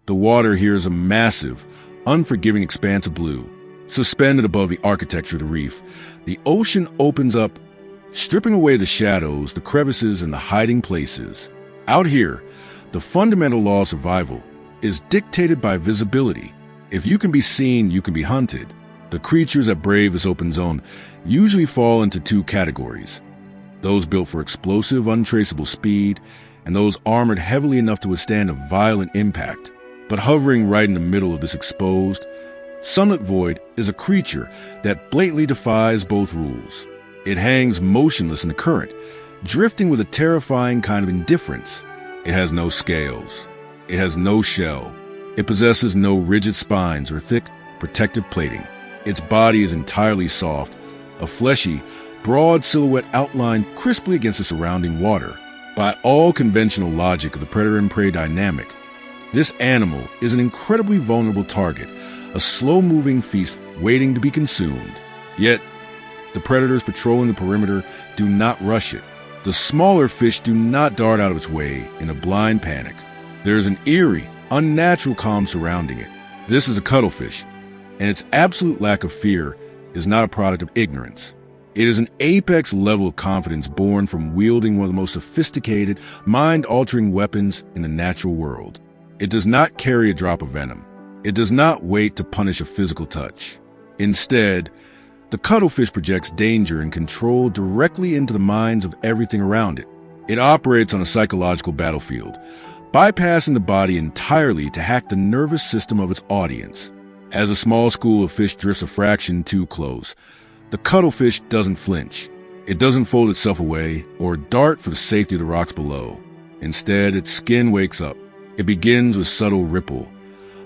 The water here is a massive, unforgiving expanse of blue, suspended above the architecture of the reef. The ocean opens up, stripping away the shadows, the crevices, and the hiding places. Out here, the fundamental law of survival is dictated by visibility. If you can be seen, you can be hunted. The creatures that brave this open zone usually fall into two categories: those built for explosive, untraceable speed, and those armored heavily enough to withstand a violent impact. But hovering right in the middle of this exposed, sunlit void is a creature that blatantly defies both rules. It hangs motionless in the current, drifting with a terrifying kind of indifference. It has no scales. It has no shell. It possesses no rigid spines or thick, protective plating. Its body is entirely soft, a fleshy, broad silhouette outlined crisply against the surrounding water. By all conventional logic of the predator and prey dynamic, this animal is an incredibly vulnerable target, a slow-moving feast waiting to be consumed. Yet, the predators patrolling the perimeter do not rush it. The smaller fish do not dart out of its way in a blind panic. There is an eerie, unnatural calm surrounding it. This is a cuttlefish, and its absolute lack of fear is not a product of ignorance. It is an apex level of confidence born from wielding one of the most sophisticated, mind-altering weapons in the natural world. It does not carry a drop of venom. It does not wait to punish a physical touch. Instead, the cuttlefish projects danger and control directly into the minds of everything around it. It operates on a psychological battlefield, bypassing the body entirely to hack the nervous system of its audience. As a small school of fish drifts a fraction too close, the cuttlefish doesn't flinch. It doesn't fold itself away or dart for the safety of the rocks below. Instead, its skin wakes up. It begins with subtle ripple,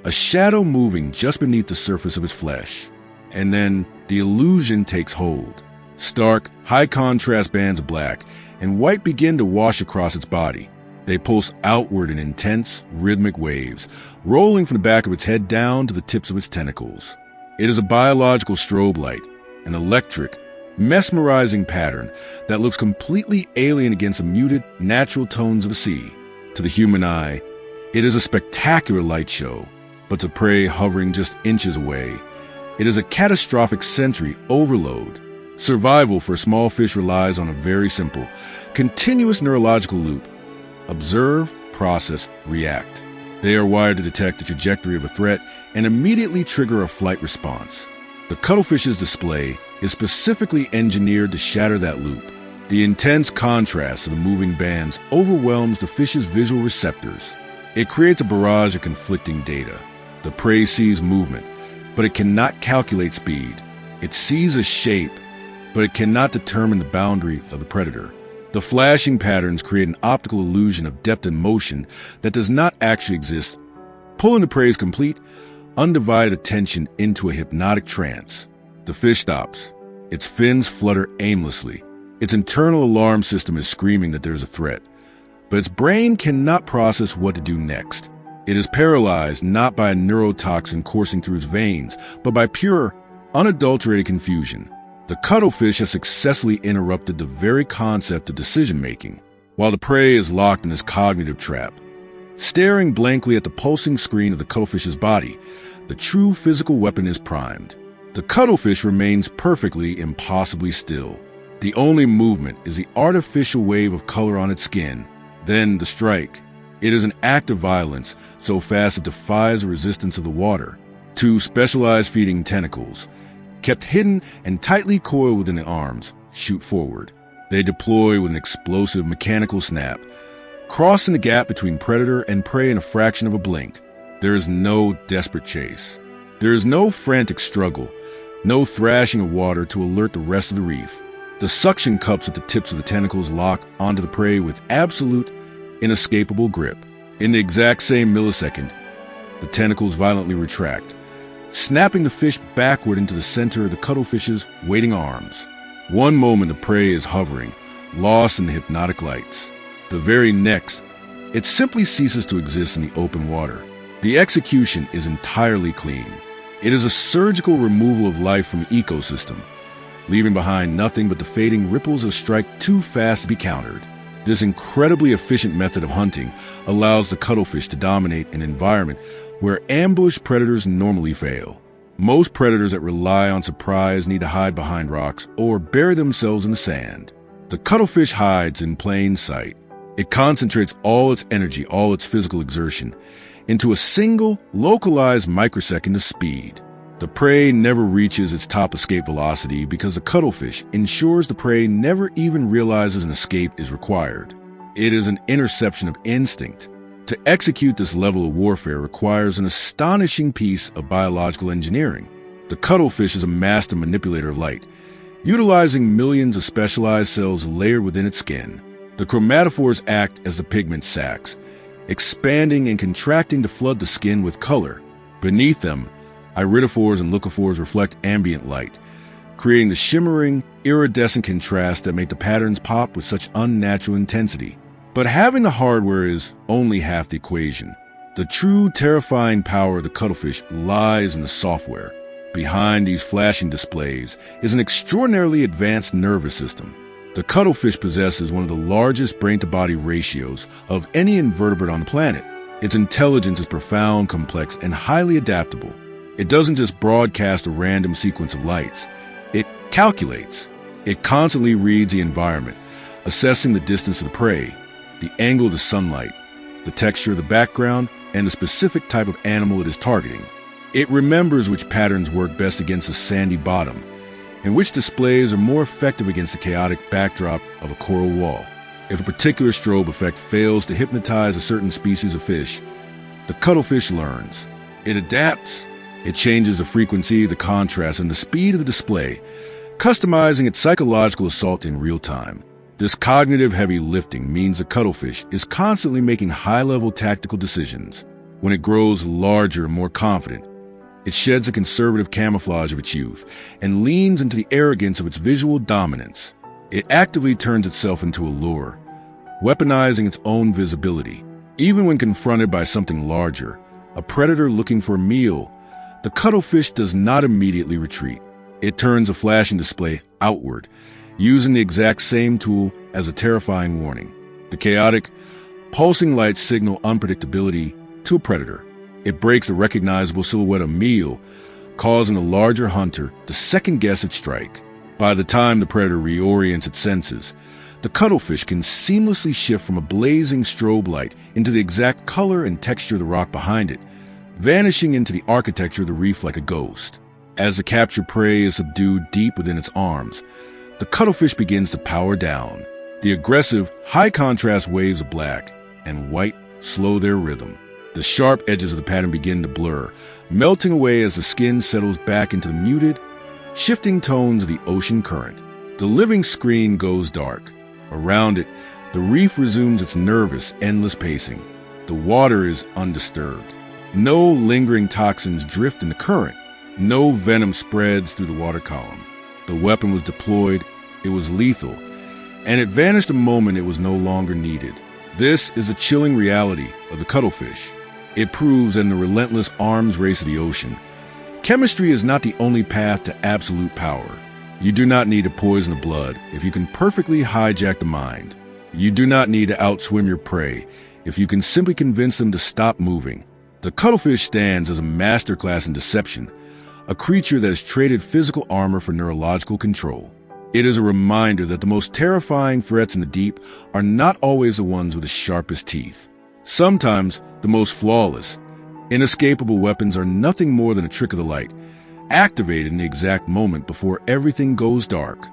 a shadow moving just beneath the surface of its flesh. And then the illusion takes hold. Stark, high-contrast bands of black and white begin to wash across its body. They pulse outward in intense, rhythmic waves, rolling from the back of its head down to the tips of its tentacles. It is a biological strobe light, an electric, mesmerizing pattern that looks completely alien against the muted, natural tones of the sea. To the human eye, it is a spectacular light show, but to prey hovering just inches away, it is a catastrophic sensory overload. Survival for a small fish relies on a very simple, continuous neurological loop: observe, process, react. They are wired to detect the trajectory of a threat and immediately trigger a flight response. The cuttlefish's display is specifically engineered to shatter that loop. The intense contrast of the moving bands overwhelms the fish's visual receptors. It creates a barrage of conflicting data. The prey sees movement, but it cannot calculate speed. It sees a shape, but it cannot determine the boundary of the predator. The flashing patterns create an optical illusion of depth and motion that does not actually exist, pulling the prey's complete, undivided attention into a hypnotic trance. The fish stops. Its fins flutter aimlessly. Its internal alarm system is screaming that there's a threat, but its brain cannot process what to do next. It is paralyzed not by a neurotoxin coursing through its veins, but by pure, unadulterated confusion. The cuttlefish has successfully interrupted the very concept of decision-making, while the prey is locked in this cognitive trap. Staring blankly at the pulsing screen of the cuttlefish's body, the true physical weapon is primed. The cuttlefish remains perfectly, impossibly still. The only movement is the artificial wave of color on its skin. Then the strike. It is an act of violence, so fast it defies the resistance of the water. Two specialized feeding tentacles, kept hidden and tightly coiled within the arms, shoot forward. They deploy with an explosive mechanical snap, crossing the gap between predator and prey in a fraction of a blink. There is no desperate chase. There is no frantic struggle, no thrashing of water to alert the rest of the reef. The suction cups at the tips of the tentacles lock onto the prey with absolute, inescapable grip. In the exact same millisecond, the tentacles violently retract, snapping the fish backward into the center of the cuttlefish's waiting arms. One moment the prey is hovering, lost in the hypnotic lights. The very next, it simply ceases to exist in the open water. The execution is entirely clean. It is a surgical removal of life from the ecosystem, leaving behind nothing but the fading ripples of strike too fast to be countered. This incredibly efficient method of hunting allows the cuttlefish to dominate an environment where ambush predators normally fail. Most predators that rely on surprise need to hide behind rocks or bury themselves in the sand. The cuttlefish hides in plain sight. It concentrates all its energy, all its physical exertion, into a single, localized microsecond of speed. The prey never reaches its top escape velocity because the cuttlefish ensures the prey never even realizes an escape is required. It is an interception of instinct. To execute this level of warfare requires an astonishing piece of biological engineering. The cuttlefish is a master manipulator of light, utilizing millions of specialized cells layered within its skin. The chromatophores act as the pigment sacs, expanding and contracting to flood the skin with color. Beneath them, iridophores and leucophores reflect ambient light, creating the shimmering, iridescent contrast that make the patterns pop with such unnatural intensity. But having the hardware is only half the equation. The true terrifying power of the cuttlefish lies in the software. Behind these flashing displays is an extraordinarily advanced nervous system. The cuttlefish possesses one of the largest brain-to-body ratios of any invertebrate on the planet. Its intelligence is profound, complex, and highly adaptable. It doesn't just broadcast a random sequence of lights. It calculates. It constantly reads the environment, assessing the distance of the prey, the angle of the sunlight, the texture of the background, and the specific type of animal it is targeting. It remembers which patterns work best against a sandy bottom, and which displays are more effective against the chaotic backdrop of a coral wall. If a particular strobe effect fails to hypnotize a certain species of fish, the cuttlefish learns. It adapts. It changes the frequency, the contrast, and the speed of the display, customizing its psychological assault in real time. This cognitive heavy lifting means the cuttlefish is constantly making high-level tactical decisions. When it grows larger and more confident, it sheds the conservative camouflage of its youth and leans into the arrogance of its visual dominance. It actively turns itself into a lure, weaponizing its own visibility. Even when confronted by something larger, a predator looking for a meal, the cuttlefish does not immediately retreat. It turns a flashing display outward, using the exact same tool as a terrifying warning. The chaotic, pulsing lights signal unpredictability to a predator. It breaks the recognizable silhouette of meal, causing the larger hunter to second-guess its strike. By the time the predator reorients its senses, the cuttlefish can seamlessly shift from a blazing strobe light into the exact color and texture of the rock behind it, vanishing into the architecture of the reef like a ghost. As the captured prey is subdued deep within its arms, the cuttlefish begins to power down. The aggressive, high-contrast waves of black and white slow their rhythm. The sharp edges of the pattern begin to blur, melting away as the skin settles back into the muted, shifting tones of the ocean current. The living screen goes dark. Around it, the reef resumes its nervous, endless pacing. The water is undisturbed. No lingering toxins drift in the current. No venom spreads through the water column. The weapon was deployed, it was lethal, and it vanished the moment it was no longer needed. This is a chilling reality of the cuttlefish. It proves that in the relentless arms race of the ocean, chemistry is not the only path to absolute power. You do not need to poison the blood if you can perfectly hijack the mind. You do not need to outswim your prey if you can simply convince them to stop moving. The cuttlefish stands as a masterclass in deception, a creature that has traded physical armor for neurological control. It is a reminder that the most terrifying threats in the deep are not always the ones with the sharpest teeth. Sometimes the most flawless, inescapable weapons are nothing more than a trick of the light, activated in the exact moment before everything goes dark.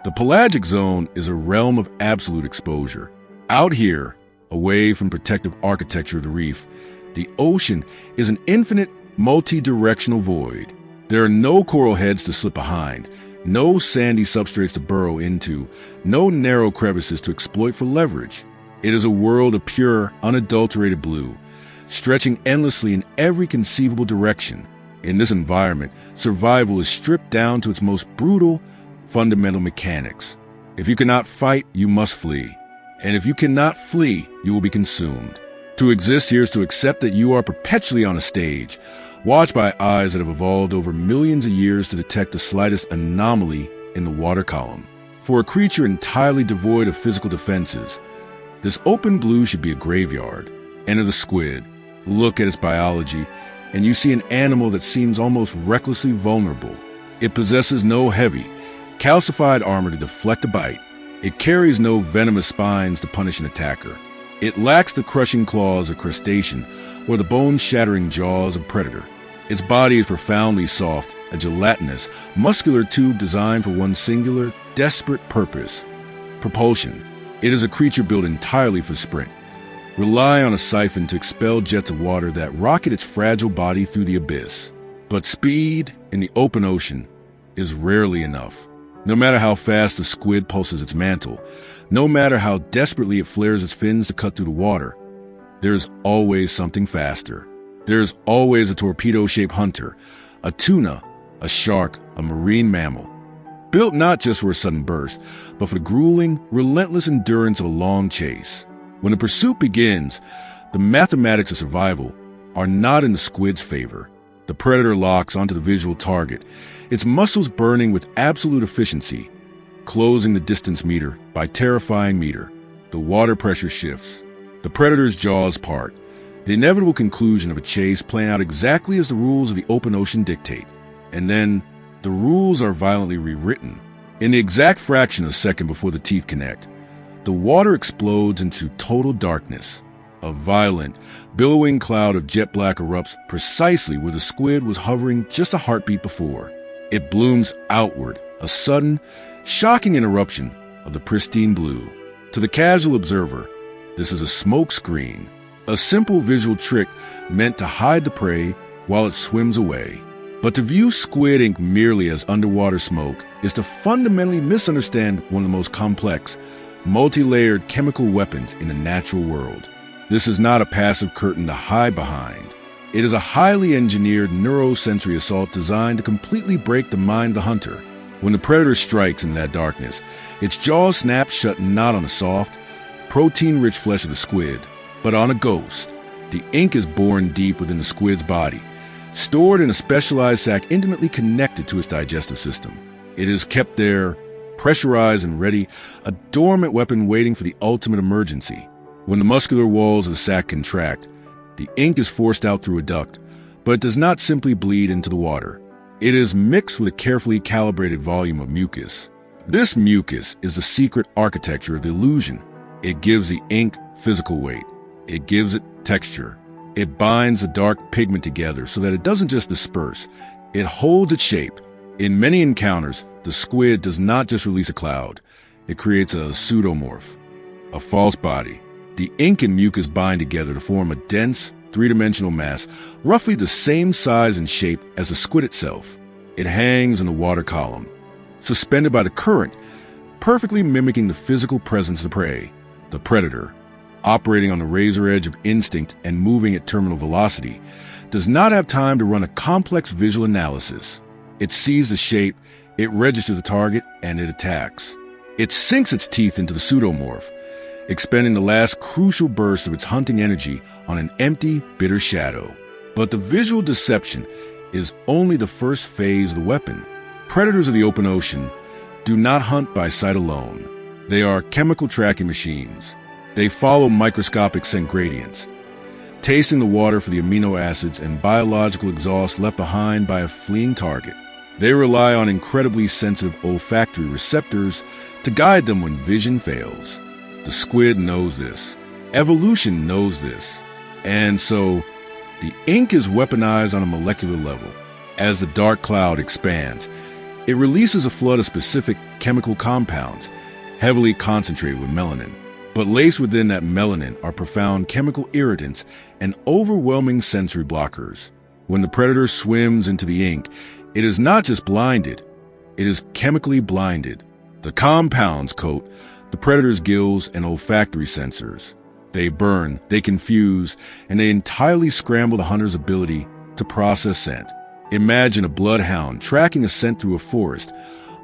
The pelagic zone is a realm of absolute exposure. Out here, away from protective architecture of the reef, the ocean is an infinite, multi-directional void. There are no coral heads to slip behind, no sandy substrates to burrow into, no narrow crevices to exploit for leverage. It is a world of pure, unadulterated blue, stretching endlessly in every conceivable direction. In this environment, survival is stripped down to its most brutal, fundamental mechanics. If you cannot fight, you must flee. And if you cannot flee, you will be consumed. To exist here is to accept that you are perpetually on a stage, watched by eyes that have evolved over millions of years to detect the slightest anomaly in the water column. For a creature entirely devoid of physical defenses, this open blue should be a graveyard. Enter the squid, Look at its biology, and you see an animal that seems almost recklessly vulnerable. It possesses no heavy, calcified armor to deflect a bite. It carries no venomous spines to punish an attacker. It lacks the crushing claws of crustacean or the bone-shattering jaws of predator. Its body is profoundly soft, a gelatinous, muscular tube designed for one singular, desperate purpose: propulsion. It is a creature built entirely for sprint. Rely on a siphon to expel jets of water that rocket its fragile body through the abyss. But speed in the open ocean is rarely enough. No matter how fast the squid pulses its mantle, no matter how desperately it flares its fins to cut through the water, there's always something faster. There's always a torpedo-shaped hunter, a tuna, a shark, a marine mammal, built not just for a sudden burst, but for the grueling, relentless endurance of a long chase. When the pursuit begins, the mathematics of survival are not in the squid's favor. The predator locks onto the visual target, its muscles burning with absolute efficiency, closing the distance meter by terrifying meter. The water pressure shifts. The predator's jaws part, the inevitable conclusion of a chase playing out exactly as the rules of the open ocean dictate. And then, the rules are violently rewritten. In the exact fraction of a second before the teeth connect, the water explodes into total darkness. A violent, billowing cloud of jet black erupts precisely where the squid was hovering just a heartbeat before. It blooms outward, a sudden, shocking interruption of the pristine blue. To the casual observer, this is a smoke screen, a simple visual trick meant to hide the prey while it swims away. But to view squid ink merely as underwater smoke is to fundamentally misunderstand one of the most complex, multi-layered chemical weapons in the natural world. This is not a passive curtain to hide behind. It is a highly engineered neurosensory assault designed to completely break the mind of the hunter. When the predator strikes in that darkness, its jaws snap shut not on the soft, protein-rich flesh of the squid, but on a ghost. The ink is born deep within the squid's body, stored in a specialized sac intimately connected to its digestive system. It is kept there, pressurized and ready, a dormant weapon waiting for the ultimate emergency. When the muscular walls of the sac contract, the ink is forced out through a duct, but it does not simply bleed into the water. It is mixed with a carefully calibrated volume of mucus. This mucus is the secret architecture of the illusion. It gives the ink physical weight. It gives it texture. It binds the dark pigment together so that it doesn't just disperse, it holds its shape. In many encounters, the squid does not just release a cloud, it creates a pseudomorph, a false body. The ink and mucus bind together to form a dense, three-dimensional mass, roughly the same size and shape as the squid itself. It hangs in the water column, suspended by the current, perfectly mimicking the physical presence of the prey, the predator. Operating on the razor edge of instinct and moving at terminal velocity, does not have time to run a complex visual analysis. It sees the shape, it registers the target, and it attacks. It sinks its teeth into the pseudomorph, expending the last crucial burst of its hunting energy on an empty, bitter shadow. But the visual deception is only the first phase of the weapon. Predators of the open ocean do not hunt by sight alone. They are chemical tracking machines. They follow microscopic scent gradients, tasting the water for the amino acids and biological exhaust left behind by a fleeing target. They rely on incredibly sensitive olfactory receptors to guide them when vision fails. The squid knows this. Evolution knows this. And so, the ink is weaponized on a molecular level. As the dark cloud expands, it releases a flood of specific chemical compounds, heavily concentrated with melanin. But laced within that melanin are profound chemical irritants and overwhelming sensory blockers. When the predator swims into the ink, it is not just blinded, it is chemically blinded. The compounds coat the predator's gills and olfactory sensors. They burn, they confuse, and they entirely scramble the hunter's ability to process scent. Imagine a bloodhound tracking a scent through a forest,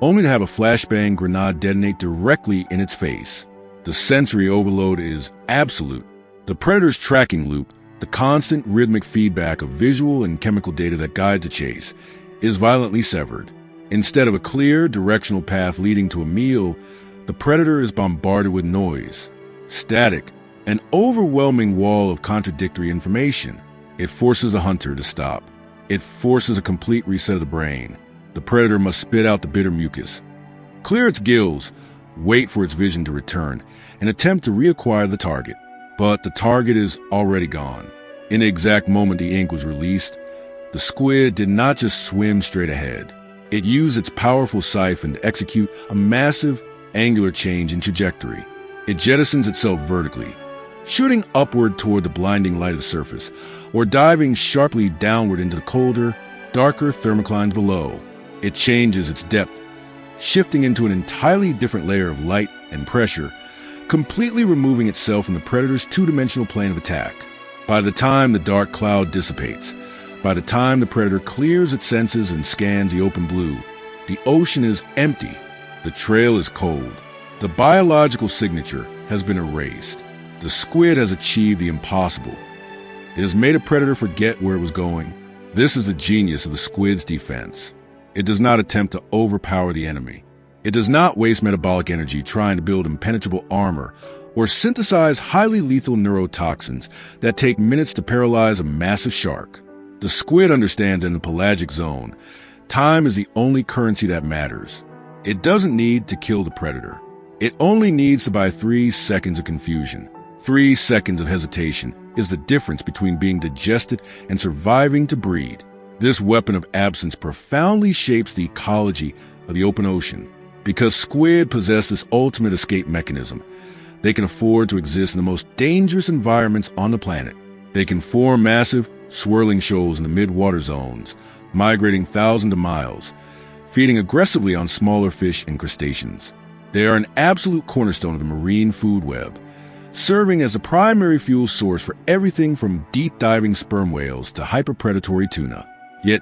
only to have a flashbang grenade detonate directly in its face. The sensory overload is absolute. The predator's tracking loop, the constant rhythmic feedback of visual and chemical data that guides a chase, is violently severed. Instead of a clear, directional path leading to a meal, the predator is bombarded with noise, static, an overwhelming wall of contradictory information. It forces a hunter to stop. It forces a complete reset of the brain. The predator must spit out the bitter mucus, clear its gills, wait for its vision to return, and attempt to reacquire the target. But the target is already gone. In the exact moment the ink was released, the squid did not just swim straight ahead. It used its powerful siphon to execute a massive, angular change in trajectory. It jettisons itself vertically, shooting upward toward the blinding light of the surface, or diving sharply downward into the colder, darker thermoclines below. It changes its depth, shifting into an entirely different layer of light and pressure, completely removing itself from the predator's two-dimensional plane of attack. By the time the dark cloud dissipates, by the time the predator clears its senses and scans the open blue, the ocean is empty, the trail is cold, the biological signature has been erased. The squid has achieved the impossible. It has made a predator forget where it was going. This is the genius of the squid's defense. It does not attempt to overpower the enemy. It does not waste metabolic energy trying to build impenetrable armor or synthesize highly lethal neurotoxins that take minutes to paralyze a massive shark. The squid understands in the pelagic zone, time is the only currency that matters. It doesn't need to kill the predator. It only needs to buy 3 seconds of confusion. 3 seconds of hesitation is the difference between being digested and surviving to breed. This weapon of absence profoundly shapes the ecology of the open ocean. Because squid possess this ultimate escape mechanism, they can afford to exist in the most dangerous environments on the planet. They can form massive, swirling shoals in the mid-water zones, migrating thousands of miles, feeding aggressively on smaller fish and crustaceans. They are an absolute cornerstone of the marine food web, serving as the primary fuel source for everything from deep-diving sperm whales to hyper-predatory tuna. Yet,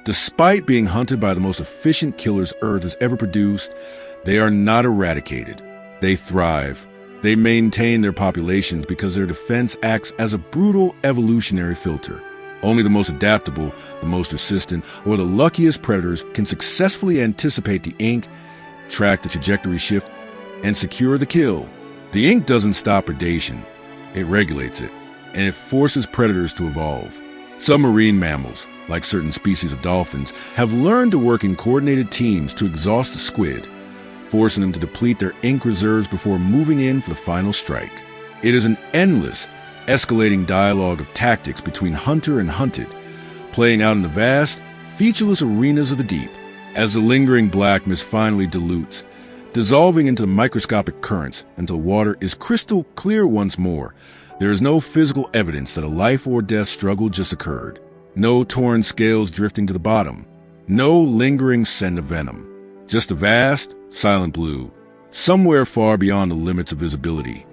despite being hunted by the most efficient killers Earth has ever produced, they are not eradicated. They thrive. They maintain their populations because their defense acts as a brutal evolutionary filter. Only the most adaptable, the most persistent, or the luckiest predators can successfully anticipate the ink, track the trajectory shift, and secure the kill. The ink doesn't stop predation. It regulates it, and it forces predators to evolve. Some marine mammals, like certain species of dolphins, have learned to work in coordinated teams to exhaust the squid, forcing them to deplete their ink reserves before moving in for the final strike. It is an endless, escalating dialogue of tactics between hunter and hunted, playing out in the vast, featureless arenas of the deep. As the lingering black mist finally dilutes, dissolving into microscopic currents until water is crystal clear once more, there is no physical evidence that a life or death struggle just occurred. No torn scales drifting to the bottom. No lingering scent of venom. Just a vast, silent blue, somewhere far beyond the limits of visibility.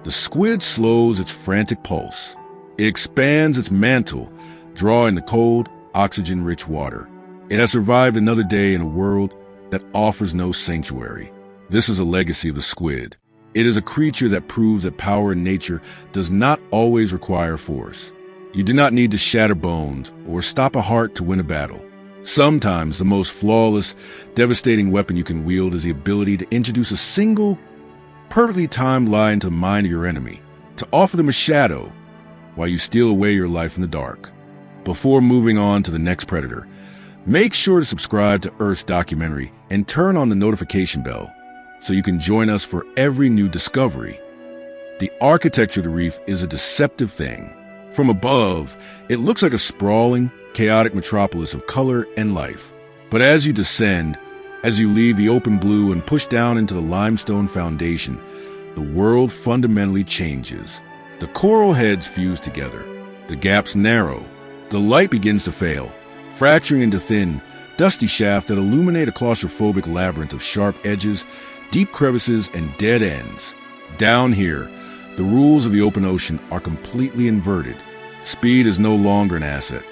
The squid slows its frantic pulse. It expands its mantle, drawing the cold, oxygen-rich water. It has survived another day in a world that offers no sanctuary. This is a legacy of the squid. It is a creature that proves that power in nature does not always require force. You do not need to shatter bones or stop a heart to win a battle. Sometimes the most flawless, devastating weapon you can wield is the ability to introduce a single, perfectly timed lie into the mind of your enemy, to offer them a shadow while you steal away your life in the dark. Before moving on to the next predator, make sure to subscribe to Earth's documentary and turn on the notification bell so you can join us for every new discovery. The architecture of the reef is a deceptive thing. From above, it looks like a sprawling, chaotic metropolis of color and life. But as you descend, as you leave the open blue and push down into the limestone foundation, the world fundamentally changes. The coral heads fuse together. The gaps narrow. The light begins to fail, fracturing into thin, dusty shafts that illuminate a claustrophobic labyrinth of sharp edges, deep crevices, and dead ends. Down here, the rules of the open ocean are completely inverted. Speed is no longer an asset.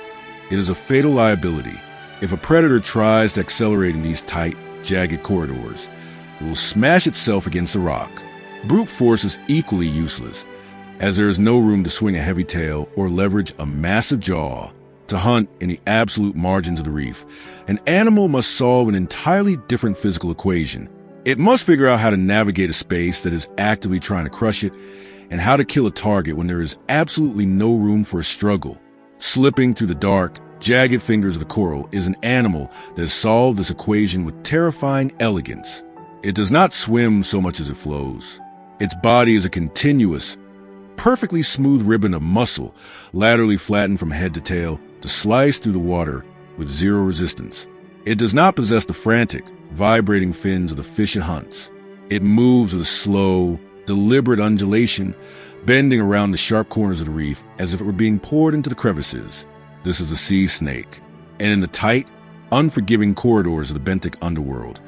It is a fatal liability. If a predator tries to accelerate in these tight, jagged corridors, it will smash itself against the rock. Brute force is equally useless, as there is no room to swing a heavy tail or leverage a massive jaw. To hunt in the absolute margins of the reef, an animal must solve an entirely different physical equation. It must figure out how to navigate a space that is actively trying to crush it, and how to kill a target when there is absolutely no room for a struggle. Slipping through the dark, jagged fingers of the coral is an animal that has solved this equation with terrifying elegance. It does not swim so much as it flows. Its body is a continuous, perfectly smooth ribbon of muscle, laterally flattened from head to tail, to slice through the water with zero resistance. It does not possess the frantic, vibrating fins of the fish it hunts. It moves with a slow, deliberate undulation, bending around the sharp corners of the reef as if it were being poured into the crevices. This is a sea snake, and in the tight, unforgiving corridors of the benthic underworld,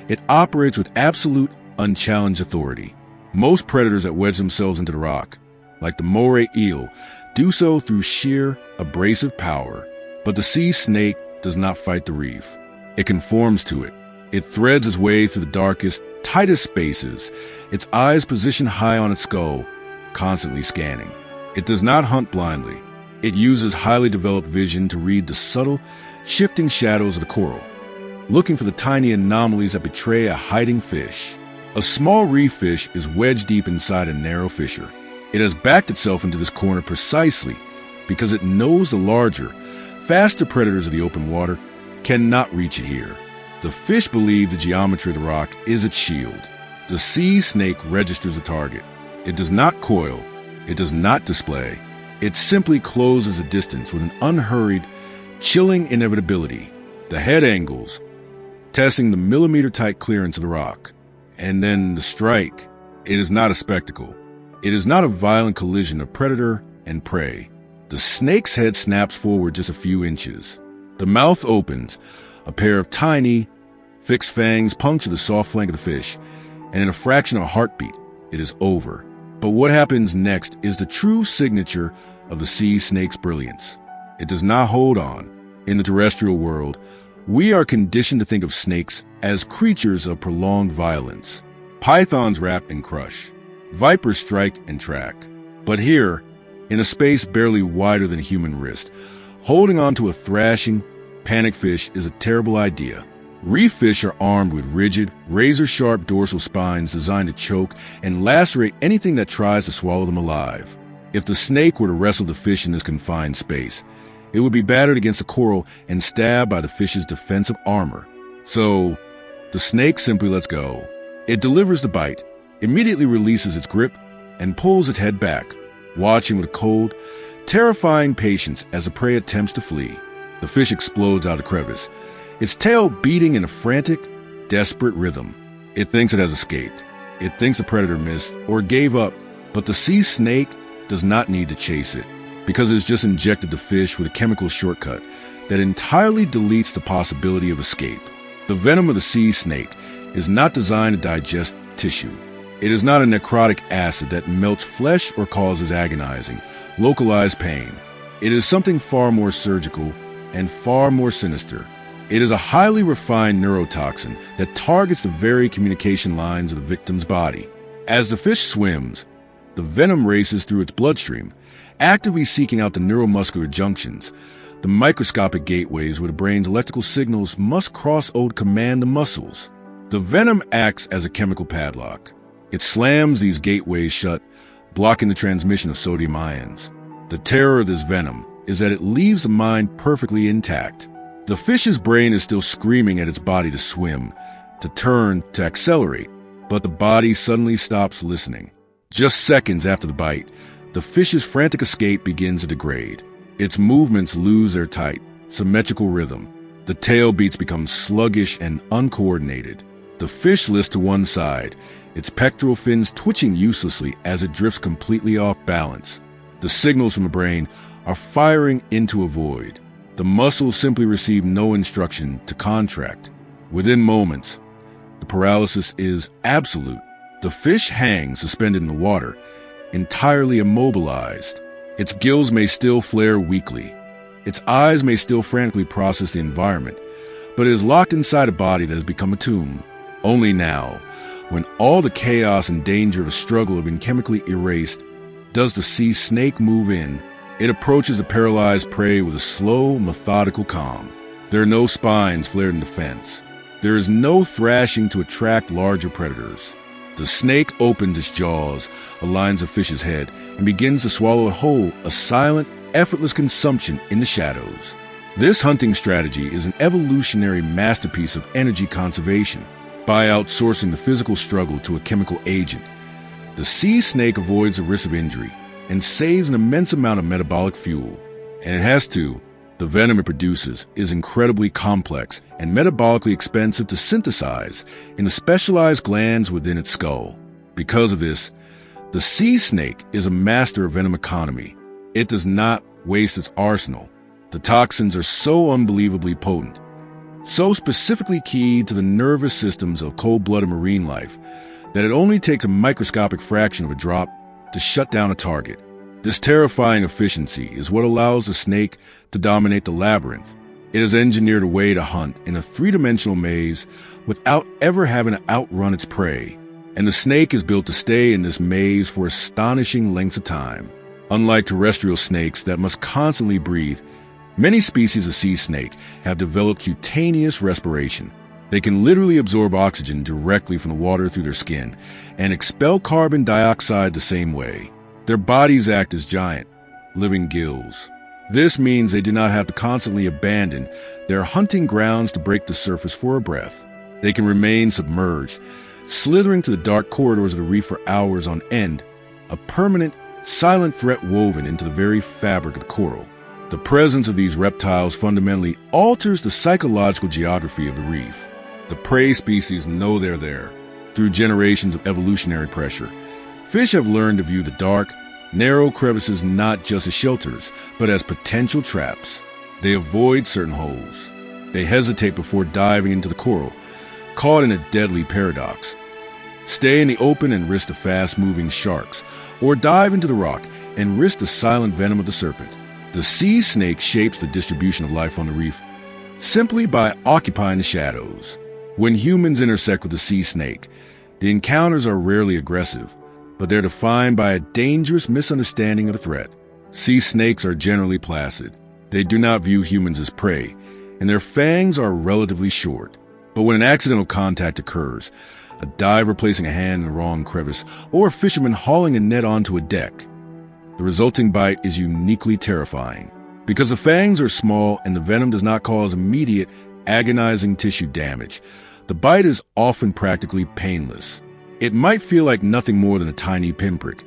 it operates with absolute, unchallenged authority. Most predators that wedge themselves into the rock, like the moray eel, do so through sheer, abrasive power. But the sea snake does not fight the reef. It conforms to it. It threads its way through the darkest, tightest spaces, its eyes positioned high on its skull, constantly scanning. It does not hunt blindly. It uses highly developed vision to read the subtle, shifting shadows of the coral, looking for the tiny anomalies that betray a hiding fish. A small reef fish is wedged deep inside a narrow fissure. It has backed itself into this corner precisely because it knows the larger, faster predators of the open water cannot reach it here. The fish believe the geometry of the rock is its shield. The sea snake registers the target. It does not coil. It does not display. It simply closes a distance with an unhurried, chilling inevitability. The head angles, testing the millimeter-tight clearance of the rock. And then the strike. It is not a spectacle. It is not a violent collision of predator and prey. The snake's head snaps forward just a few inches. The mouth opens. A pair of tiny, fixed fangs puncture the soft flank of the fish, and in a fraction of a heartbeat, it is over. But what happens next is the true signature of the sea snake's brilliance. It does not hold on. In the terrestrial world, we are conditioned to think of snakes as creatures of prolonged violence. Pythons rap and crush. Vipers strike and track. But here, in a space barely wider than a human wrist, holding on to a thrashing, panic fish is a terrible idea. Reef fish are armed with rigid, razor-sharp dorsal spines designed to choke and lacerate anything that tries to swallow them alive. If the snake were to wrestle the fish in this confined space, it would be battered against the coral and stabbed by the fish's defensive armor. So, the snake simply lets go. It delivers the bite, immediately releases its grip, and pulls its head back, watching with a cold, terrifying patience as the prey attempts to flee. The fish explodes out of the crevice, its tail beating in a frantic, desperate rhythm. It thinks it has escaped. It thinks the predator missed or gave up, but the sea snake does not need to chase it because it has just injected the fish with a chemical shortcut that entirely deletes the possibility of escape. The venom of the sea snake is not designed to digest tissue. It is not a necrotic acid that melts flesh or causes agonizing, localized pain. It is something far more surgical and far more sinister. It is a highly refined neurotoxin that targets the very communication lines of the victim's body. As the fish swims, the venom races through its bloodstream, actively seeking out the neuromuscular junctions, the microscopic gateways where the brain's electrical signals must cross over to command the muscles. The venom acts as a chemical padlock. It slams these gateways shut, blocking the transmission of sodium ions. The terror of this venom is that it leaves the mind perfectly intact. The fish's brain is still screaming at its body to swim, to turn, to accelerate, but the body suddenly stops listening. Just seconds after the bite, the fish's frantic escape begins to degrade. Its movements lose their tight, symmetrical rhythm. The tail beats become sluggish and uncoordinated. The fish lists to one side, its pectoral fins twitching uselessly as it drifts completely off balance. The signals from the brain are firing into a void. The muscles simply receive no instruction to contract. Within moments, the paralysis is absolute. The fish hangs suspended in the water, entirely immobilized. Its gills may still flare weakly. Its eyes may still frantically process the environment, but it is locked inside a body that has become a tomb. Only now, when all the chaos and danger of the struggle have been chemically erased, does the sea snake move in. It approaches the paralyzed prey with a slow, methodical calm. There are no spines flared in defense. There is no thrashing to attract larger predators. The snake opens its jaws, aligns the fish's head, and begins to swallow it whole, a silent, effortless consumption in the shadows. This hunting strategy is an evolutionary masterpiece of energy conservation. By outsourcing the physical struggle to a chemical agent, the sea snake avoids the risk of injury and saves an immense amount of metabolic fuel. And it has to. The venom it produces is incredibly complex and metabolically expensive to synthesize in the specialized glands within its skull. Because of this, the sea snake is a master of venom economy. It does not waste its arsenal. The toxins are so unbelievably potent, so specifically keyed to the nervous systems of cold-blooded marine life, that it only takes a microscopic fraction of a drop to shut down a target. This terrifying efficiency is what allows the snake to dominate the labyrinth. It has engineered a way to hunt in a three-dimensional maze without ever having to outrun its prey. And the snake is built to stay in this maze for astonishing lengths of time. Unlike terrestrial snakes that must constantly breathe, many species of sea snake have developed cutaneous respiration. They can literally absorb oxygen directly from the water through their skin and expel carbon dioxide the same way. Their bodies act as giant, living gills. This means they do not have to constantly abandon their hunting grounds to break the surface for a breath. They can remain submerged, slithering to the dark corridors of the reef for hours on end, a permanent, silent threat woven into the very fabric of the coral. The presence of these reptiles fundamentally alters the psychological geography of the reef. The prey species know they're there. Through generations of evolutionary pressure, fish have learned to view the dark, narrow crevices not just as shelters, but as potential traps. They avoid certain holes. They hesitate before diving into the coral, caught in a deadly paradox. Stay in the open and risk the fast-moving sharks, or dive into the rock and risk the silent venom of the serpent. The sea snake shapes the distribution of life on the reef simply by occupying the shadows. When humans intersect with the sea snake, the encounters are rarely aggressive, but they're defined by a dangerous misunderstanding of the threat. Sea snakes are generally placid. They do not view humans as prey, and their fangs are relatively short. But when an accidental contact occurs, a diver placing a hand in the wrong crevice, or a fisherman hauling a net onto a deck, the resulting bite is uniquely terrifying. Because the fangs are small and the venom does not cause immediate, agonizing tissue damage, the bite is often practically painless. It might feel like nothing more than a tiny pinprick,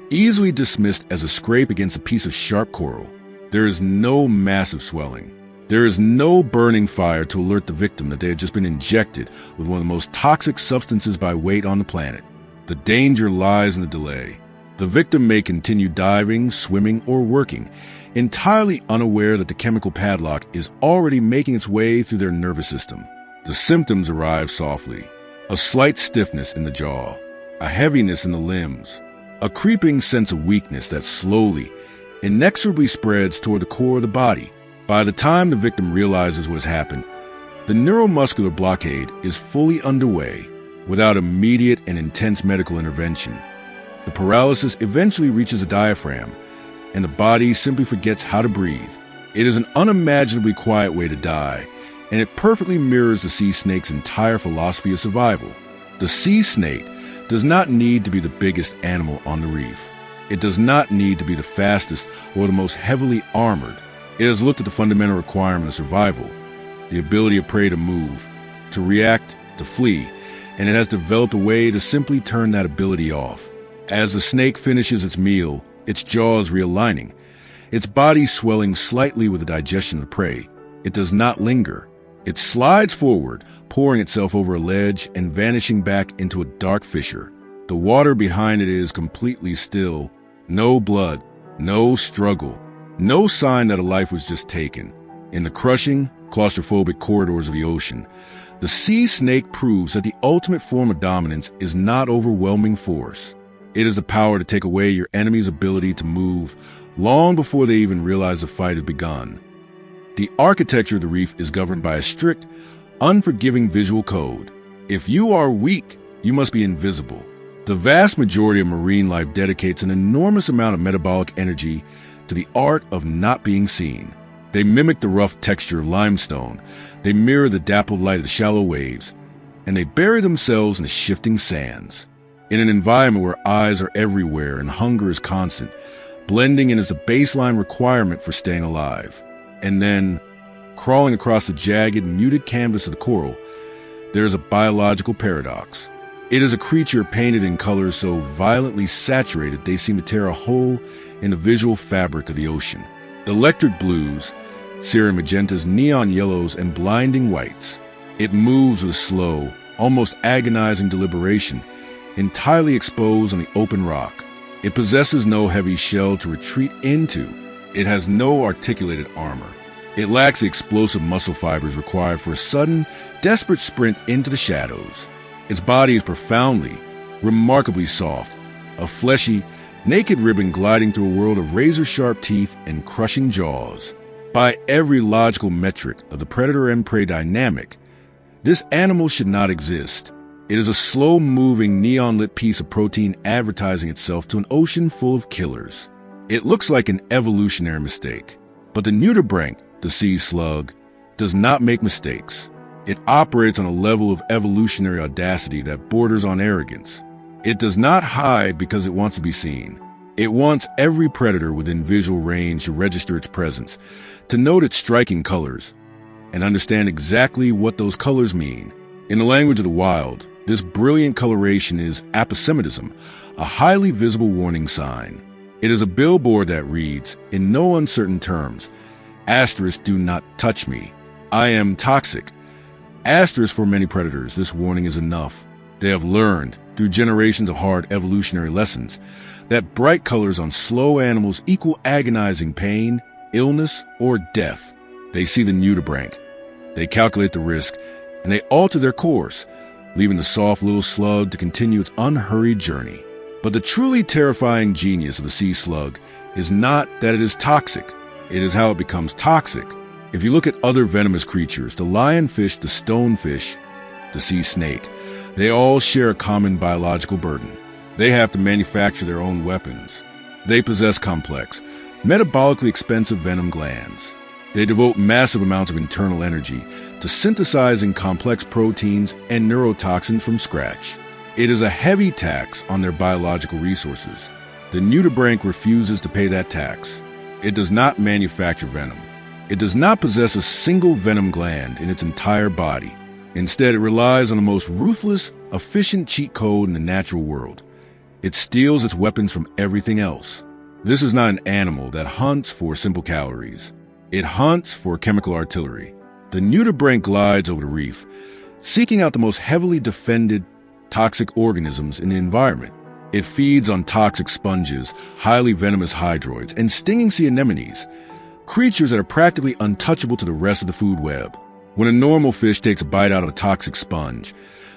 easily dismissed as a scrape against a piece of sharp coral. There is no massive swelling. There is no burning fire to alert the victim that they had just been injected with one of the most toxic substances by weight on the planet. The danger lies in the delay. The victim may continue diving, swimming, or working, entirely unaware that the chemical padlock is already making its way through their nervous system. The symptoms arrive softly. A slight stiffness in the jaw, a heaviness in the limbs, a creeping sense of weakness that slowly, inexorably spreads toward the core of the body. By the time the victim realizes what has happened, the neuromuscular blockade is fully underway. Without immediate and intense medical intervention, the paralysis eventually reaches the diaphragm, and the body simply forgets how to breathe. It is an unimaginably quiet way to die, and it perfectly mirrors the sea snake's entire philosophy of survival. The sea snake does not need to be the biggest animal on the reef. It does not need to be the fastest or the most heavily armored. It has looked at the fundamental requirement of survival, the ability of prey to move, to react, to flee, and it has developed a way to simply turn that ability off. As the snake finishes its meal, its jaws realigning, its body swelling slightly with the digestion of the prey, it does not linger. It slides forward, pouring itself over a ledge and vanishing back into a dark fissure. The water behind it is completely still. No blood, no struggle, no sign that a life was just taken. In the crushing, claustrophobic corridors of the ocean, the sea snake proves that the ultimate form of dominance is not overwhelming force. It is the power to take away your enemy's ability to move long before they even realize the fight has begun. The architecture of the reef is governed by a strict, unforgiving visual code. If you are weak, you must be invisible. The vast majority of marine life dedicates an enormous amount of metabolic energy to the art of not being seen. They mimic the rough texture of limestone, they mirror the dappled light of the shallow waves, and they bury themselves in the shifting sands. In an environment where eyes are everywhere and hunger is constant, Blending in is the baseline requirement for staying alive. And then, crawling across the jagged, muted canvas of the coral, there is a biological paradox. It is a creature painted in colors so violently saturated they seem to tear a hole in the visual fabric of the ocean. Electric blues, searing magentas, neon yellows, and blinding whites. It moves with slow, almost agonizing deliberation, entirely exposed on the open rock. It possesses no heavy shell to retreat into. It has no articulated armor. It lacks the explosive muscle fibers required for a sudden, desperate sprint into the shadows. Its body is profoundly, remarkably soft, a fleshy, naked ribbon gliding through a world of razor-sharp teeth and crushing jaws. By every logical metric of the predator and prey dynamic, this animal should not exist. It is a slow-moving, neon-lit piece of protein advertising itself to an ocean full of killers. It looks like an evolutionary mistake, but the nudibranch, the sea slug, does not make mistakes. It operates on a level of evolutionary audacity that borders on arrogance. It does not hide because it wants to be seen. It wants every predator within visual range to register its presence, to note its striking colors, and understand exactly what those colors mean. In the language of the wild, this brilliant coloration is aposematism, a highly visible warning sign. It is a billboard that reads, in no uncertain terms, asterisk, do not touch me. I am toxic. Asterisk, for many predators, this warning is enough. They have learned, through generations of hard evolutionary lessons, that bright colors on slow animals equal agonizing pain, illness, or death. They see the nudibranch. They calculate the risk, and they alter their course, leaving the soft little slug to continue its unhurried journey. But the truly terrifying genius of the sea slug is not that it is toxic. It is how it becomes toxic. If you look at other venomous creatures, the lionfish, the stonefish, the sea snake, they all share a common biological burden. They have to manufacture their own weapons. They possess complex, metabolically expensive venom glands. They devote massive amounts of internal energy to synthesizing complex proteins and neurotoxins from scratch. It is a heavy tax on their biological resources. The nudibranch refuses to pay that tax. It does not manufacture venom. It does not possess a single venom gland in its entire body. Instead, it relies on the most ruthless, efficient cheat code in the natural world. It steals its weapons from everything else. This is not an animal that hunts for simple calories. It hunts for chemical artillery. The nudibranch glides over the reef, seeking out the most heavily defended toxic organisms in the environment. It feeds on toxic sponges, highly venomous hydroids, and stinging sea anemones, creatures that are practically untouchable to the rest of the food web. When a normal fish takes a bite out of a toxic sponge,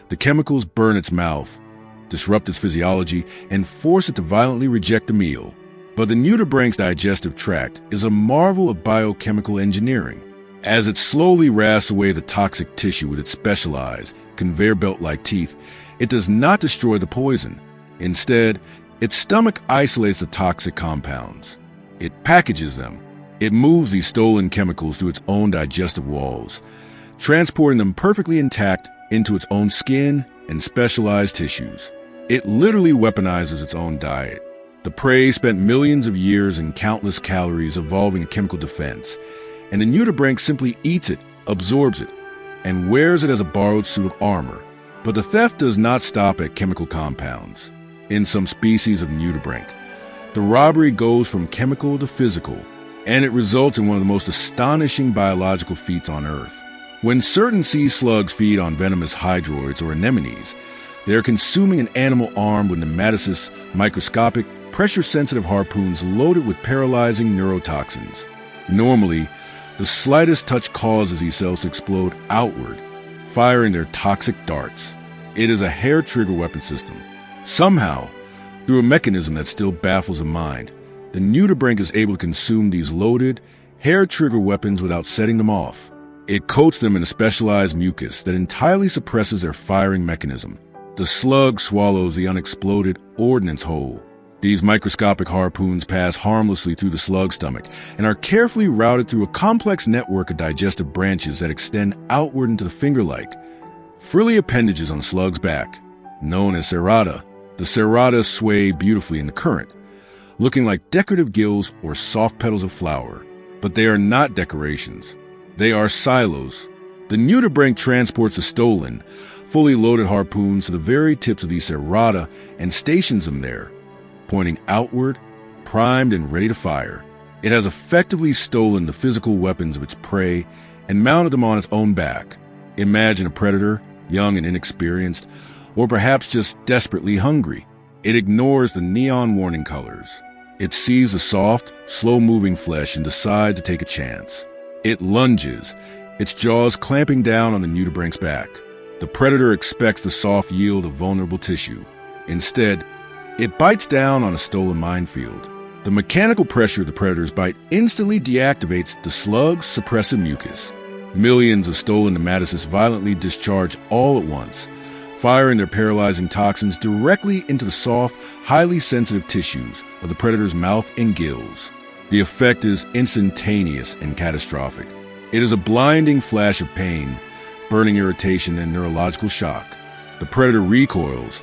the chemicals burn its mouth, disrupt its physiology, and force it to violently reject the meal. But the nudibranch's digestive tract is a marvel of biochemical engineering. As it slowly rasps away the toxic tissue with its specialized, conveyor belt-like teeth, it does not destroy the poison. Instead, its stomach isolates the toxic compounds. It packages them. It moves these stolen chemicals through its own digestive walls, transporting them perfectly intact into its own skin and specialized tissues. It literally weaponizes its own diet. The prey spent millions of years and countless calories evolving a chemical defense, and the nudibranch simply eats it, absorbs it, and wears it as a borrowed suit of armor. But the theft does not stop at chemical compounds. In some species of nudibranch, the robbery goes from chemical to physical, and it results in one of the most astonishing biological feats on Earth. When certain sea slugs feed on venomous hydroids or anemones, they are consuming an animal armed with nematocysts, microscopic, pressure-sensitive harpoons loaded with paralyzing neurotoxins. Normally, the slightest touch causes these cells to explode outward, firing their toxic darts. It is a hair-trigger weapon system. Somehow, through a mechanism that still baffles the mind, the nudibranch is able to consume these loaded, hair-trigger weapons without setting them off. It coats them in a specialized mucus that entirely suppresses their firing mechanism. The slug swallows the unexploded ordnance whole. These microscopic harpoons pass harmlessly through the slug's stomach and are carefully routed through a complex network of digestive branches that extend outward into the finger-like, frilly appendages on the slug's back, known as serrata. The serrata sway beautifully in the current, looking like decorative gills or soft petals of flower. But they are not decorations. They are silos. The nudibranch transports the stolen, fully loaded harpoons to the very tips of the serrata and stations them there, pointing outward, primed and ready to fire. It has effectively stolen the physical weapons of its prey and mounted them on its own back. Imagine a predator, young and inexperienced, or perhaps just desperately hungry. It ignores the neon warning colors. It sees the soft, slow-moving flesh and decides to take a chance. It lunges, its jaws clamping down on the nudibranch's back. The predator expects the soft yield of vulnerable tissue. Instead, it bites down on a stolen minefield. The mechanical pressure of the predator's bite instantly deactivates the slug's suppressive mucus. Millions of stolen nematocysts violently discharge all at once, firing their paralyzing toxins directly into the soft, highly sensitive tissues of the predator's mouth and gills. The effect is instantaneous and catastrophic. It is a blinding flash of pain, burning irritation, and neurological shock. The predator recoils,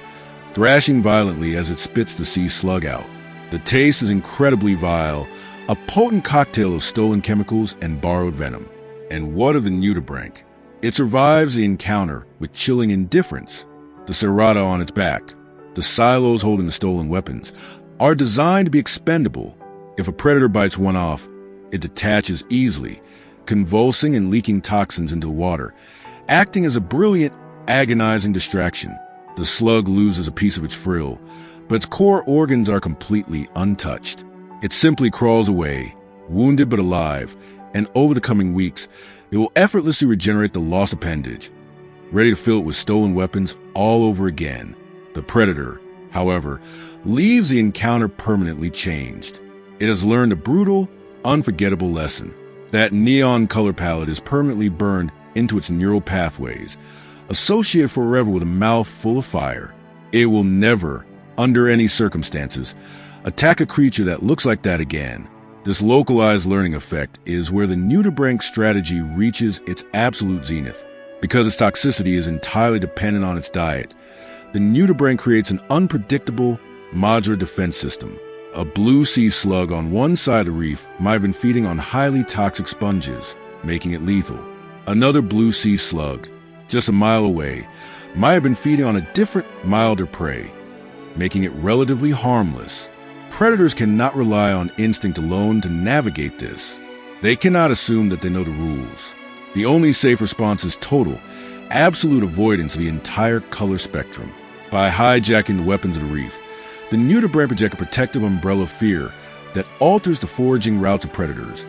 thrashing violently as it spits the sea slug out. The taste is incredibly vile, a potent cocktail of stolen chemicals and borrowed venom. And what of the nudibranch? It survives the encounter with chilling indifference. The serrata on its back, the silos holding the stolen weapons, are designed to be expendable. If a predator bites one off, it detaches easily, convulsing and leaking toxins into water, acting as a brilliant, agonizing distraction. The slug loses a piece of its frill, but its core organs are completely untouched. It simply crawls away, wounded but alive, and over the coming weeks, it will effortlessly regenerate the lost appendage, ready to fill it with stolen weapons all over again. The predator, however, leaves the encounter permanently changed. It has learned a brutal, unforgettable lesson. That neon color palette is permanently burned into its neural pathways, associated forever with a mouth full of fire. It will never, under any circumstances, attack a creature that looks like that again. This localized learning effect is where the nudibranch strategy reaches its absolute zenith. Because its toxicity is entirely dependent on its diet, the nudibranch creates an unpredictable, modular defense system. A blue sea slug on one side of the reef might have been feeding on highly toxic sponges, making it lethal. Another blue sea slug, just a mile away, might have been feeding on a different, milder prey, making it relatively harmless. Predators cannot rely on instinct alone to navigate this. They cannot assume that they know the rules. The only safe response is total, absolute avoidance of the entire color spectrum. By hijacking the weapons of the reef, the nudibranch projects a protective umbrella of fear that alters the foraging routes of predators,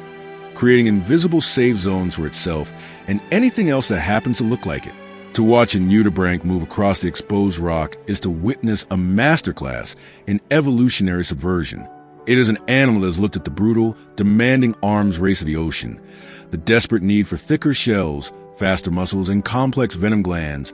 creating invisible safe zones for itself and anything else that happens to look like it. To watch a nudibranch move across the exposed rock is to witness a masterclass in evolutionary subversion. It is an animal that has looked at the brutal, demanding arms race of the ocean, the desperate need for thicker shells, faster muscles, and complex venom glands,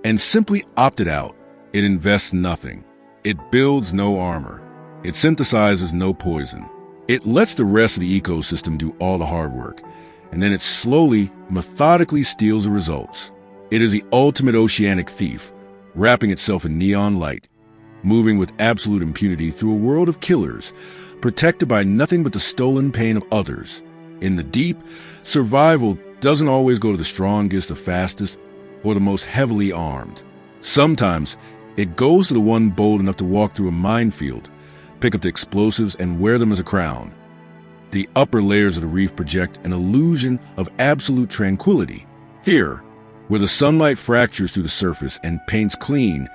and simply opted out. It invests nothing. It builds no armor. It synthesizes no poison. It lets the rest of the ecosystem do all the hard work, and then it slowly, methodically steals the results. It is the ultimate oceanic thief, wrapping itself in neon light, moving with absolute impunity through a world of killers, protected by nothing but the stolen pain of others. In the deep, survival doesn't always go to the strongest, the fastest, or the most heavily armed. Sometimes it goes to the one bold enough to walk through a minefield, pick up the explosives, and wear them as a crown. The upper layers of the reef project an illusion of absolute tranquility. Here, where the sunlight fractures through the surface and paints clean,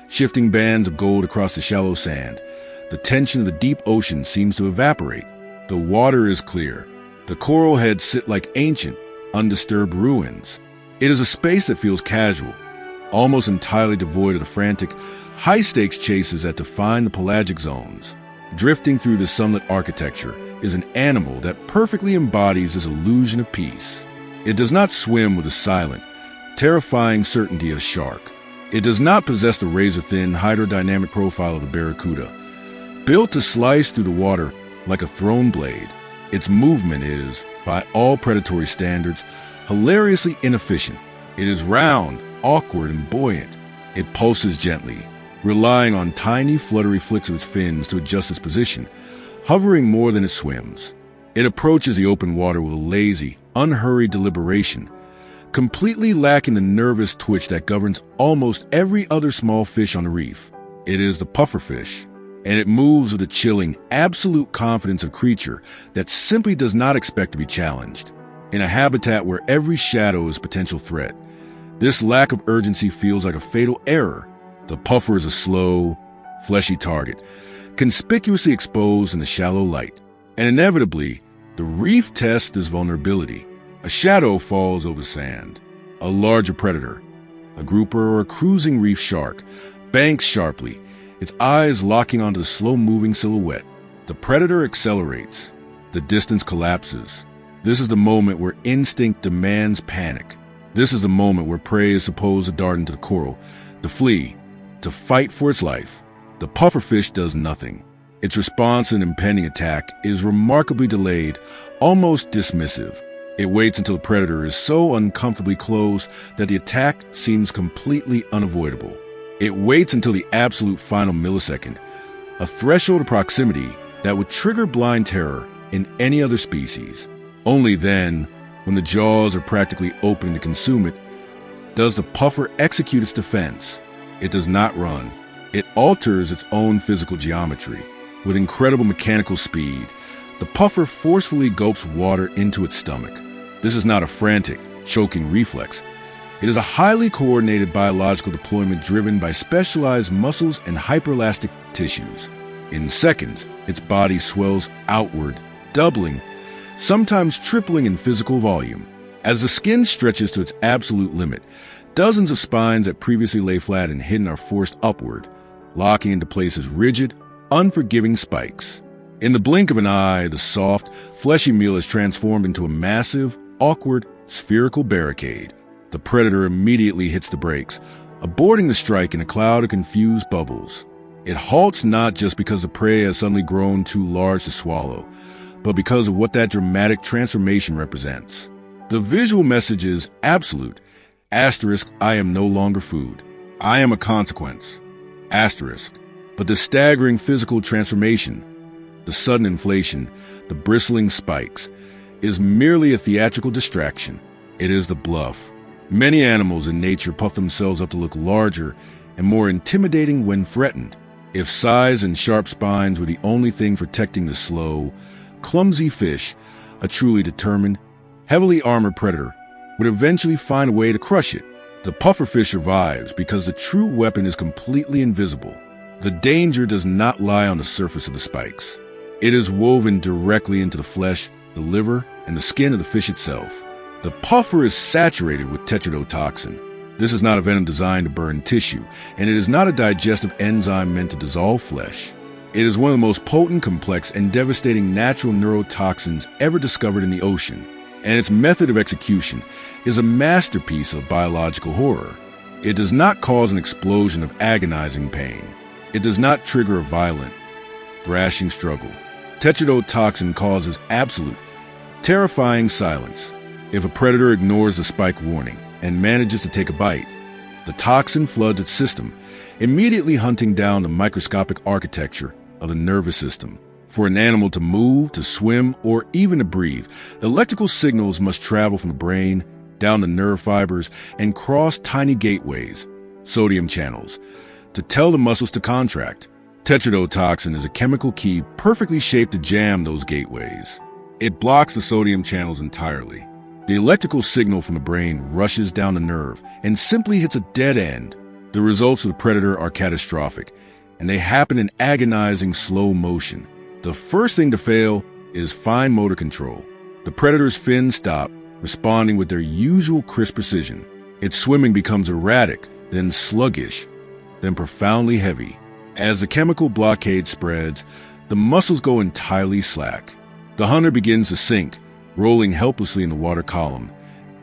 shifting bands of gold across the shallow sand, the tension of the deep ocean seems to evaporate. The water is clear. The coral heads sit like ancient, undisturbed ruins. It is a space that feels casual, almost entirely devoid of the frantic, high-stakes chases that define the pelagic zones. Drifting through the sunlit architecture is an animal that perfectly embodies this illusion of peace. It does not swim with the silent, terrifying certainty of a shark. It does not possess the razor-thin hydrodynamic profile of a barracuda. Built to slice through the water like a thrown blade, its movement is, by all predatory standards, hilariously inefficient. It is round, awkward, and buoyant. It pulses gently, relying on tiny fluttery flicks of its fins to adjust its position, hovering more than it swims. It approaches the open water with a lazy, unhurried deliberation, completely lacking the nervous twitch that governs almost every other small fish on the reef. It is the pufferfish, and it moves with a chilling, absolute confidence of a creature that simply does not expect to be challenged. In a habitat where every shadow is a potential threat, this lack of urgency feels like a fatal error. The puffer is a slow, fleshy target, conspicuously exposed in the shallow light. And inevitably, the reef tests this vulnerability. A shadow falls over sand. A larger predator, a grouper or a cruising reef shark, banks sharply, its eyes locking onto the slow-moving silhouette. The predator accelerates. The distance collapses. This is the moment where instinct demands panic. This is the moment where prey is supposed to dart into the coral, to flee, to fight for its life. The pufferfish does nothing. Its response to an impending attack is remarkably delayed, almost dismissive. It waits until the predator is so uncomfortably close that the attack seems completely unavoidable. It waits until the absolute final millisecond, a threshold of proximity that would trigger blind terror in any other species. Only then, when the jaws are practically open to consume it, does the puffer execute its defense. It does not run. It alters its own physical geometry. With incredible mechanical speed, the puffer forcefully gulps water into its stomach. This is not a frantic, choking reflex. It is a highly coordinated biological deployment driven by specialized muscles and hyperelastic tissues. In seconds, its body swells outward, doubling, sometimes tripling in physical volume. As the skin stretches to its absolute limit, dozens of spines that previously lay flat and hidden are forced upward, locking into place as rigid, unforgiving spikes. In the blink of an eye, the soft, fleshy meal is transformed into a massive, awkward, spherical barricade. The predator immediately hits the brakes, aborting the strike in a cloud of confused bubbles. It halts not just because the prey has suddenly grown too large to swallow, but because of what that dramatic transformation represents. The visual message is absolute. Asterisk, I am no longer food. I am a consequence. Asterisk. But the staggering physical transformation, the sudden inflation, the bristling spikes, is merely a theatrical distraction. It is the bluff. Many animals in nature puff themselves up to look larger and more intimidating when threatened. If size and sharp spines were the only thing protecting the slow, clumsy fish, a truly determined, heavily armored predator would eventually find a way to crush it. The pufferfish survives because the true weapon is completely invisible. The danger does not lie on the surface of the spikes. It is woven directly into the flesh, the liver, and the skin of the fish itself. The puffer is saturated with tetrodotoxin. This is not a venom designed to burn tissue, and it is not a digestive enzyme meant to dissolve flesh. It is one of the most potent, complex, and devastating natural neurotoxins ever discovered in the ocean, and its method of execution is a masterpiece of biological horror. It does not cause an explosion of agonizing pain. It does not trigger a violent, thrashing struggle. Tetrodotoxin causes absolute, terrifying silence. If a predator ignores the spike warning and manages to take a bite, the toxin floods its system, immediately hunting down the microscopic architecture of the nervous system. For an animal to move, to swim, or even to breathe, electrical signals must travel from the brain down the nerve fibers and cross tiny gateways, sodium channels, to tell the muscles to contract. Tetrodotoxin is a chemical key perfectly shaped to jam those gateways. It blocks the sodium channels entirely. The electrical signal from the brain rushes down the nerve and simply hits a dead end. The results of the predator are catastrophic, and they happen in agonizing slow motion. The first thing to fail is fine motor control. The predator's fins stop, responding with their usual crisp precision. Its swimming becomes erratic, then sluggish, then profoundly heavy. As the chemical blockade spreads, the muscles go entirely slack. The hunter begins to sink, rolling helplessly in the water column,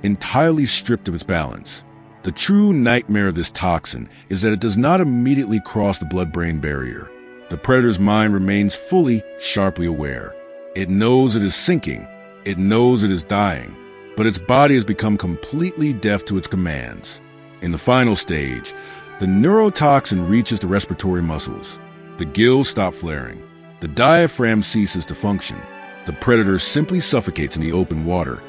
entirely stripped of its balance. The true nightmare of this toxin is that it does not immediately cross the blood-brain barrier. The predator's mind remains fully, sharply aware. It knows it is sinking. It knows it is dying. But its body has become completely deaf to its commands. In the final stage, The neurotoxin reaches the respiratory muscles. The gills stop flaring. The diaphragm ceases to function. The predator simply suffocates in the open water,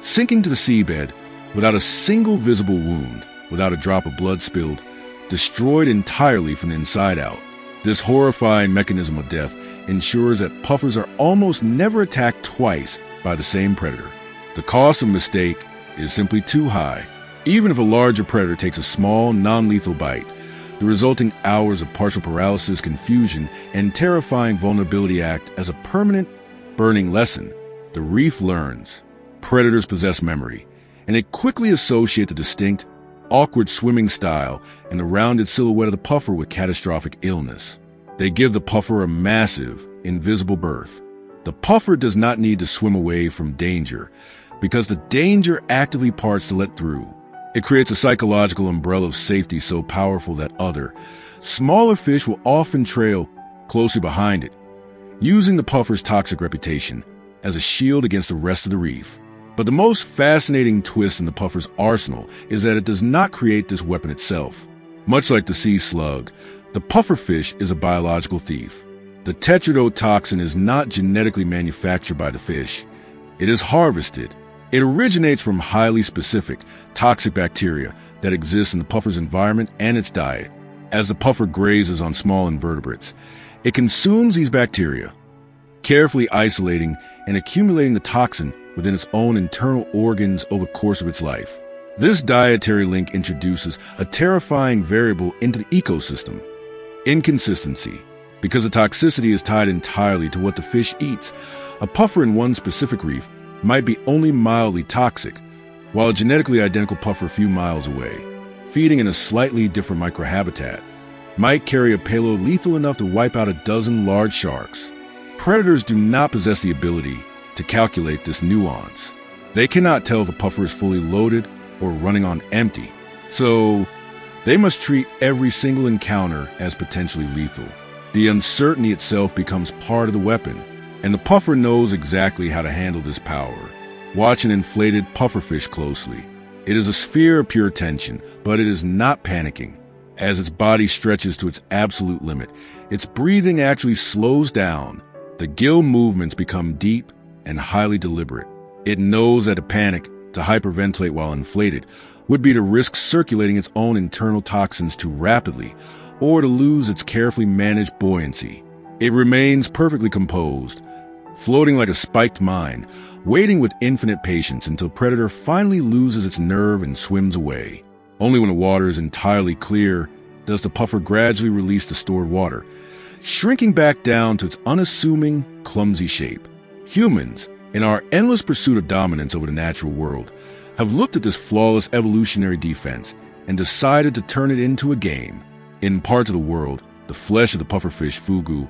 sinking to the seabed without a single visible wound, without a drop of blood spilled, destroyed entirely from the inside out. This horrifying mechanism of death ensures that puffers are almost never attacked twice by the same predator. The cost of mistake is simply too high. Even if a larger predator takes a small, non-lethal bite, the resulting hours of partial paralysis, confusion, and terrifying vulnerability act as a permanent, burning lesson. The reef learns. Predators possess memory, and it quickly associates the distinct, awkward swimming style and the rounded silhouette of the puffer with catastrophic illness. They give the puffer a massive, invisible berth. The puffer does not need to swim away from danger, because the danger actively parts to let through. It creates a psychological umbrella of safety so powerful that other, smaller fish will often trail closely behind it, using the puffer's toxic reputation as a shield against the rest of the reef. But the most fascinating twist in the puffer's arsenal is that it does not create this weapon itself. Much like the sea slug, the pufferfish is a biological thief. The tetrodotoxin is not genetically manufactured by the fish. It is harvested. It originates from highly specific, toxic bacteria that exist in the puffer's environment and its diet. As the puffer grazes on small invertebrates, it consumes these bacteria, carefully isolating and accumulating the toxin within its own internal organs over the course of its life. This dietary link introduces a terrifying variable into the ecosystem: inconsistency. Because the toxicity is tied entirely to what the fish eats, a puffer in one specific reef might be only mildly toxic, while a genetically identical puffer a few miles away, feeding in a slightly different microhabitat, might carry a payload lethal enough to wipe out a dozen large sharks. Predators do not possess the ability to calculate this nuance. They cannot tell if a puffer is fully loaded or running on empty, so they must treat every single encounter as potentially lethal. The uncertainty itself becomes part of the weapon, and the puffer knows exactly how to handle this power. Watch an inflated pufferfish closely. It is a sphere of pure tension, but it is not panicking. As its body stretches to its absolute limit, its breathing actually slows down. The gill movements become deep and highly deliberate. It knows that to panic, to hyperventilate while inflated, would be to risk circulating its own internal toxins too rapidly, or to lose its carefully managed buoyancy. It remains perfectly composed, floating like a spiked mine, waiting with infinite patience until predator finally loses its nerve and swims away. Only when the water is entirely clear does the puffer gradually release the stored water, shrinking back down to its unassuming, clumsy shape. Humans, in our endless pursuit of dominance over the natural world, have looked at this flawless evolutionary defense and decided to turn it into a game. In parts of the world, the flesh of the pufferfish fugu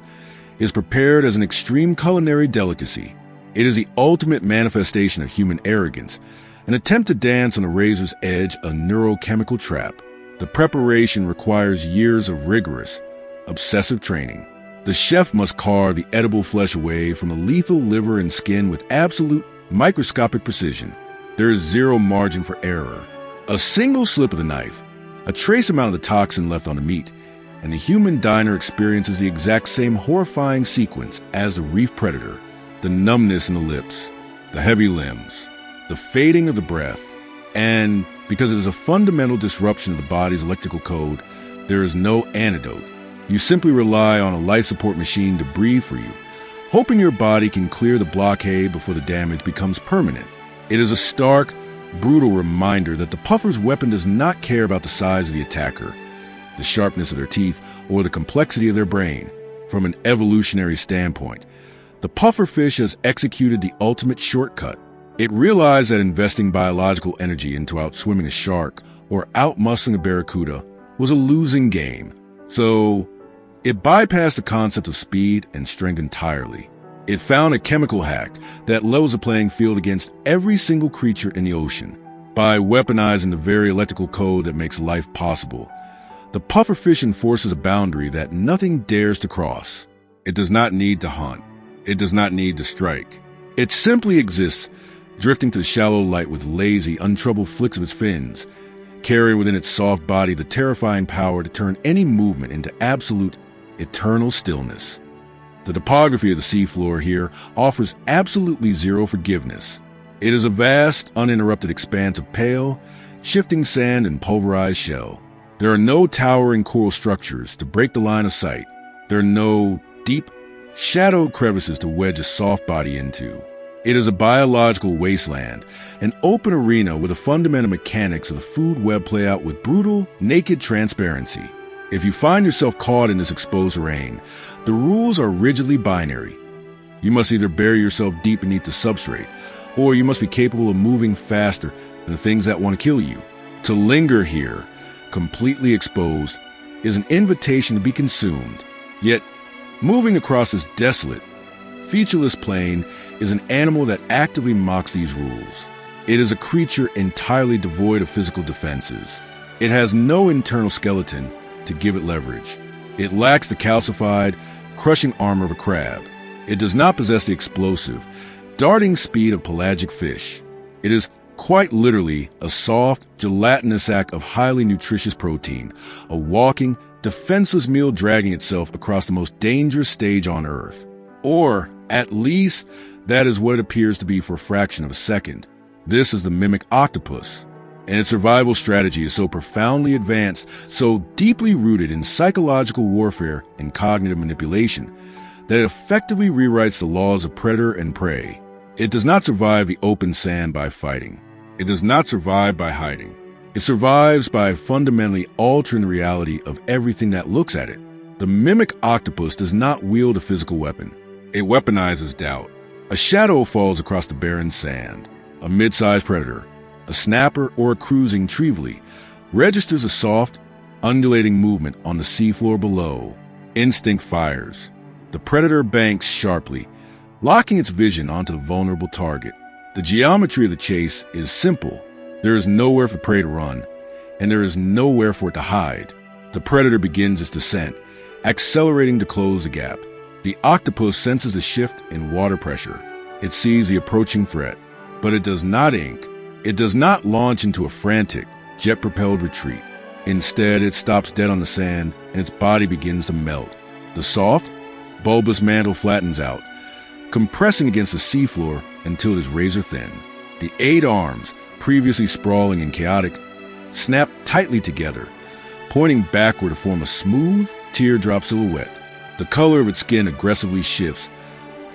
is prepared as an extreme culinary delicacy. It is the ultimate manifestation of human arrogance, an attempt to dance on a razor's edge, a neurochemical trap. The preparation requires years of rigorous, obsessive training. The chef must carve the edible flesh away from the lethal liver and skin with absolute microscopic precision. There is zero margin for error. A single slip of the knife, a trace amount of the toxin left on the meat, and the human diner experiences the exact same horrifying sequence as the reef predator: the numbness in the lips, the heavy limbs, the fading of the breath. And because it is a fundamental disruption of the body's electrical code, there is no antidote. You simply rely on a life support machine to breathe for you, hoping your body can clear the blockade before the damage becomes permanent. It is a stark, brutal reminder that the puffer's weapon does not care about the size of the attacker, the sharpness of their teeth, or the complexity of their brain. From an evolutionary standpoint, the pufferfish has executed the ultimate shortcut. It realized that investing biological energy into outswimming a shark or outmuscling a barracuda was a losing game. So it bypassed the concept of speed and strength entirely. It found a chemical hack that levels the playing field against every single creature in the ocean. By weaponizing the very electrical code that makes life possible, the pufferfish enforces a boundary that nothing dares to cross. It does not need to hunt. It does not need to strike. It simply exists, drifting to the shallow light with lazy, untroubled flicks of its fins, carrying within its soft body the terrifying power to turn any movement into absolute, eternal stillness. The topography of the seafloor here offers absolutely zero forgiveness. It is a vast, uninterrupted expanse of pale, shifting sand and pulverized shell. There are no towering coral structures to break the line of sight. There are no deep, shadowed crevices to wedge a soft body into. It is a biological wasteland, an open arena where the fundamental mechanics of the food web play out with brutal, naked transparency. If you find yourself caught in this exposed terrain, the rules are rigidly binary. You must either bury yourself deep beneath the substrate, or you must be capable of moving faster than the things that want to kill you. To linger here, completely exposed, is an invitation to be consumed. Yet, moving across this desolate, featureless plain is an animal that actively mocks these rules. It is a creature entirely devoid of physical defenses. It has no internal skeleton to give it leverage. It lacks the calcified, crushing armor of a crab. It does not possess the explosive, darting speed of pelagic fish. It is quite literally a soft, gelatinous sack of highly nutritious protein, a walking, defenseless meal dragging itself across the most dangerous stage on Earth. Or, at least, that is what it appears to be for a fraction of a second. This is the mimic octopus, and its survival strategy is so profoundly advanced, so deeply rooted in psychological warfare and cognitive manipulation, that it effectively rewrites the laws of predator and prey. It does not survive the open sand by fighting. It does not survive by hiding. It survives by fundamentally altering the reality of everything that looks at it. The mimic octopus does not wield a physical weapon. It weaponizes doubt. A shadow falls across the barren sand. A mid-sized predator, a snapper or a cruising trevally, registers a soft, undulating movement on the seafloor below. Instinct fires. The predator banks sharply, locking its vision onto the vulnerable target. The geometry of the chase is simple. There is nowhere for prey to run, and there is nowhere for it to hide. The predator begins its descent, accelerating to close the gap. The octopus senses the shift in water pressure. It sees the approaching threat, but it does not ink. It does not launch into a frantic, jet-propelled retreat. Instead, it stops dead on the sand, and its body begins to melt. The soft, bulbous mantle flattens out, compressing against the seafloor until it is razor-thin. The 8 arms, previously sprawling and chaotic, snap tightly together, pointing backward to form a smooth, teardrop silhouette. The color of its skin aggressively shifts,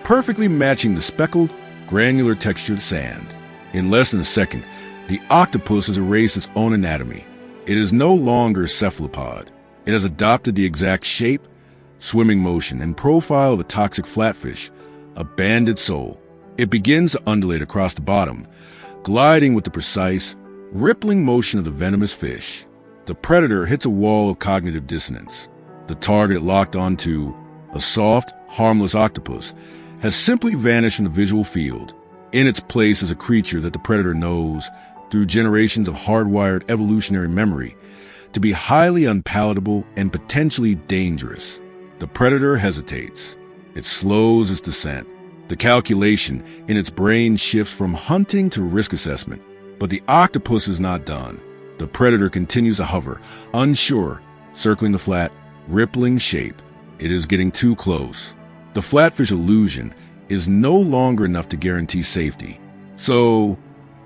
perfectly matching the speckled, granular textured sand. In less than a second, the octopus has erased its own anatomy. It is no longer a cephalopod. It has adopted the exact shape, swimming motion, and profile of a toxic flatfish, a banded soul. It begins to undulate across the bottom, gliding with the precise, rippling motion of the venomous fish. The predator hits a wall of cognitive dissonance. The target locked onto, a soft, harmless octopus, has simply vanished from the visual field. In its place is a creature that the predator knows, through generations of hardwired evolutionary memory, to be highly unpalatable and potentially dangerous. The predator hesitates. It slows its descent. The calculation in its brain shifts from hunting to risk assessment. But the octopus is not done. The predator continues to hover, unsure, circling the flat, rippling shape. It is getting too close. The flatfish illusion is no longer enough to guarantee safety. So,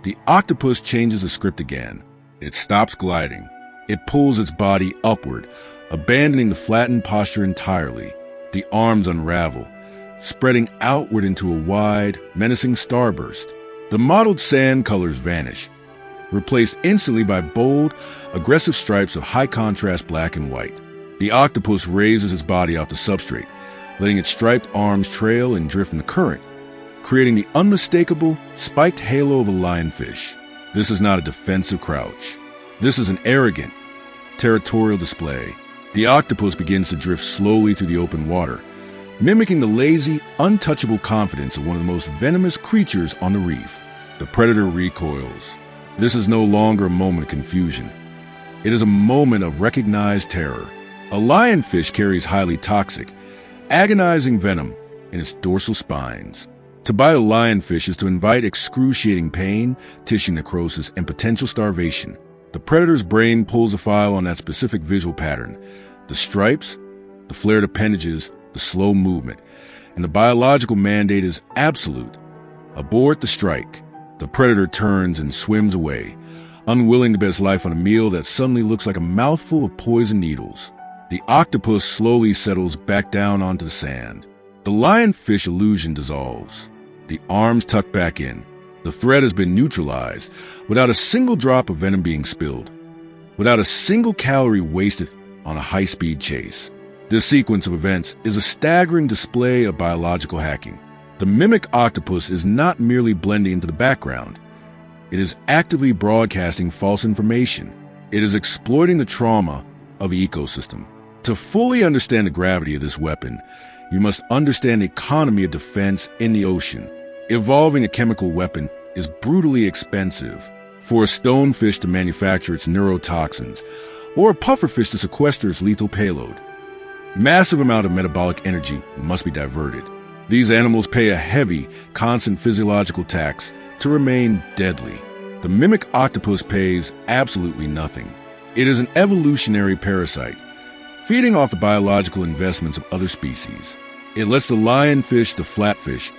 the octopus changes the script again. It stops gliding. It pulls its body upward, abandoning the flattened posture entirely. The arms unravel, spreading outward into a wide, menacing starburst. The mottled sand colors vanish, replaced instantly by bold, aggressive stripes of high-contrast black and white. The octopus raises its body off the substrate, letting its striped arms trail and drift in the current, creating the unmistakable, spiked halo of a lionfish. This is not a defensive crouch. This is an arrogant, territorial display. The octopus begins to drift slowly through the open water, mimicking the lazy, untouchable confidence of one of the most venomous creatures on the reef. The predator recoils. This is no longer a moment of confusion. It is a moment of recognized terror. A lionfish carries highly toxic, agonizing venom in its dorsal spines. To bite a lionfish is to invite excruciating pain, tissue necrosis, and potential starvation. The predator's brain pulls a file on that specific visual pattern: the stripes, the flared appendages, the slow movement. And the biological mandate is absolute. Abort the strike. The predator turns and swims away, unwilling to bet his life on a meal that suddenly looks like a mouthful of poison needles. The octopus slowly settles back down onto the sand. The lionfish illusion dissolves. The arms tuck back in. The threat has been neutralized, without a single drop of venom being spilled, without a single calorie wasted on a high-speed chase. This sequence of events is a staggering display of biological hacking. The mimic octopus is not merely blending into the background. It is actively broadcasting false information. It is exploiting the trauma of the ecosystem. To fully understand the gravity of this weapon, you must understand the economy of defense in the ocean. Evolving a chemical weapon is brutally expensive. For a stonefish to manufacture its neurotoxins, or a pufferfish to sequester its lethal payload, massive amount of metabolic energy must be diverted. These animals pay a heavy, constant physiological tax to remain deadly. The mimic octopus pays absolutely nothing. It is an evolutionary parasite, feeding off the biological investments of other species. It lets the lionfish, the flatfish,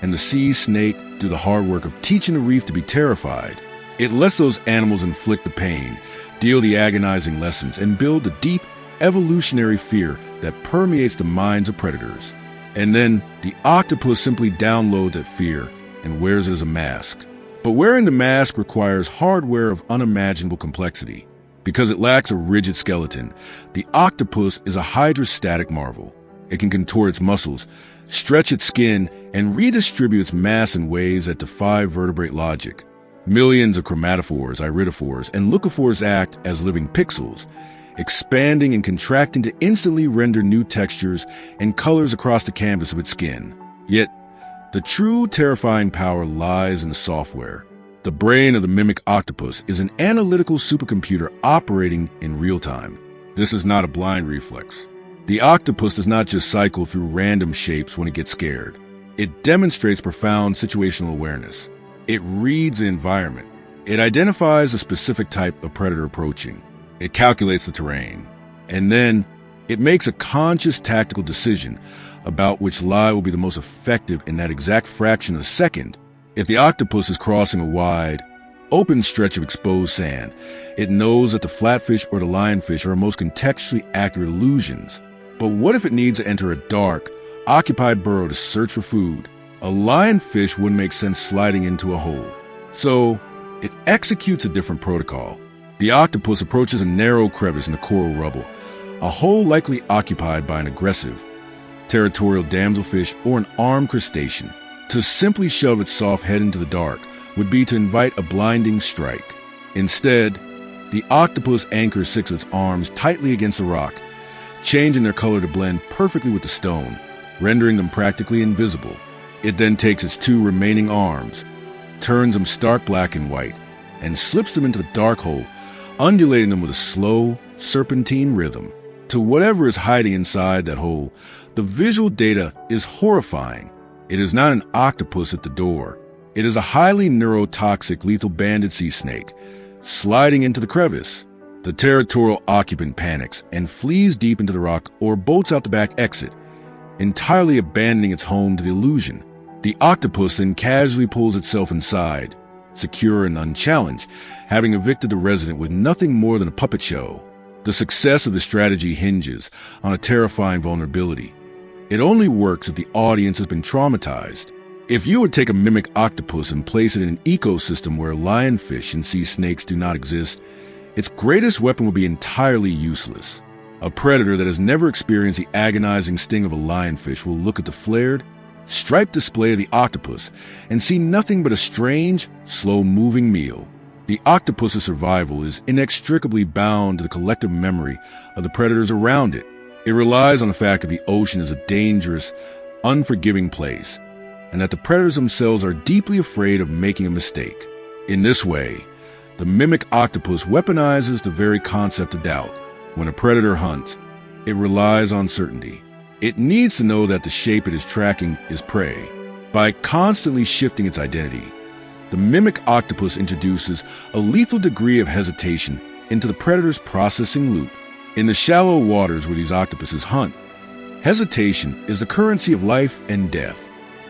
and the sea snake do the hard work of teaching the reef to be terrified. It lets those animals inflict the pain, deal the agonizing lessons, and build the deep evolutionary fear that permeates the minds of predators. And then the octopus simply downloads that fear and wears it as a mask. But wearing the mask requires hardware of unimaginable complexity. Because it lacks a rigid skeleton, the octopus is a hydrostatic marvel. It can contort its muscles, stretch its skin, and redistribute its mass in ways that defy vertebrate logic. Millions of chromatophores, iridophores, and leucophores act as living pixels, expanding and contracting to instantly render new textures and colors across the canvas of its skin. Yet, the true terrifying power lies in the software. The brain of the mimic octopus is an analytical supercomputer operating in real time. This is not a blind reflex. The octopus does not just cycle through random shapes when it gets scared. It demonstrates profound situational awareness. It reads the environment. It identifies a specific type of predator approaching. It calculates the terrain. And then it makes a conscious tactical decision about which lie will be the most effective in that exact fraction of a second. If the octopus is crossing a wide, open stretch of exposed sand, it knows that the flatfish or the lionfish are most contextually accurate illusions. But what if it needs to enter a dark, occupied burrow to search for food? A lionfish wouldn't make sense sliding into a hole. So it executes a different protocol. The octopus approaches a narrow crevice in the coral rubble, a hole likely occupied by an aggressive, territorial damselfish or an armed crustacean. To simply shove its soft head into the dark would be to invite a blinding strike. Instead, the octopus anchors six of its arms tightly against the rock, changing their color to blend perfectly with the stone, rendering them practically invisible. It then takes its two remaining arms, turns them stark black and white, and slips them into the dark hole, undulating them with a slow, serpentine rhythm. To whatever is hiding inside that hole, the visual data is horrifying. It is not an octopus at the door. It is a highly neurotoxic lethal banded sea snake, sliding into the crevice. The territorial occupant panics and flees deep into the rock or bolts out the back exit, entirely abandoning its home to the illusion. The octopus then casually pulls itself inside, secure and unchallenged, having evicted the resident with nothing more than a puppet show. The success of the strategy hinges on a terrifying vulnerability. It only works if the audience has been traumatized. If you would take a mimic octopus and place it in an ecosystem where lionfish and sea snakes do not exist, its greatest weapon would be entirely useless. A predator that has never experienced the agonizing sting of a lionfish will look at the flared, striped display of the octopus and see nothing but a strange, slow-moving meal. The octopus's survival is inextricably bound to the collective memory of the predators around it. It relies on the fact that the ocean is a dangerous, unforgiving place, and that the predators themselves are deeply afraid of making a mistake. In this way, the mimic octopus weaponizes the very concept of doubt. When a predator hunts, it relies on certainty. It needs to know that the shape it is tracking is prey. By constantly shifting its identity, The mimic octopus introduces a lethal degree of hesitation into the predator's processing loop. In the shallow waters where these octopuses hunt, hesitation is the currency of life and death.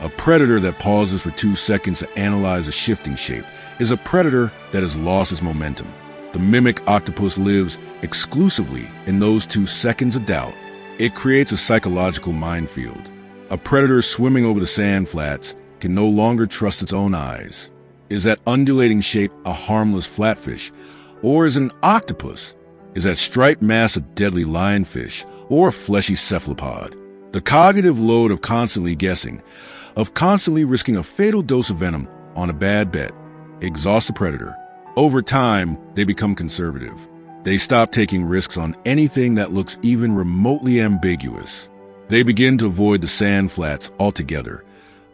A predator that pauses for 2 seconds to analyze a shifting shape is a predator that has lost its momentum. The mimic octopus lives exclusively in those 2 seconds of doubt. It creates a psychological minefield. A predator swimming over the sand flats can no longer trust its own eyes. Is that undulating shape a harmless flatfish, or is it an octopus? Is that striped mass a deadly lionfish, or a fleshy cephalopod? The cognitive load of constantly guessing, of constantly risking a fatal dose of venom on a bad bet, exhausts the predator. Over time, they become conservative. They stop taking risks on anything that looks even remotely ambiguous. They begin to avoid the sand flats altogether,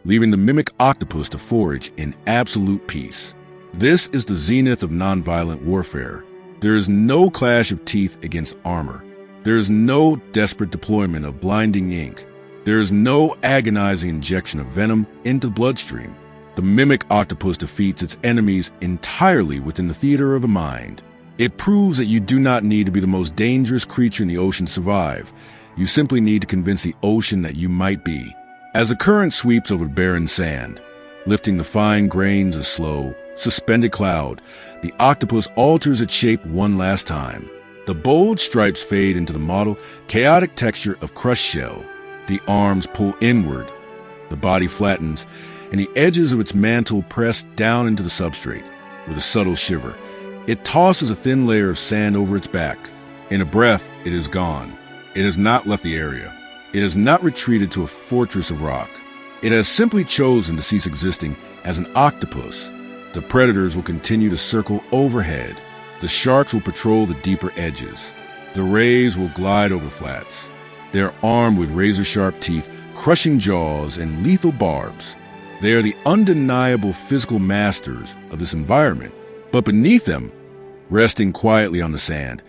leaving the mimic octopus to forage in absolute peace. This is the zenith of nonviolent warfare. There is no clash of teeth against armor. There is no desperate deployment of blinding ink. There is no agonizing injection of venom into the bloodstream. The mimic octopus defeats its enemies entirely within the theater of the mind. It proves that you do not need to be the most dangerous creature in the ocean to survive. You simply need to convince the ocean that you might be. As the current sweeps over barren sand, lifting the fine grains of slow, suspended cloud, the octopus alters its shape one last time. The bold stripes fade into the mottled, chaotic texture of crushed shell. The arms pull inward, the body flattens, and the edges of its mantle press down into the substrate. With a subtle shiver, it tosses a thin layer of sand over its back. In a breath, it is gone. It has not left the area. It has not retreated to a fortress of rock. It has simply chosen to cease existing as an octopus. The predators will continue to circle overhead. The sharks will patrol the deeper edges. The rays will glide over flats. They are armed with razor-sharp teeth, crushing jaws, and lethal barbs. They are the undeniable physical masters of this environment. But beneath them, resting quietly on the sand,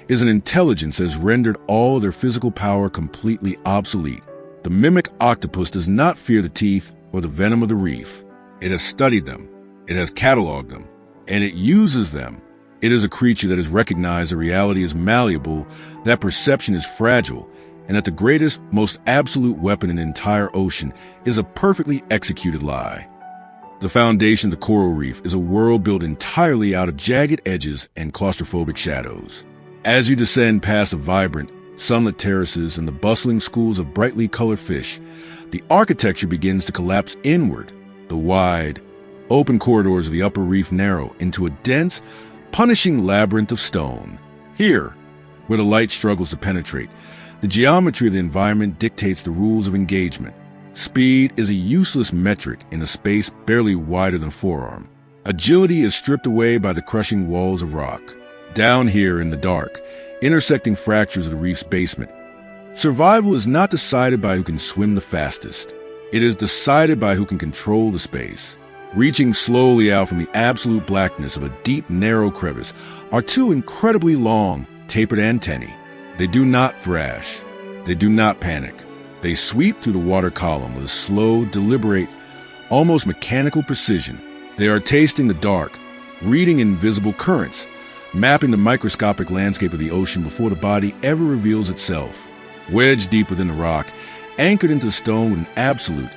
is an intelligence that has rendered all their physical power completely obsolete. The mimic octopus does not fear the teeth or the venom of the reef. It has studied them, it has cataloged them, and it uses them. It is a creature that has recognized that reality is malleable, that perception is fragile, and that the greatest, most absolute weapon in the entire ocean is a perfectly executed lie. The foundation of the coral reef is a world built entirely out of jagged edges and claustrophobic shadows. As you descend past the vibrant, sunlit terraces and the bustling schools of brightly colored fish, the architecture begins to collapse inward. The wide, open corridors of the upper reef narrow into a dense, punishing labyrinth of stone. Here, where the light struggles to penetrate, the geometry of the environment dictates the rules of engagement. Speed is a useless metric in a space barely wider than a forearm. Agility is stripped away by the crushing walls of rock. Down here in the dark, intersecting fractures of the reef's basement, survival is not decided by who can swim the fastest. It is decided by who can control the space. Reaching slowly out from the absolute blackness of a deep, narrow crevice are 2 incredibly long, tapered antennae. They do not thrash. They do not panic. They sweep through the water column with a slow, deliberate, almost mechanical precision. They are tasting the dark, reading invisible currents, mapping the microscopic landscape of the ocean before the body ever reveals itself. Wedged deep within the rock, anchored into stone with an absolute,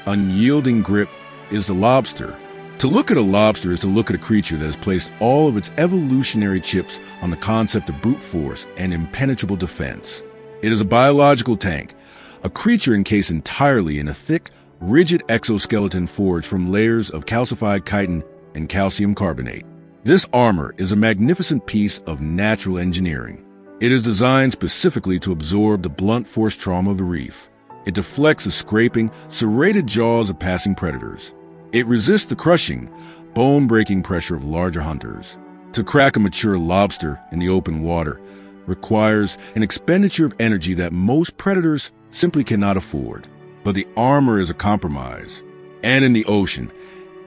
unyielding grip, is the lobster. To look at a lobster is to look at a creature that has placed all of its evolutionary chips on the concept of brute force and impenetrable defense. It is a biological tank, a creature encased entirely in a thick, rigid exoskeleton forged from layers of calcified chitin and calcium carbonate. This armor is a magnificent piece of natural engineering. It is designed specifically to absorb the blunt force trauma of the reef. It deflects the scraping, serrated jaws of passing predators. It resists the crushing, bone-breaking pressure of larger hunters. To crack a mature lobster in the open water requires an expenditure of energy that most predators simply cannot afford. But the armor is a compromise. And in the ocean,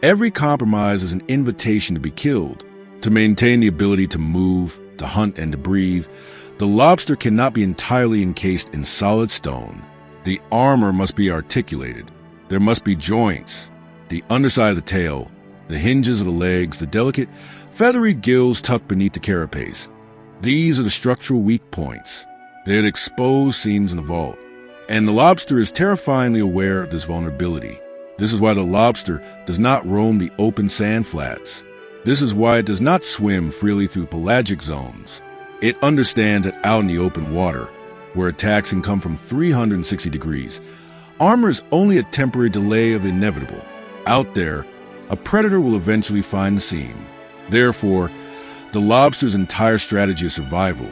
every compromise is an invitation to be killed. To maintain the ability to move, to hunt, and to breathe, the lobster cannot be entirely encased in solid stone. The armor must be articulated. There must be joints. The underside of the tail The hinges of the legs, the delicate, feathery gills tucked beneath the carapace. These are the structural weak points. They are the exposed seams in the vault. And the lobster is terrifyingly aware of this vulnerability. This is why the lobster does not roam the open sand flats. This is why it does not swim freely through pelagic zones. It understands that out in the open water, where attacks can come from 360 degrees, armor is only a temporary delay of the inevitable. Out there, a predator will eventually find the seam. Therefore, the lobster's entire strategy of survival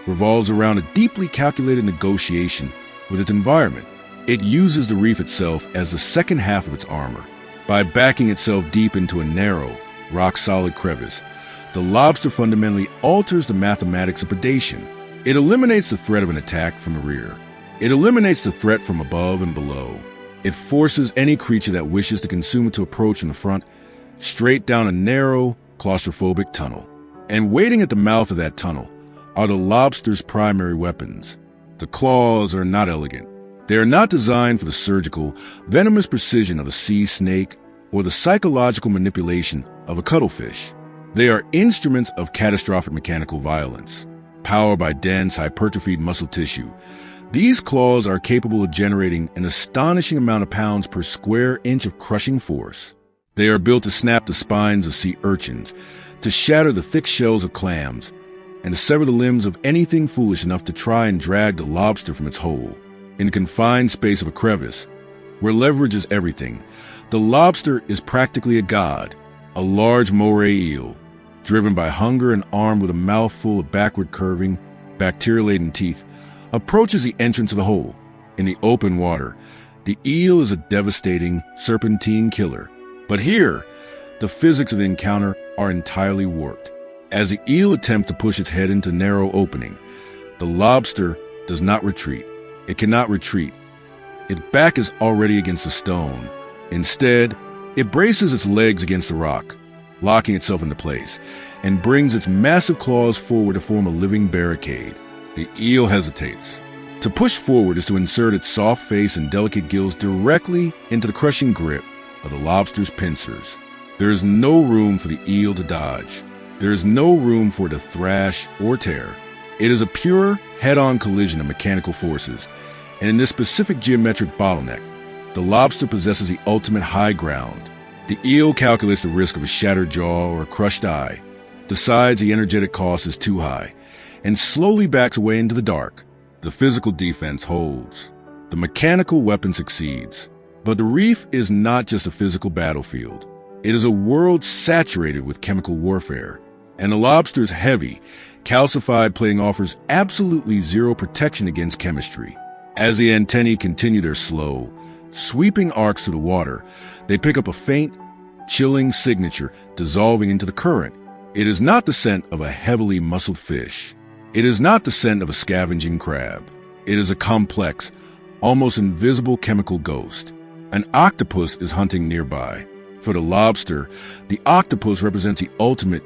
revolves around a deeply calculated negotiation with its environment. It uses the reef itself as the second half of its armor. By backing itself deep into a narrow, rock-solid crevice, the lobster fundamentally alters the mathematics of predation. It eliminates the threat of an attack from the rear. It eliminates the threat from above and below. It forces any creature that wishes to consume it to approach in the front, straight down a narrow, claustrophobic tunnel. And waiting at the mouth of that tunnel are the lobster's primary weapons. The claws are not elegant. They are not designed for the surgical, venomous precision of a sea snake or the psychological manipulation of a cuttlefish. They are instruments of catastrophic mechanical violence. Powered by dense, hypertrophied muscle tissue, these claws are capable of generating an astonishing amount of pounds per square inch of crushing force. They are built to snap the spines of sea urchins, to shatter the thick shells of clams, and to sever the limbs of anything foolish enough to try and drag the lobster from its hole. In the confined space of a crevice, where leverage is everything, the lobster is practically a god, a large moray eel, driven by hunger and armed with a mouthful of backward-curving, bacteria-laden teeth, approaches the entrance of the hole. In the open water, the eel is a devastating, serpentine killer. But here, the physics of the encounter are entirely warped. As the eel attempts to push its head into a narrow opening, the lobster does not retreat. It cannot retreat. Its back is already against the stone. Instead, it braces its legs against the rock, locking itself into place, and brings its massive claws forward to form a living barricade. The eel hesitates. To push forward is to insert its soft face and delicate gills directly into the crushing grip of the lobster's pincers. There is no room for the eel to dodge. There is no room for it to thrash or tear. It is a pure, head-on collision of mechanical forces, and in this specific geometric bottleneck, the lobster possesses the ultimate high ground. The eel calculates the risk of a shattered jaw or a crushed eye, decides the energetic cost is too high, and slowly backs away into the dark. The physical defense holds. The mechanical weapon succeeds. But the reef is not just a physical battlefield. It is a world saturated with chemical warfare. And the lobster's heavy, calcified plating offers absolutely zero protection against chemistry. As the antennae continue their slow, sweeping arcs through the water, they pick up a faint, chilling signature dissolving into the current. It is not the scent of a heavily muscled fish. It is not the scent of a scavenging crab. It is a complex, almost invisible chemical ghost. An octopus is hunting nearby. For the lobster, the octopus represents the ultimate,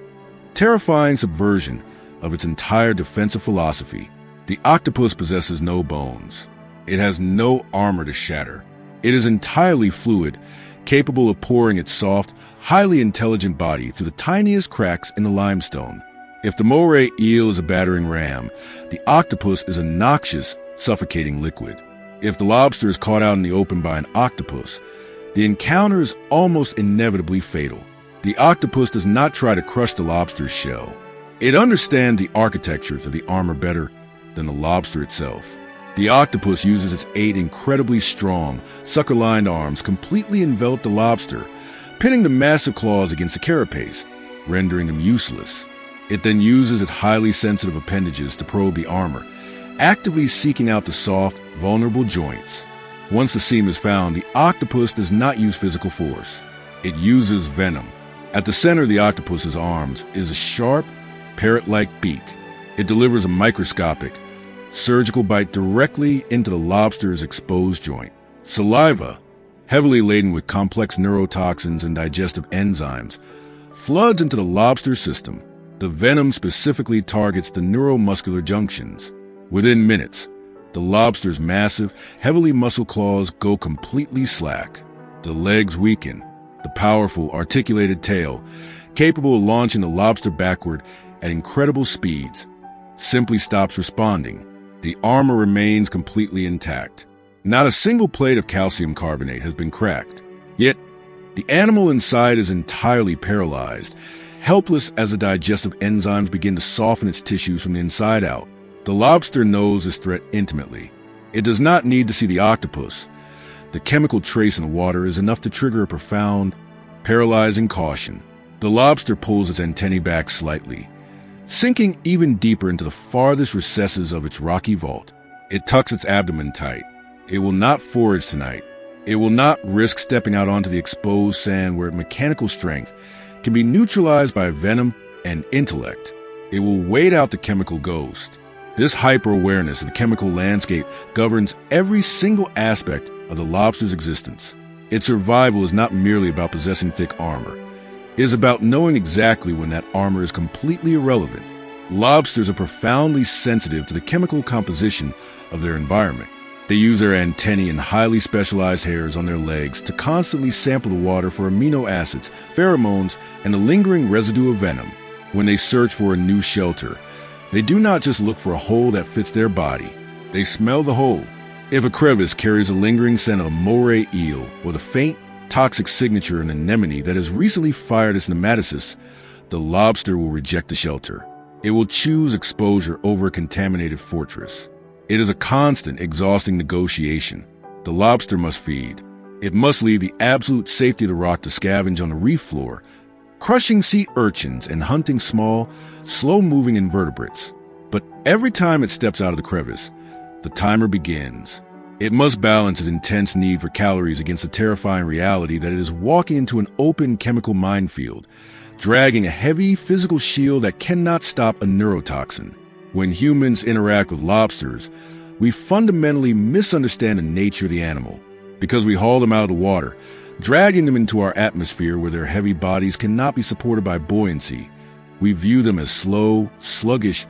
terrifying subversion of its entire defensive philosophy. The octopus possesses no bones. It has no armor to shatter. It is entirely fluid, capable of pouring its soft, highly intelligent body through the tiniest cracks in the limestone. If the moray eel is a battering ram, the octopus is a noxious, suffocating liquid. If the lobster is caught out in the open by an octopus, the encounter is almost inevitably fatal. The octopus does not try to crush the lobster's shell. It understands the architecture of the armor better than the lobster itself. The octopus uses its 8 incredibly strong, sucker-lined arms completely envelop the lobster, pinning the massive claws against the carapace, rendering them useless. It then uses its highly sensitive appendages to probe the armor, actively seeking out the soft, vulnerable joints. Once the seam is found, the octopus does not use physical force. It uses venom. At the center of the octopus's arms is a sharp, parrot-like beak. It delivers a microscopic, surgical bite directly into the lobster's exposed joint. Saliva, heavily laden with complex neurotoxins and digestive enzymes, floods into the lobster system. The venom specifically targets the neuromuscular junctions. Within minutes, the lobster's massive, heavily muscled claws go completely slack. The legs weaken. the powerful, articulated tail, capable of launching the lobster backward at incredible speeds, simply stops responding. The armor remains completely intact. Not a single plate of calcium carbonate has been cracked. Yet, the animal inside is entirely paralyzed, helpless as the digestive enzymes begin to soften its tissues from the inside out. The lobster knows this threat intimately. It does not need to see the octopus. The chemical trace in the water is enough to trigger a profound, paralyzing caution. The lobster pulls its antennae back slightly, sinking even deeper into the farthest recesses of its rocky vault. It tucks its abdomen tight. It will not forage tonight. It will not risk stepping out onto the exposed sand where mechanical strength can be neutralized by venom and intellect. It will wait out the chemical ghost. This hyper-awareness of the chemical landscape governs every single aspect of the lobster's existence. Its survival is not merely about possessing thick armor. It is about knowing exactly when that armor is completely irrelevant. Lobsters are profoundly sensitive to the chemical composition of their environment. They use their antennae and highly specialized hairs on their legs to constantly sample the water for amino acids, pheromones, and the lingering residue of venom. When they search for a new shelter, they do not just look for a hole that fits their body. They smell the hole. If a crevice carries a lingering scent of a moray eel or the faint, toxic signature of an anemone that has recently fired its nematocysts, the lobster will reject the shelter. It will choose exposure over a contaminated fortress. It is a constant, exhausting negotiation. The lobster must feed. It must leave the absolute safety of the rock to scavenge on the reef floor, crushing sea urchins and hunting small, slow-moving invertebrates. But every time it steps out of the crevice, the timer begins. It must balance its intense need for calories against the terrifying reality that it is walking into an open chemical minefield, dragging a heavy physical shield that cannot stop a neurotoxin. When humans interact with lobsters, we fundamentally misunderstand the nature of the animal. Because we haul them out of the water, dragging them into our atmosphere where their heavy bodies cannot be supported by buoyancy, we view them as slow, sluggish,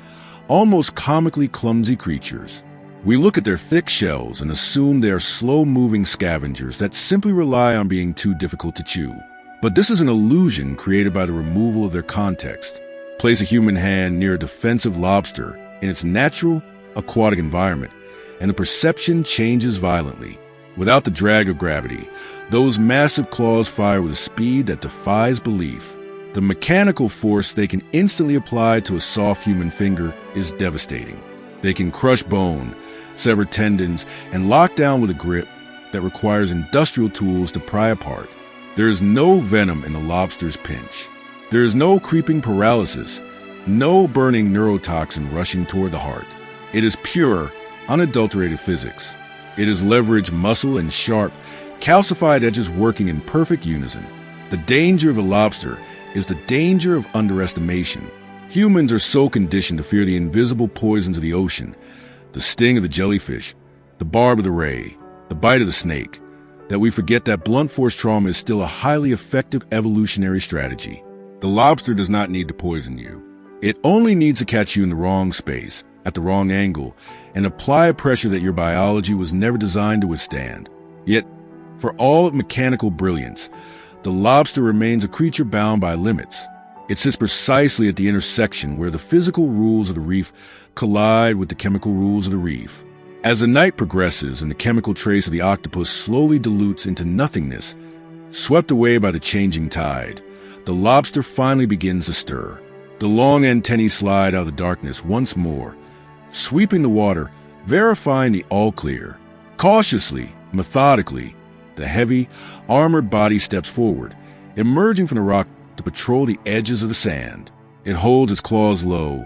almost comically clumsy creatures. We look at their thick shells and assume they are slow-moving scavengers that simply rely on being too difficult to chew. But this is an illusion created by the removal of their context. Place a human hand near a defensive lobster in its natural, aquatic environment, and the perception changes violently. Without the drag of gravity, those massive claws fire with a speed that defies belief. The mechanical force they can instantly apply to a soft human finger is devastating. They can crush bone, sever tendons, and lock down with a grip that requires industrial tools to pry apart. There is no venom in the lobster's pinch. There is no creeping paralysis, no burning neurotoxin rushing toward the heart. It is pure, unadulterated physics. It is leveraged muscle and sharp, calcified edges working in perfect unison. The danger of a lobster is the danger of underestimation. Humans are so conditioned to fear the invisible poisons of the ocean, the sting of the jellyfish, the barb of the ray, the bite of the snake, that we forget that blunt force trauma is still a highly effective evolutionary strategy. The lobster does not need to poison you. It only needs to catch you in the wrong space, at the wrong angle, and apply a pressure that your biology was never designed to withstand. Yet, for all of mechanical brilliance, the lobster remains a creature bound by limits. It sits precisely at the intersection where the physical rules of the reef collide with the chemical rules of the reef. As the night progresses and the chemical trace of the octopus slowly dilutes into nothingness, swept away by the changing tide, the lobster finally begins to stir. The long antennae slide out of the darkness once more, sweeping the water, verifying the all clear. Cautiously, methodically, the heavy, armored body steps forward, emerging from the rock to patrol the edges of the sand. It holds its claws low,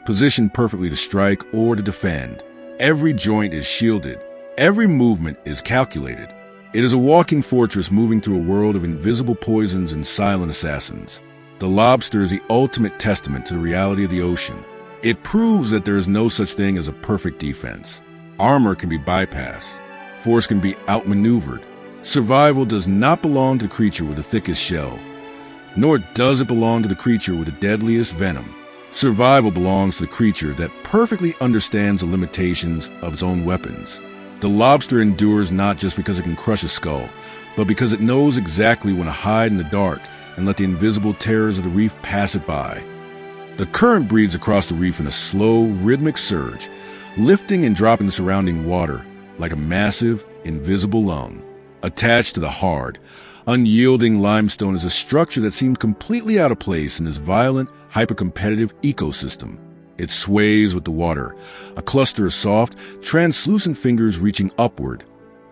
positioned perfectly to strike or to defend. Every joint is shielded. Every movement is calculated. It is a walking fortress moving through a world of invisible poisons and silent assassins. The lobster is the ultimate testament to the reality of the ocean. It proves that there is no such thing as a perfect defense. Armor can be bypassed. Force can be outmaneuvered. Survival does not belong to the creature with the thickest shell, nor does it belong to the creature with the deadliest venom. Survival belongs to the creature that perfectly understands the limitations of its own weapons. The lobster endures not just because it can crush a skull, but because it knows exactly when to hide in the dark and let the invisible terrors of the reef pass it by. The current breathes across the reef in a slow, rhythmic surge, lifting and dropping the surrounding water like a massive, invisible lung. Attached to the hard, unyielding limestone is a structure that seems completely out of place in this violent, hyper-competitive ecosystem. It sways with the water, a cluster of soft, translucent fingers reaching upward,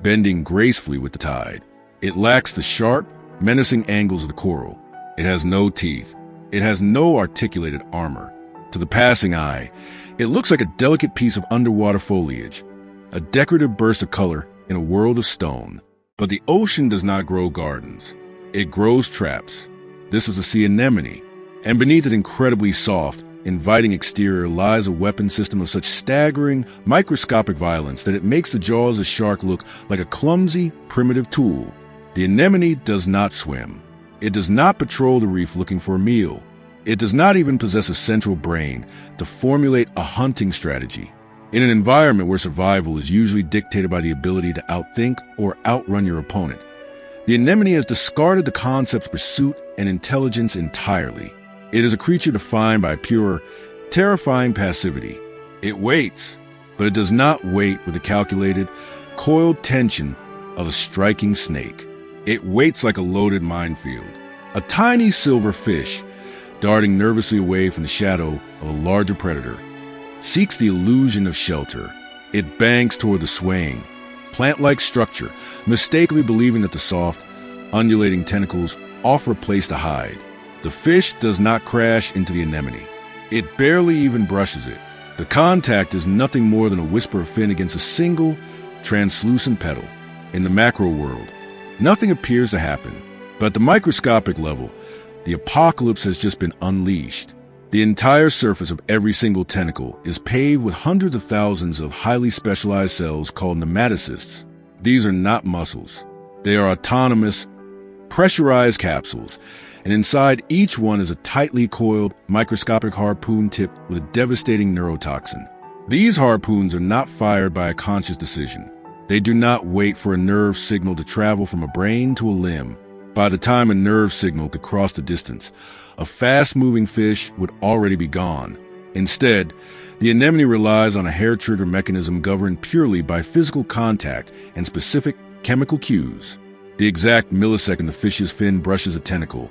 bending gracefully with the tide. It lacks the sharp, menacing angles of the coral. It has no teeth. It has no articulated armor. To the passing eye, it looks like a delicate piece of underwater foliage, a decorative burst of color in a world of stone. But the ocean does not grow gardens. It grows traps. This is a sea anemone, and beneath its incredibly soft, inviting exterior lies a weapon system of such staggering, microscopic violence that it makes the jaws of the shark look like a clumsy, primitive tool. The anemone does not swim. It does not patrol the reef looking for a meal. It does not even possess a central brain to formulate a hunting strategy. In an environment where survival is usually dictated by the ability to outthink or outrun your opponent, the anemone has discarded the concepts of pursuit and intelligence entirely. It is a creature defined by pure, terrifying passivity. It waits, but it does not wait with the calculated, coiled tension of a striking snake. It waits like a loaded minefield, a tiny silver fish darting nervously away from the shadow of a larger predator. Seeks the illusion of shelter. It banks toward the swaying, plant-like structure, mistakenly believing that the soft, undulating tentacles offer a place to hide. The fish does not crash into the anemone. It barely even brushes it. The contact is nothing more than a whisper of fin against a single, translucent petal. In the macro world, nothing appears to happen. But at the microscopic level, the apocalypse has just been unleashed. The entire surface of every single tentacle is paved with hundreds of thousands of highly specialized cells called nematocysts. These are not muscles. They are autonomous, pressurized capsules, and inside each one is a tightly coiled, microscopic harpoon tipped with a devastating neurotoxin. These harpoons are not fired by a conscious decision. They do not wait for a nerve signal to travel from a brain to a limb. By the time a nerve signal could cross the distance, a fast-moving fish would already be gone. Instead, the anemone relies on a hair-trigger mechanism governed purely by physical contact and specific chemical cues. The exact millisecond the fish's fin brushes a tentacle,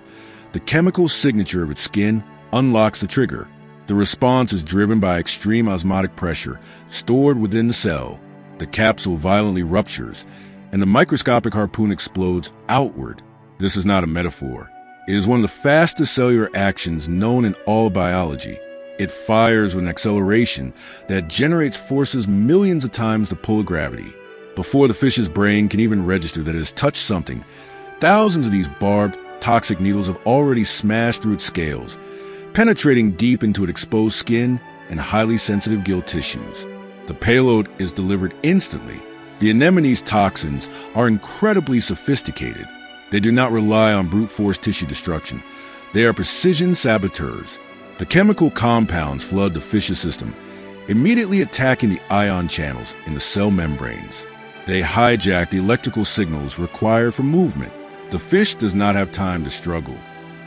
the chemical signature of its skin unlocks the trigger. The response is driven by extreme osmotic pressure stored within the cell. The capsule violently ruptures, and the microscopic harpoon explodes outward. This is not a metaphor. It is one of the fastest cellular actions known in all biology. It fires with an acceleration that generates forces millions of times the pull of gravity. Before the fish's brain can even register that it has touched something, thousands of these barbed, toxic needles have already smashed through its scales, penetrating deep into its exposed skin and highly sensitive gill tissues. The payload is delivered instantly. The anemone's toxins are incredibly sophisticated. They do not rely on brute force tissue destruction. They are precision saboteurs. The chemical compounds flood the fish's system, immediately attacking the ion channels in the cell membranes. They hijack the electrical signals required for movement. The fish does not have time to struggle.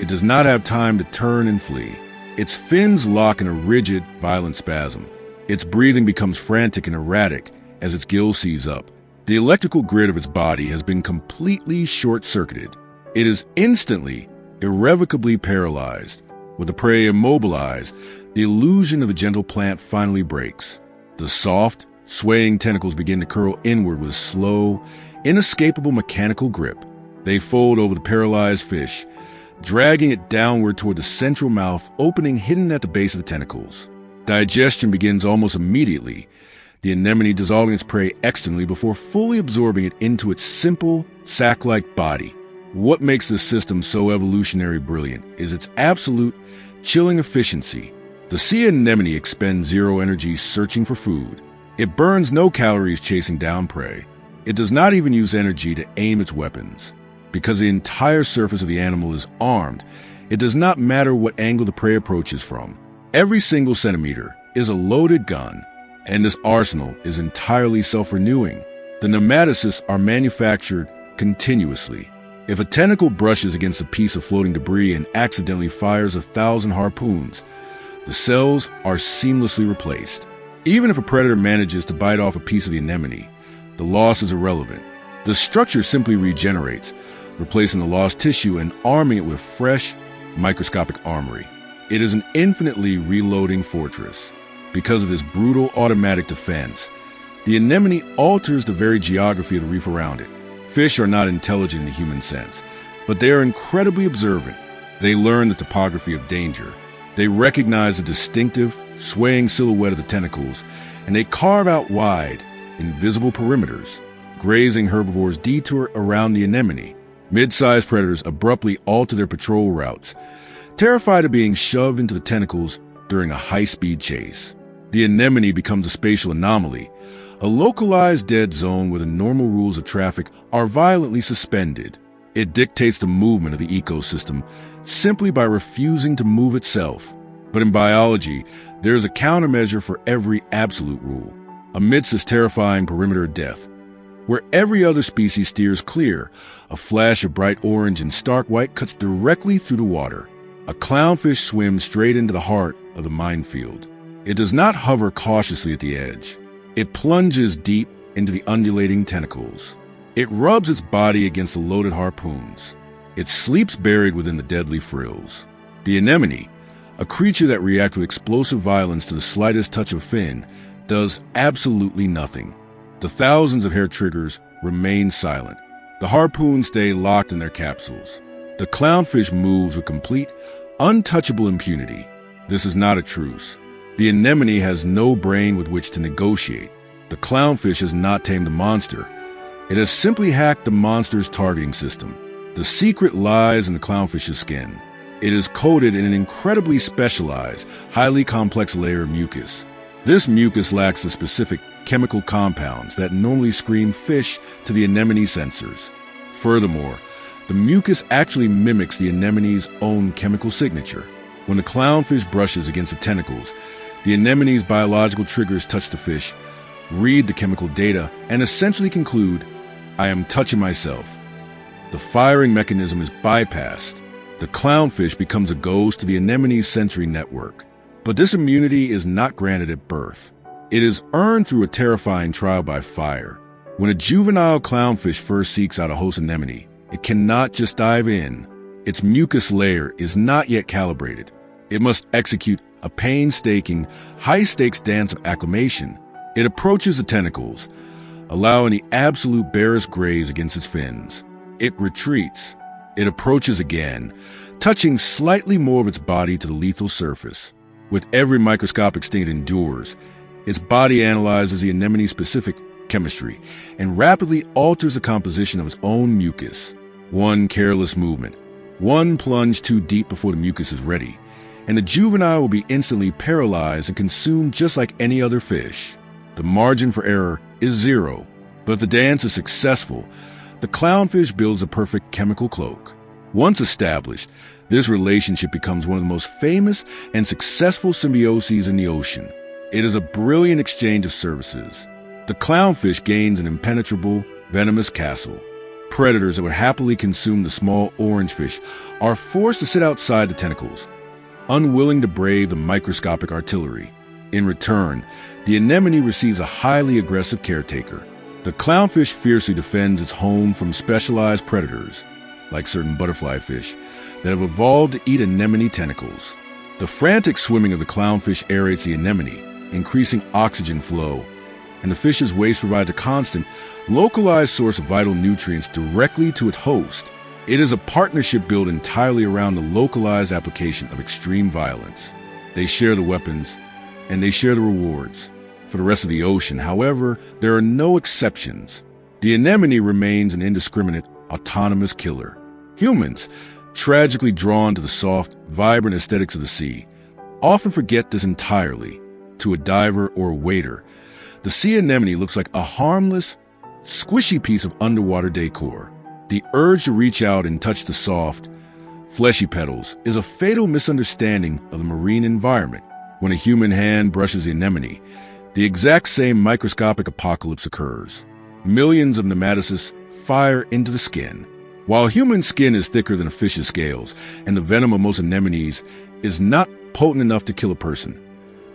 It does not have time to turn and flee. Its fins lock in a rigid, violent spasm. Its breathing becomes frantic and erratic as its gills seize up. The electrical grid of its body has been completely short-circuited. It is instantly, irrevocably paralyzed. With the prey immobilized, the illusion of a gentle plant finally breaks. The soft, swaying tentacles begin to curl inward with a slow, inescapable mechanical grip. They fold over the paralyzed fish, dragging it downward toward the central mouth opening hidden at the base of the tentacles. Digestion begins almost immediately, the anemone dissolving its prey externally before fully absorbing it into its simple, sac-like body. What makes this system so evolutionary brilliant is its absolute, chilling efficiency. The sea anemone expends zero energy searching for food. It burns no calories chasing down prey. It does not even use energy to aim its weapons. Because the entire surface of the animal is armed, it does not matter what angle the prey approaches from. Every single centimeter is a loaded gun, and this arsenal is entirely self-renewing. The nematocysts are manufactured continuously. If a tentacle brushes against a piece of floating debris and accidentally fires 1,000 harpoons, the cells are seamlessly replaced. Even if a predator manages to bite off a piece of the anemone, the loss is irrelevant. The structure simply regenerates, replacing the lost tissue and arming it with fresh, microscopic armory. It is an infinitely reloading fortress. Because of this brutal automatic defense, the anemone alters the very geography of the reef around it. Fish are not intelligent in the human sense, but they are incredibly observant. They learn the topography of danger. They recognize the distinctive, swaying silhouette of the tentacles, and they carve out wide, invisible perimeters. Grazing herbivores detour around the anemone. Mid-sized predators abruptly alter their patrol routes, terrified of being shoved into the tentacles during a high-speed chase. The anemone becomes a spatial anomaly, a localized dead zone where the normal rules of traffic are violently suspended. It dictates the movement of the ecosystem simply by refusing to move itself. But in biology, there is a countermeasure for every absolute rule. Amidst this terrifying perimeter of death, where every other species steers clear, a flash of bright orange and stark white cuts directly through the water. A clownfish swims straight into the heart of the minefield. It does not hover cautiously at the edge. It plunges deep into the undulating tentacles. It rubs its body against the loaded harpoons. It sleeps buried within the deadly frills. The anemone, a creature that reacts with explosive violence to the slightest touch of fin, does absolutely nothing. The thousands of hair triggers remain silent. The harpoons stay locked in their capsules. The clownfish moves with complete, untouchable impunity. This is not a truce. The anemone has no brain with which to negotiate. The clownfish has not tamed the monster. It has simply hacked the monster's targeting system. The secret lies in the clownfish's skin. It is coated in an incredibly specialized, highly complex layer of mucus. This mucus lacks the specific chemical compounds that normally scream fish to the anemone sensors. Furthermore, the mucus actually mimics the anemone's own chemical signature. When the clownfish brushes against the tentacles, the anemone's biological triggers touch the fish, read the chemical data, and essentially conclude, "I am touching myself." The firing mechanism is bypassed. The clownfish becomes a ghost to the anemone's sensory network. But this immunity is not granted at birth. It is earned through a terrifying trial by fire. When a juvenile clownfish first seeks out a host anemone, it cannot just dive in. Its mucus layer is not yet calibrated. It must execute a painstaking, high-stakes dance of acclimation. It approaches the tentacles, allowing the absolute barest graze against its fins. It retreats. It approaches again, touching slightly more of its body to the lethal surface. With every microscopic sting it endures, its body analyzes the anemone's specific chemistry and rapidly alters the composition of its own mucus. One careless movement, one plunge too deep before the mucus is ready, and the juvenile will be instantly paralyzed and consumed just like any other fish. The margin for error is zero, but if the dance is successful, the clownfish builds a perfect chemical cloak. Once established, this relationship becomes one of the most famous and successful symbioses in the ocean. It is a brilliant exchange of services. The clownfish gains an impenetrable, venomous castle. Predators that would happily consume the small orange fish are forced to sit outside the tentacles, unwilling to brave the microscopic artillery. In return, the anemone receives a highly aggressive caretaker. The clownfish fiercely defends its home from specialized predators, like certain butterfly fish, that have evolved to eat anemone tentacles. The frantic swimming of the clownfish aerates the anemone, increasing oxygen flow, and the fish's waste provides a constant, localized source of vital nutrients directly to its host. It is a partnership built entirely around the localized application of extreme violence. They share the weapons, and they share the rewards. For the rest of the ocean, however, there are no exceptions. The anemone remains an indiscriminate, autonomous killer. Humans, tragically drawn to the soft, vibrant aesthetics of the sea, often forget this entirely. To a diver or a waiter, the sea anemone looks like a harmless, squishy piece of underwater decor. The urge to reach out and touch the soft, fleshy petals is a fatal misunderstanding of the marine environment. When a human hand brushes the anemone, the exact same microscopic apocalypse occurs. Millions of nematocysts fire into the skin. While human skin is thicker than a fish's scales, and the venom of most anemones is not potent enough to kill a person,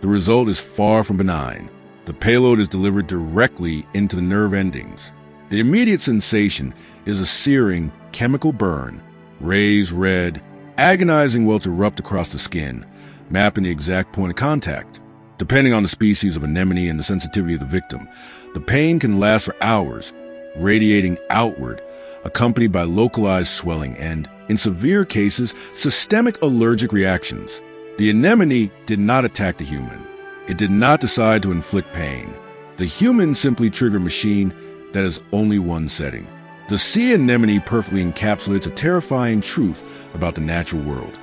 the result is far from benign. The payload is delivered directly into the nerve endings. The immediate sensation is a searing chemical burn, raised red, agonizing welts erupt across the skin, mapping the exact point of contact. Depending on the species of anemone and the sensitivity of the victim, the pain can last for hours, radiating outward, accompanied by localized swelling and, in severe cases, systemic allergic reactions. The anemone did not attack the human. It did not decide to inflict pain. The human simply triggered a machine that has only one setting. The sea anemone perfectly encapsulates a terrifying truth about the natural world.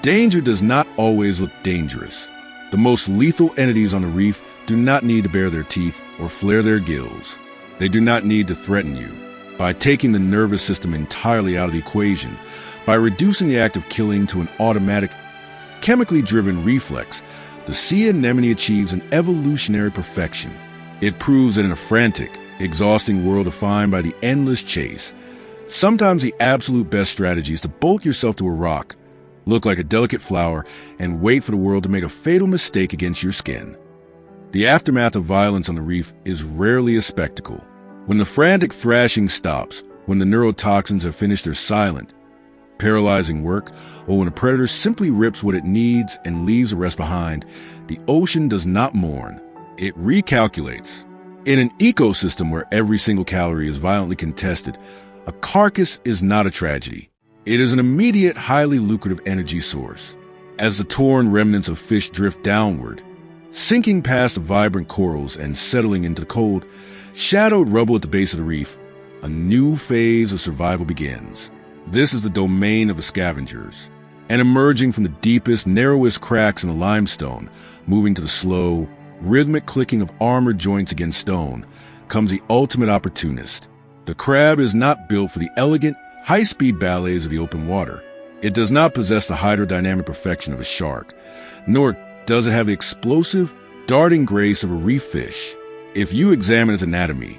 Danger does not always look dangerous. The most lethal entities on the reef do not need to bare their teeth or flare their gills. They do not need to threaten you. By taking the nervous system entirely out of the equation, by reducing the act of killing to an automatic, chemically driven reflex, the sea anemone achieves an evolutionary perfection. It proves that in a frantic, exhausting world defined by the endless chase, sometimes the absolute best strategy is to bolt yourself to a rock, look like a delicate flower, and wait for the world to make a fatal mistake against your skin. The aftermath of violence on the reef is rarely a spectacle. When the frantic thrashing stops, when the neurotoxins have finished their silent, paralyzing work, or when a predator simply rips what it needs and leaves the rest behind, the ocean does not mourn. It recalculates. In an ecosystem where every single calorie is violently contested, a carcass is not a tragedy. It is an immediate, highly lucrative energy source. As the torn remnants of fish drift downward, sinking past the vibrant corals and settling into the cold, shadowed rubble at the base of the reef, a new phase of survival begins. This is the domain of the scavengers. And emerging from the deepest, narrowest cracks in the limestone, moving to the slow, rhythmic clicking of armored joints against stone, comes the ultimate opportunist. The crab is not built for the elegant, high-speed ballets of the open water. It does not possess the hydrodynamic perfection of a shark, nor does it have the explosive, darting grace of a reef fish. If you examine its anatomy,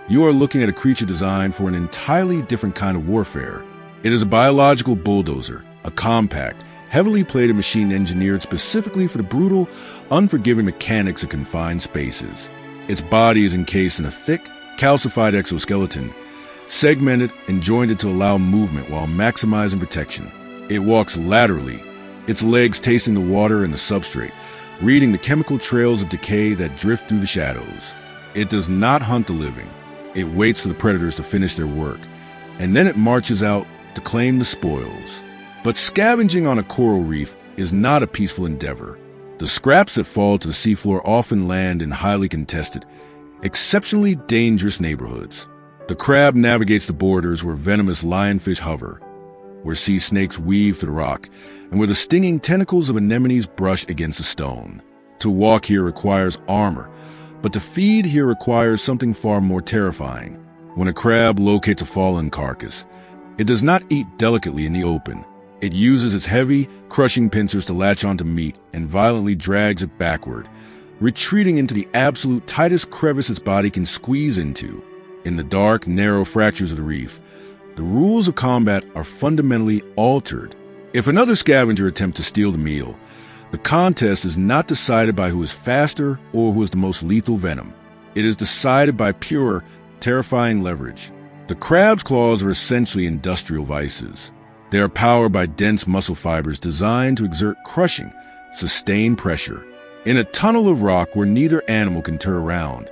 you are looking at a creature designed for an entirely different kind of warfare. It is a biological bulldozer, a compact, heavily plated machine engineered specifically for the brutal, unforgiving mechanics of confined spaces. Its body is encased in a thick, calcified exoskeleton, segmented and jointed to allow movement while maximizing protection. It walks laterally, its legs tasting the water and the substrate, reading the chemical trails of decay that drift through the shadows. It does not hunt the living. It waits for the predators to finish their work, and then it marches out to claim the spoils. But scavenging on a coral reef is not a peaceful endeavor. The scraps that fall to the seafloor often land in highly contested, exceptionally dangerous neighborhoods. The crab navigates the borders where venomous lionfish hover, where sea snakes weave through the rock, and where the stinging tentacles of anemones brush against the stone. To walk here requires armor, but to feed here requires something far more terrifying. When a crab locates a fallen carcass, it does not eat delicately in the open. It uses its heavy, crushing pincers to latch onto meat and violently drags it backward, retreating into the absolute tightest crevice its body can squeeze into. In the dark, narrow fractures of the reef, the rules of combat are fundamentally altered. If another scavenger attempts to steal the meal, the contest is not decided by who is faster or who is the most lethal venom. It is decided by pure, terrifying leverage. The crab's claws are essentially industrial vices. They are powered by dense muscle fibers designed to exert crushing, sustained pressure. In a tunnel of rock where neither animal can turn around,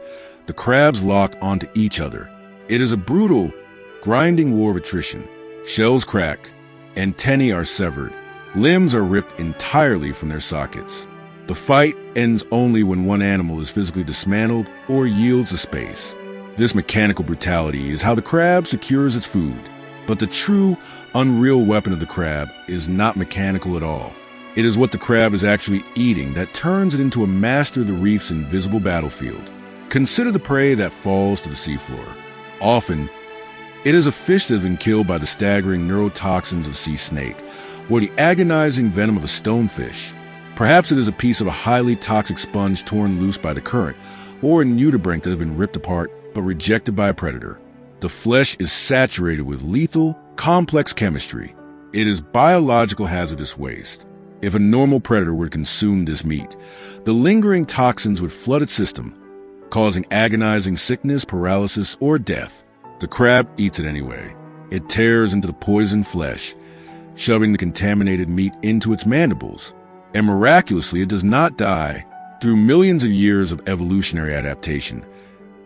the crabs lock onto each other. It is a brutal, grinding war of attrition. Shells crack, antennae are severed, limbs are ripped entirely from their sockets. The fight ends only when one animal is physically dismantled or yields the space. This mechanical brutality is how the crab secures its food. But the true, unreal weapon of the crab is not mechanical at all. It is what the crab is actually eating that turns it into a master of the reef's invisible battlefield. Consider the prey that falls to the seafloor. Often, it is a fish that has been killed by the staggering neurotoxins of sea snake, or the agonizing venom of a stonefish. Perhaps it is a piece of a highly toxic sponge torn loose by the current, or a nudibranch that has been ripped apart but rejected by a predator. The flesh is saturated with lethal, complex chemistry. It is biological hazardous waste. If a normal predator were to consume this meat, the lingering toxins would flood its system, causing agonizing sickness, paralysis, or death. The crab eats it anyway. It tears into the poisoned flesh, shoving the contaminated meat into its mandibles. And miraculously, it does not die. Through millions of years of evolutionary adaptation,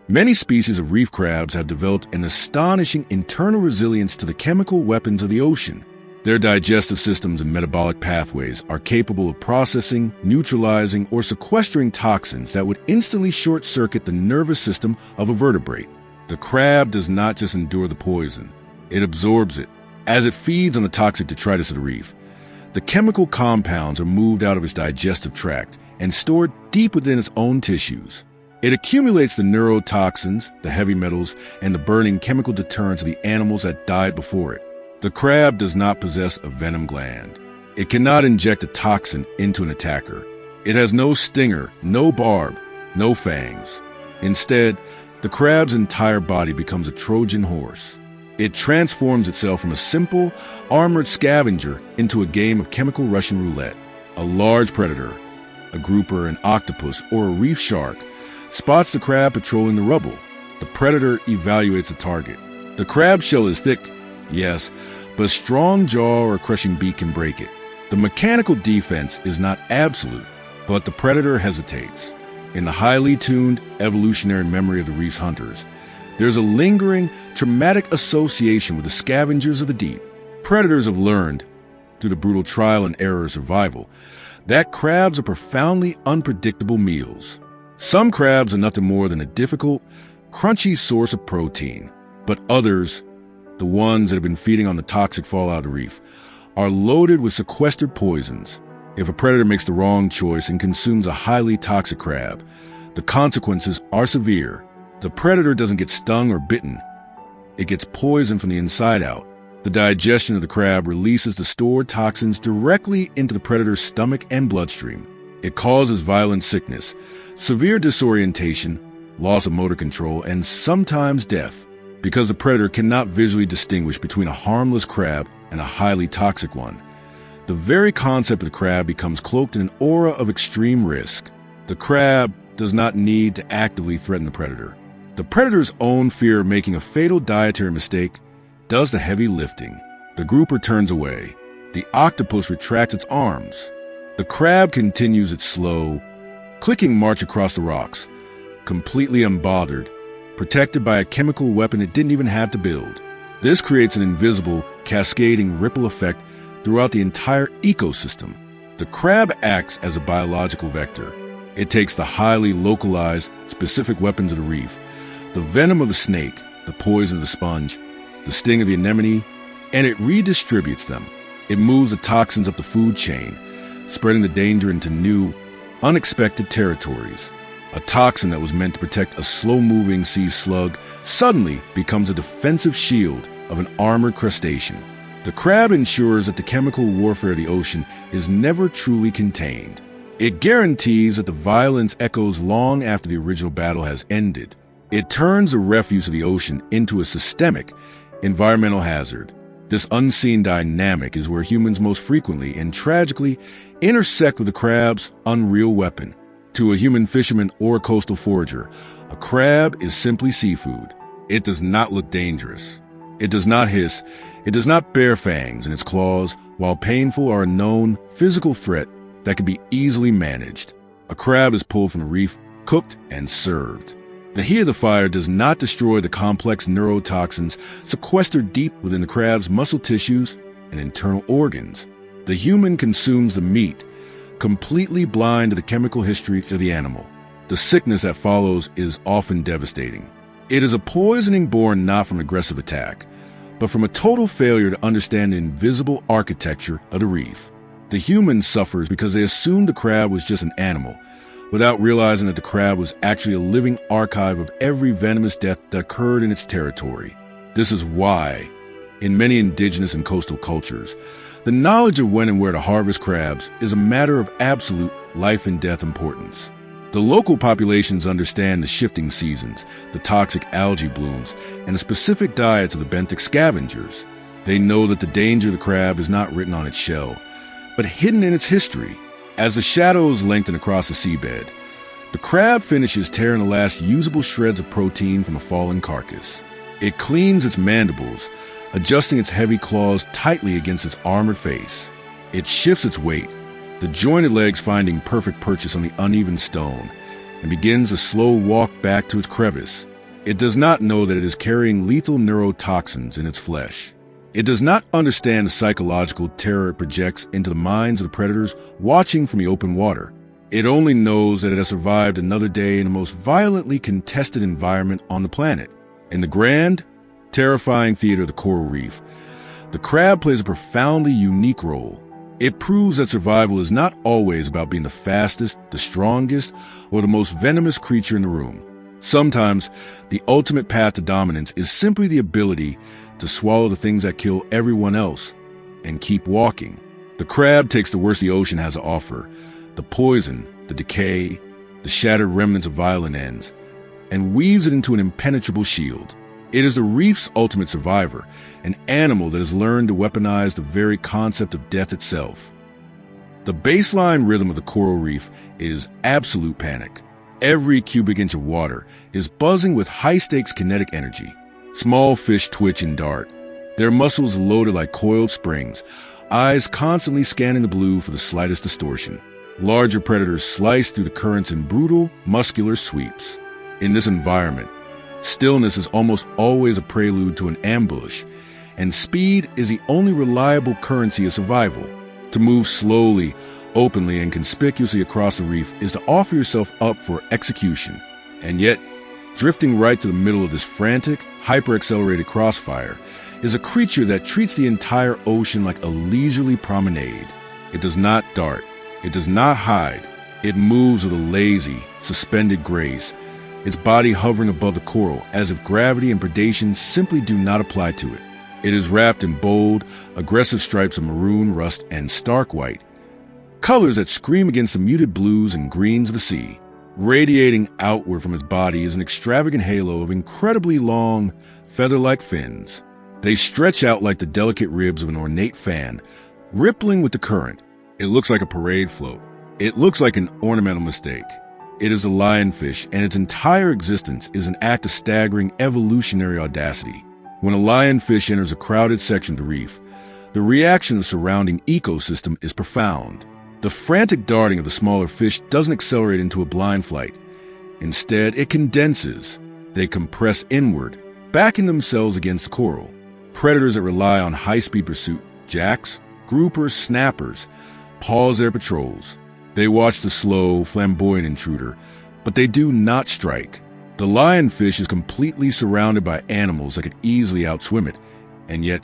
many species of reef crabs have developed an astonishing internal resilience to the chemical weapons of the ocean. Their digestive systems and metabolic pathways are capable of processing, neutralizing, or sequestering toxins that would instantly short-circuit the nervous system of a vertebrate. The crab does not just endure the poison, it absorbs it. As it feeds on the toxic detritus of the reef, the chemical compounds are moved out of its digestive tract and stored deep within its own tissues. It accumulates the neurotoxins, the heavy metals, and the burning chemical deterrents of the animals that died before it. The crab does not possess a venom gland. It cannot inject a toxin into an attacker. It has no stinger, no barb, no fangs. Instead, the crab's entire body becomes a Trojan horse. It transforms itself from a simple, armored scavenger into a game of chemical Russian roulette. A large predator, a grouper, an octopus, or a reef shark, spots the crab patrolling the rubble. The predator evaluates the target. The crab shell is thick, yes, but a strong jaw or a crushing beak can break it. The mechanical defense is not absolute, but the predator hesitates. In the highly tuned evolutionary memory of the reef's hunters, there's a lingering, traumatic association with the scavengers of the deep. Predators have learned, through the brutal trial and error of survival, that crabs are profoundly unpredictable meals. Some crabs are nothing more than a difficult, crunchy source of protein, but others, the ones that have been feeding on the toxic fallout of the reef, are loaded with sequestered poisons. If a predator makes the wrong choice and consumes a highly toxic crab, the consequences are severe. The predator doesn't get stung or bitten. It gets poisoned from the inside out. The digestion of the crab releases the stored toxins directly into the predator's stomach and bloodstream. It causes violent sickness, severe disorientation, loss of motor control, and sometimes death, because the predator cannot visually distinguish between a harmless crab and a highly toxic one. The very concept of the crab becomes cloaked in an aura of extreme risk. The crab does not need to actively threaten the predator. The predator's own fear of making a fatal dietary mistake does the heavy lifting. The grouper turns away. The octopus retracts its arms. The crab continues its slow, clicking march across the rocks, completely unbothered, protected by a chemical weapon it didn't even have to build. This creates an invisible, cascading ripple effect throughout the entire ecosystem. The crab acts as a biological vector. It takes the highly localized, specific weapons of the reef, the venom of the snake, the poison of the sponge, the sting of the anemone, and it redistributes them. It moves the toxins up the food chain, spreading the danger into new, unexpected territories. A toxin that was meant to protect a slow-moving sea slug suddenly becomes a defensive shield of an armored crustacean. The crab ensures that the chemical warfare of the ocean is never truly contained. It guarantees that the violence echoes long after the original battle has ended. It turns the refuse of the ocean into a systemic, environmental hazard. This unseen dynamic is where humans most frequently and tragically intersect with the crab's unreal weapon. To a human fisherman or coastal forager, a crab is simply seafood. It does not look dangerous. It does not hiss. It does not bear fangs in its claws, while painful are a known physical threat that can be easily managed. A crab is pulled from the reef, cooked, and served. The heat of the fire does not destroy the complex neurotoxins sequestered deep within the crab's muscle tissues and internal organs. The human consumes the meat, completely blind to the chemical history of the animal. The sickness that follows is often devastating. It is a poisoning born not from aggressive attack, but from a total failure to understand the invisible architecture of the reef. The human suffers because they assumed the crab was just an animal, without realizing that the crab was actually a living archive of every venomous death that occurred in its territory. This is why, in many indigenous and coastal cultures, the knowledge of when and where to harvest crabs is a matter of absolute life and death importance. The local populations understand the shifting seasons, the toxic algae blooms, and the specific diets of the benthic scavengers. They know that the danger of the crab is not written on its shell, but hidden in its history. As the shadows lengthen across the seabed, the crab finishes tearing the last usable shreds of protein from a fallen carcass. It cleans its mandibles, adjusting its heavy claws tightly against its armored face. It shifts its weight, the jointed legs finding perfect purchase on the uneven stone, and begins a slow walk back to its crevice. It does not know that it is carrying lethal neurotoxins in its flesh. It does not understand the psychological terror it projects into the minds of the predators watching from the open water. It only knows that it has survived another day in the most violently contested environment on the planet. In the grand, terrifying theater of the coral reef, the crab plays a profoundly unique role. It proves that survival is not always about being the fastest, the strongest, or the most venomous creature in the room. Sometimes, the ultimate path to dominance is simply the ability to swallow the things that kill everyone else and keep walking. The crab takes the worst the ocean has to offer, the poison, the decay, the shattered remnants of violent ends, and weaves it into an impenetrable shield. It is the reef's ultimate survivor, an animal that has learned to weaponize the very concept of death itself. The baseline rhythm of the coral reef is absolute panic. Every cubic inch of water is buzzing with high-stakes kinetic energy. Small fish twitch and dart, their muscles loaded like coiled springs, eyes constantly scanning the blue for the slightest distortion. Larger predators slice through the currents in brutal, muscular sweeps. In this environment, stillness is almost always a prelude to an ambush, and speed is the only reliable currency of survival. To move slowly, openly, and conspicuously across the reef is to offer yourself up for execution. And yet, drifting right to the middle of this frantic, hyper-accelerated crossfire is a creature that treats the entire ocean like a leisurely promenade. It does not dart. It does not hide. It moves with a lazy, suspended grace, its body hovering above the coral as if gravity and predation simply do not apply to it. It is wrapped in bold, aggressive stripes of maroon, rust, and stark white, colors that scream against the muted blues and greens of the sea. Radiating outward from its body is an extravagant halo of incredibly long, feather-like fins. They stretch out like the delicate ribs of an ornate fan, rippling with the current. It looks like a parade float. It looks like an ornamental mistake. It is a lionfish, and its entire existence is an act of staggering evolutionary audacity. When a lionfish enters a crowded section of the reef, the reaction of the surrounding ecosystem is profound. The frantic darting of the smaller fish doesn't accelerate into a blind flight. Instead, it condenses. They compress inward, backing themselves against the coral. Predators that rely on high-speed pursuit, jacks, groupers, snappers, pause their patrols. They watch the slow, flamboyant intruder, but they do not strike. The lionfish is completely surrounded by animals that could easily outswim it, and yet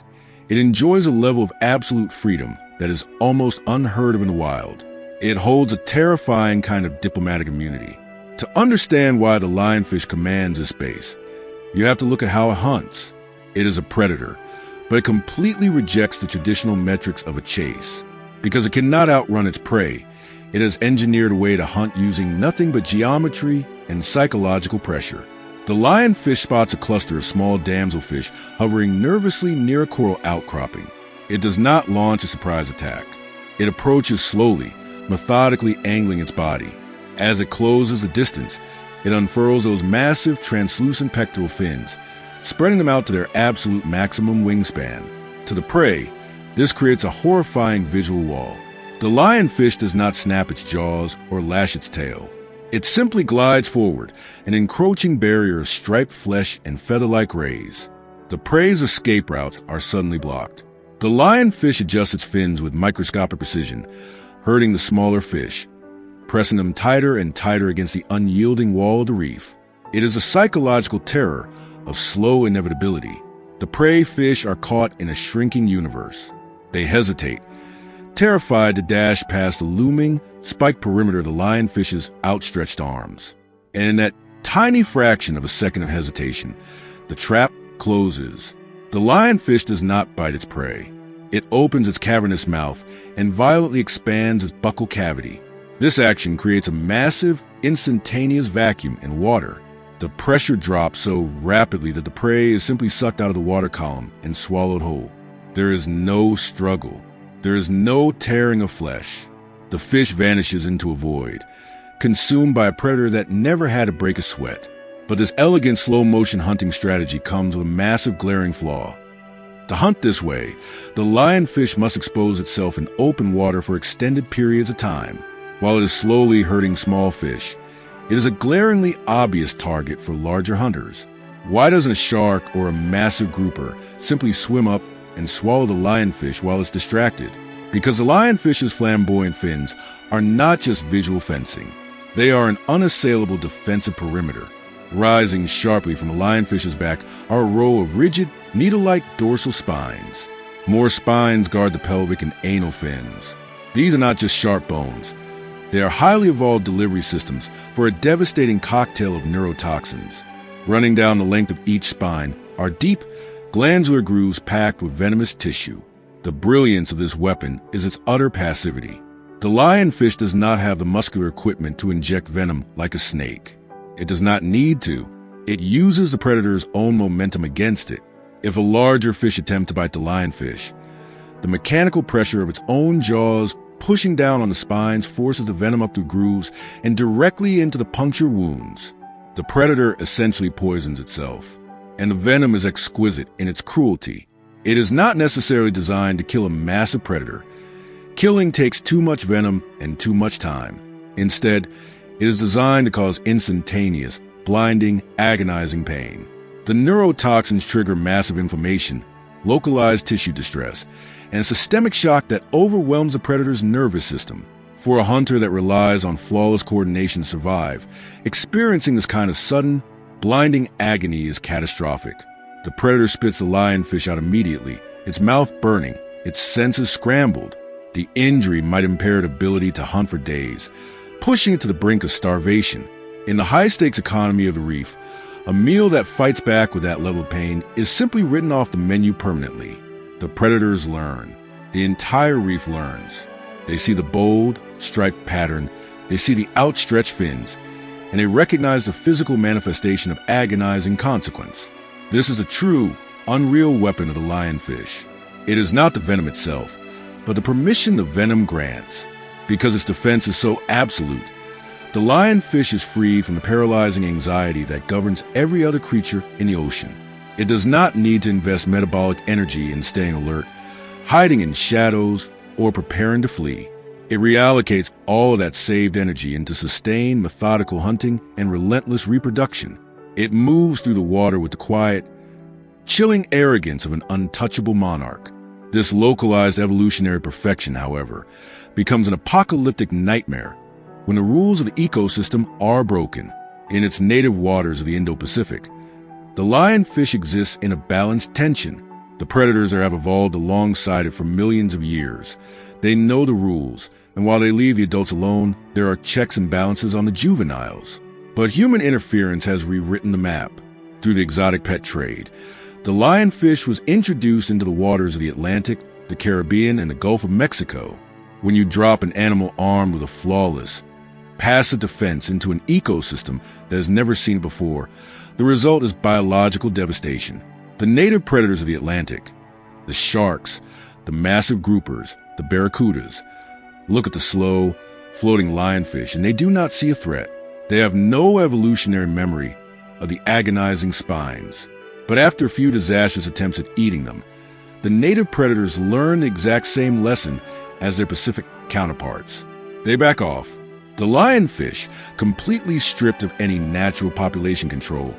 it enjoys a level of absolute freedom that is almost unheard of in the wild. It holds a terrifying kind of diplomatic immunity. To understand why the lionfish commands this space, you have to look at how it hunts. It is a predator, but it completely rejects the traditional metrics of a chase. Because it cannot outrun its prey, it has engineered a way to hunt using nothing but geometry and psychological pressure. The lionfish spots a cluster of small damselfish hovering nervously near a coral outcropping. It does not launch a surprise attack. It approaches slowly, methodically angling its body. As it closes the distance, it unfurls those massive, translucent pectoral fins, spreading them out to their absolute maximum wingspan. To the prey, this creates a horrifying visual wall. The lionfish does not snap its jaws or lash its tail. It simply glides forward, an encroaching barrier of striped flesh and feather-like rays. The prey's escape routes are suddenly blocked. The lionfish adjusts its fins with microscopic precision, hurting the smaller fish, pressing them tighter and tighter against the unyielding wall of the reef. It is a psychological terror of slow inevitability. The prey fish are caught in a shrinking universe. They hesitate, terrified to dash past the looming, spiked perimeter of the lionfish's outstretched arms. And in that tiny fraction of a second of hesitation, the trap closes. The lionfish does not bite its prey. It opens its cavernous mouth and violently expands its buccal cavity. This action creates a massive, instantaneous vacuum in water. The pressure drops so rapidly that the prey is simply sucked out of the water column and swallowed whole. There is no struggle. There is no tearing of flesh. The fish vanishes into a void, consumed by a predator that never had to break a sweat. But this elegant slow-motion hunting strategy comes with a massive glaring flaw. To hunt this way, the lionfish must expose itself in open water for extended periods of time. While it is slowly herding small fish, it is a glaringly obvious target for larger hunters. Why doesn't a shark or a massive grouper simply swim up and swallow the lionfish while it's distracted? Because the lionfish's flamboyant fins are not just visual fencing. They are an unassailable defensive perimeter. Rising sharply from the lionfish's back are a row of rigid, needle-like dorsal spines. More spines guard the pelvic and anal fins. These are not just sharp bones. They are highly evolved delivery systems for a devastating cocktail of neurotoxins. Running down the length of each spine are deep, glandular grooves packed with venomous tissue. The brilliance of this weapon is its utter passivity. The lionfish does not have the muscular equipment to inject venom like a snake. It does not need to. It uses the predator's own momentum against it. If a larger fish attempts to bite the lionfish, the mechanical pressure of its own jaws pushing down on the spines forces the venom up through grooves and directly into the puncture wounds. The predator essentially poisons itself, and the venom is exquisite in its cruelty. It is not necessarily designed to kill a massive predator. Killing takes too much venom and too much time. Instead, it is designed to cause instantaneous, blinding, agonizing pain. The neurotoxins trigger massive inflammation, localized tissue distress, and a systemic shock that overwhelms the predator's nervous system. For a hunter that relies on flawless coordination to survive, experiencing this kind of sudden, blinding agony is catastrophic. The predator spits the lionfish out immediately, its mouth burning, its senses scrambled. The injury might impair its ability to hunt for days, pushing it to the brink of starvation. In the high-stakes economy of the reef, a meal that fights back with that level of pain is simply written off the menu permanently. The predators learn. The entire reef learns. They see the bold, striped pattern, they see the outstretched fins, and they recognize the physical manifestation of agonizing consequence. This is a true, unreal weapon of the lionfish. It is not the venom itself, but the permission the venom grants. Because its defense is so absolute, the lionfish is freed from the paralyzing anxiety that governs every other creature in the ocean. It does not need to invest metabolic energy in staying alert, hiding in shadows, or preparing to flee. It reallocates all of that saved energy into sustained, methodical hunting and relentless reproduction. It moves through the water with the quiet, chilling arrogance of an untouchable monarch. This localized evolutionary perfection, however, becomes an apocalyptic nightmare when the rules of the ecosystem are broken. In its native waters of the Indo-Pacific, the lionfish exists in a balanced tension. The predators have evolved alongside it for millions of years. They know the rules, and while they leave the adults alone, there are checks and balances on the juveniles. But human interference has rewritten the map. Through the exotic pet trade, the lionfish was introduced into the waters of the Atlantic, the Caribbean, and the Gulf of Mexico. When you drop an animal armed with a flawless, passive defense into an ecosystem that has never seen it before, the result is biological devastation. The native predators of the Atlantic, the sharks, the massive groupers, the barracudas, look at the slow, floating lionfish and they do not see a threat. They have no evolutionary memory of the agonizing spines. But after a few disastrous attempts at eating them, the native predators learn the exact same lesson as their Pacific counterparts. They back off. The lionfish, completely stripped of any natural population control,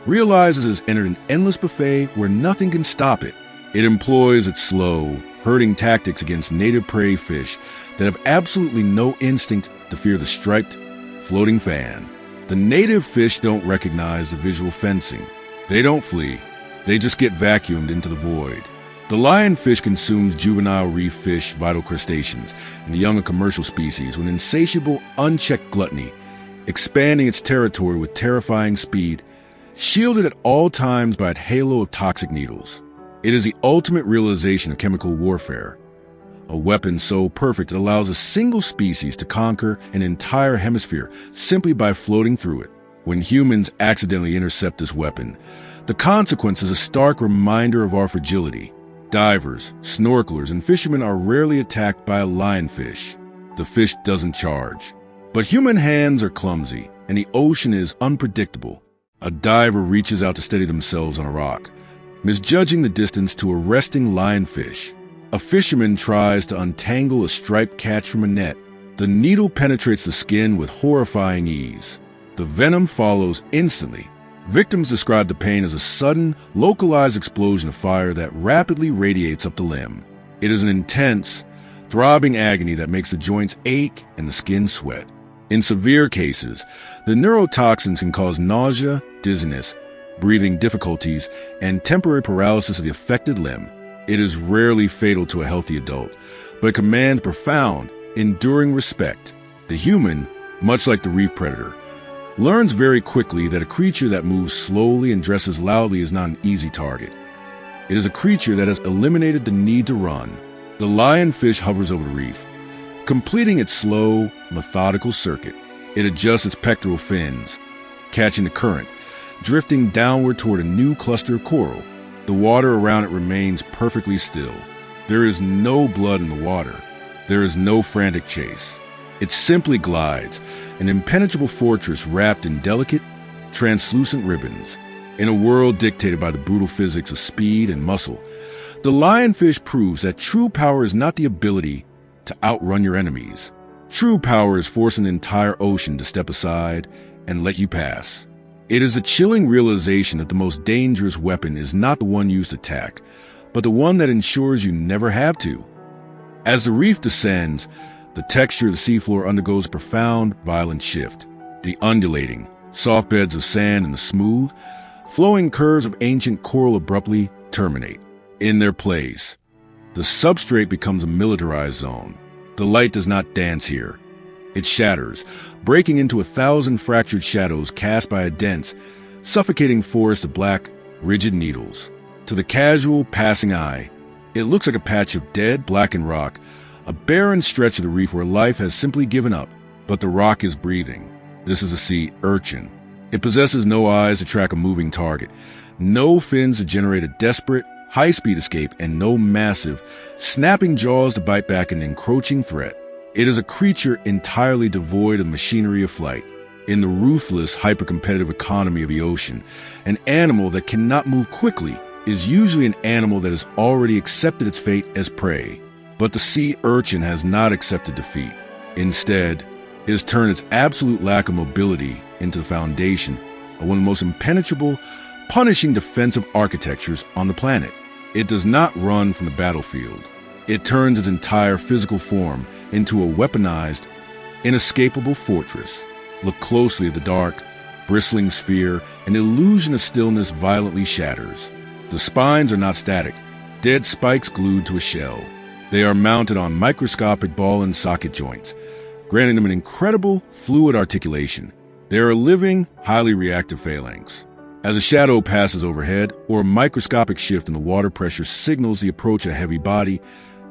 realizes it has entered an endless buffet where nothing can stop it. It employs its slow, herding tactics against native prey fish that have absolutely no instinct to fear the striped, floating fan. The native fish don't recognize the visual fencing. They don't flee. They just get vacuumed into the void. The lionfish consumes juvenile reef fish, vital crustaceans, and the young of commercial species with insatiable, unchecked gluttony, expanding its territory with terrifying speed, shielded at all times by a halo of toxic needles. It is the ultimate realization of chemical warfare. a weapon so perfect it allows a single species to conquer an entire hemisphere simply by floating through it. When humans accidentally intercept this weapon, the consequence is a stark reminder of our fragility. Divers, snorkelers, and fishermen are rarely attacked by a lionfish. The fish doesn't charge. But human hands are clumsy, and the ocean is unpredictable. A diver reaches out to steady themselves on a rock, misjudging the distance to a resting lionfish. A fisherman tries to untangle a striped catch from a net. The needle penetrates the skin with horrifying ease. The venom follows instantly. Victims describe the pain as a sudden, localized explosion of fire that rapidly radiates up the limb. It is an intense, throbbing agony that makes the joints ache and the skin sweat. In severe cases, the neurotoxins can cause nausea, dizziness, breathing difficulties, and temporary paralysis of the affected limb. It is rarely fatal to a healthy adult, but commands profound, enduring respect. The human, much like the reef predator, learns very quickly that a creature that moves slowly and dresses loudly is not an easy target. It is a creature that has eliminated the need to run. The lionfish hovers over the reef, completing its slow, methodical circuit. It adjusts its pectoral fins, catching the current, drifting downward toward a new cluster of coral. The water around it remains perfectly still. There is no blood in the water. There is no frantic chase. It simply glides, an impenetrable fortress wrapped in delicate, translucent ribbons. In a world dictated by the brutal physics of speed and muscle, the lionfish proves that true power is not the ability to outrun your enemies. True power is forcing the entire ocean to step aside and let you pass. It is a chilling realization that the most dangerous weapon is not the one used to attack, but the one that ensures you never have to. As the reef descends, the texture of the seafloor undergoes a profound, violent shift. The undulating, soft beds of sand and the smooth, flowing curves of ancient coral abruptly terminate. In their place, the substrate becomes a militarized zone. The light does not dance here. It shatters, breaking into 1,000 fractured shadows cast by a dense, suffocating forest of black, rigid needles. To the casual, passing eye, it looks like a patch of dead, blackened rock, a barren stretch of the reef where life has simply given up, but the rock is breathing. This is a sea urchin. It possesses no eyes to track a moving target, no fins to generate a desperate, high-speed escape, and no massive, snapping jaws to bite back an encroaching threat. It is a creature entirely devoid of machinery of flight. In the ruthless, hyper-competitive economy of the ocean, an animal that cannot move quickly is usually an animal that has already accepted its fate as prey. But the sea urchin has not accepted defeat. Instead, it has turned its absolute lack of mobility into the foundation of one of the most impenetrable, punishing defensive architectures on the planet. It does not run from the battlefield. It turns its entire physical form into a weaponized, inescapable fortress. Look closely at the dark, bristling sphere, an illusion of stillness violently shatters. The spines are not static, dead spikes glued to a shell. They are mounted on microscopic ball and socket joints, granting them an incredible fluid articulation. They are a living, highly reactive phalanx. As a shadow passes overhead, or a microscopic shift in the water pressure signals the approach of a heavy body,